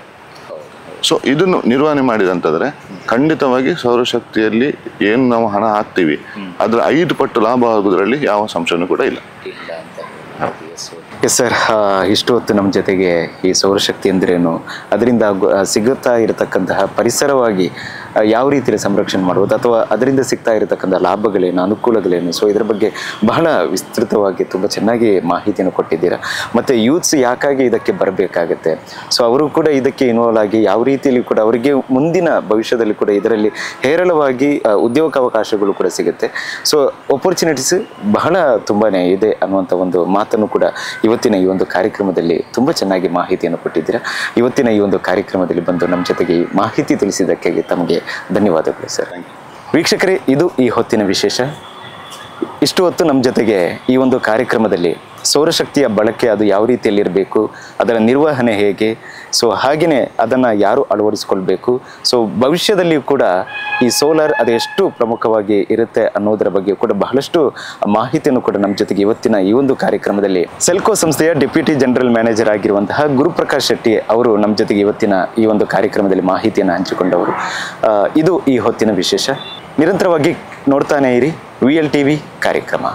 ಸೊ ಇದನ್ನು ನಿರ್ವಹಣೆ ಮಾಡಿದಂತಾದ್ರೆ ಖಂಡಿತವಾಗಿ ಸೌರಶಕ್ತಿಯಲ್ಲಿ ಏನು ನಾವು ಹಣ ಹಾಕ್ತೀವಿ ಅದರ 5 ಪಟ್ಟು ಲಾಭ ಆಗೋದ್ರಲ್ಲಿ ಯಾವ ಸಂಶಯನೂ ಕೂಡ ಇಲ್ಲ. ಎಸ್ ಸರ್, ಇಷ್ಟು ಹೊತ್ತು ನಮ್ಮ ಜೊತೆಗೆ ಈ ಸೌರಶಕ್ತಿ ಅಂದ್ರೇನು, ಅದರಿಂದ ಸಿಗುತ್ತಾ ಇರತಕ್ಕಂತಹ ಪರಿಸರವಾಗಿ ಯಾವ ರೀತಿಯಲ್ಲಿ ಸಂರಕ್ಷಣೆ ಮಾಡುವುದು ಅಥವಾ ಅದರಿಂದ ಸಿಗ್ತಾ ಇರತಕ್ಕಂಥ ಲಾಭಗಳೇನು, ಅನುಕೂಲಗಳೇನು, ಸೊ ಇದರ ಬಗ್ಗೆ ಬಹಳ ವಿಸ್ತೃತವಾಗಿ ತುಂಬ ಚೆನ್ನಾಗಿ ಮಾಹಿತಿಯನ್ನು ಕೊಟ್ಟಿದ್ದೀರಾ. ಮತ್ತು ಯೂತ್ಸ್ ಯಾಕಾಗಿ ಇದಕ್ಕೆ ಬರಬೇಕಾಗತ್ತೆ, ಸೊ ಅವರು ಕೂಡ ಇದಕ್ಕೆ ಇನ್ವಾಲ್ವ್ ಆಗಿ ಯಾವ ರೀತಿಯಲ್ಲಿ ಕೂಡ ಅವರಿಗೆ ಮುಂದಿನ ಭವಿಷ್ಯದಲ್ಲಿ ಕೂಡ ಇದರಲ್ಲಿ ಹೇರಳವಾಗಿ ಉದ್ಯೋಗಾವಕಾಶಗಳು ಕೂಡ ಸಿಗುತ್ತೆ. ಸೊ ಆಪರ್ಚುನಿಟೀಸ್ ಬಹಳ ತುಂಬಾ ಇದೆ ಅನ್ನುವಂಥ ಒಂದು ಮಾತನ್ನು ಕೂಡ ಇವತ್ತಿನ ಈ ಒಂದು ಕಾರ್ಯಕ್ರಮದಲ್ಲಿ ತುಂಬ ಚೆನ್ನಾಗಿ ಮಾಹಿತಿಯನ್ನು ಕೊಟ್ಟಿದ್ದೀರಾ. ಇವತ್ತಿನ ಈ ಒಂದು ಕಾರ್ಯಕ್ರಮದಲ್ಲಿ ಬಂದು ನಮ್ಮ ಜೊತೆಗೆ ಈ ಮಾಹಿತಿ ತಿಳಿಸಿದ್ದಕ್ಕಾಗಿ ತಮಗೆ ಧನ್ಯವಾದಗಳು ಸರ್. ವೀಕ್ಷಕರೇ, ಇದು ಈ ಹೊತ್ತಿನ ವಿಶೇಷ. ಇಷ್ಟು ಹೊತ್ತು ನಮ್ಮ ಜೊತೆಗೆ ಈ ಒಂದು ಕಾರ್ಯಕ್ರಮದಲ್ಲಿ ಸೌರಶಕ್ತಿಯ ಬಳಕೆ ಅದು ಯಾವ ರೀತಿಯಲ್ಲಿರಬೇಕು, ಅದರ ನಿರ್ವಹಣೆ ಹೇಗೆ, ಸೊ ಹಾಗೆಯೇ ಅದನ್ನು ಯಾರು ಅಳವಡಿಸ್ಕೊಳ್ಬೇಕು, ಸೊ ಭವಿಷ್ಯದಲ್ಲಿಯೂ ಕೂಡ ಈ ಸೋಲಾರ್ ಅದು ಎಷ್ಟು ಪ್ರಮುಖವಾಗಿ ಇರುತ್ತೆ ಅನ್ನೋದರ ಬಗ್ಗೆ ಕೂಡ ಬಹಳಷ್ಟು ಮಾಹಿತಿಯನ್ನು ಕೂಡ ನಮ್ಮ ಜೊತೆಗೆ ಇವತ್ತಿನ ಈ ಒಂದು ಕಾರ್ಯಕ್ರಮದಲ್ಲಿ ಸೆಲ್ಕೋ ಸಂಸ್ಥೆಯ ಡೆಪ್ಯೂಟಿ ಜನರಲ್ ಮ್ಯಾನೇಜರ್ ಆಗಿರುವಂತಹ ಗುರುಪ್ರಕಾಶ್ ಶೆಟ್ಟಿ ಅವರು ನಮ್ಮ ಜೊತೆಗೆ ಇವತ್ತಿನ ಈ ಒಂದು ಕಾರ್ಯಕ್ರಮದಲ್ಲಿ ಮಾಹಿತಿಯನ್ನು ಹಂಚಿಕೊಂಡವರು. ಇದು ಈ ಹೊತ್ತಿನ ವಿಶೇಷ. ನಿರಂತರವಾಗಿ ನೋಡ್ತಾನೆ ಇರಿ VLTV ಕಾರ್ಯಕ್ರಮ.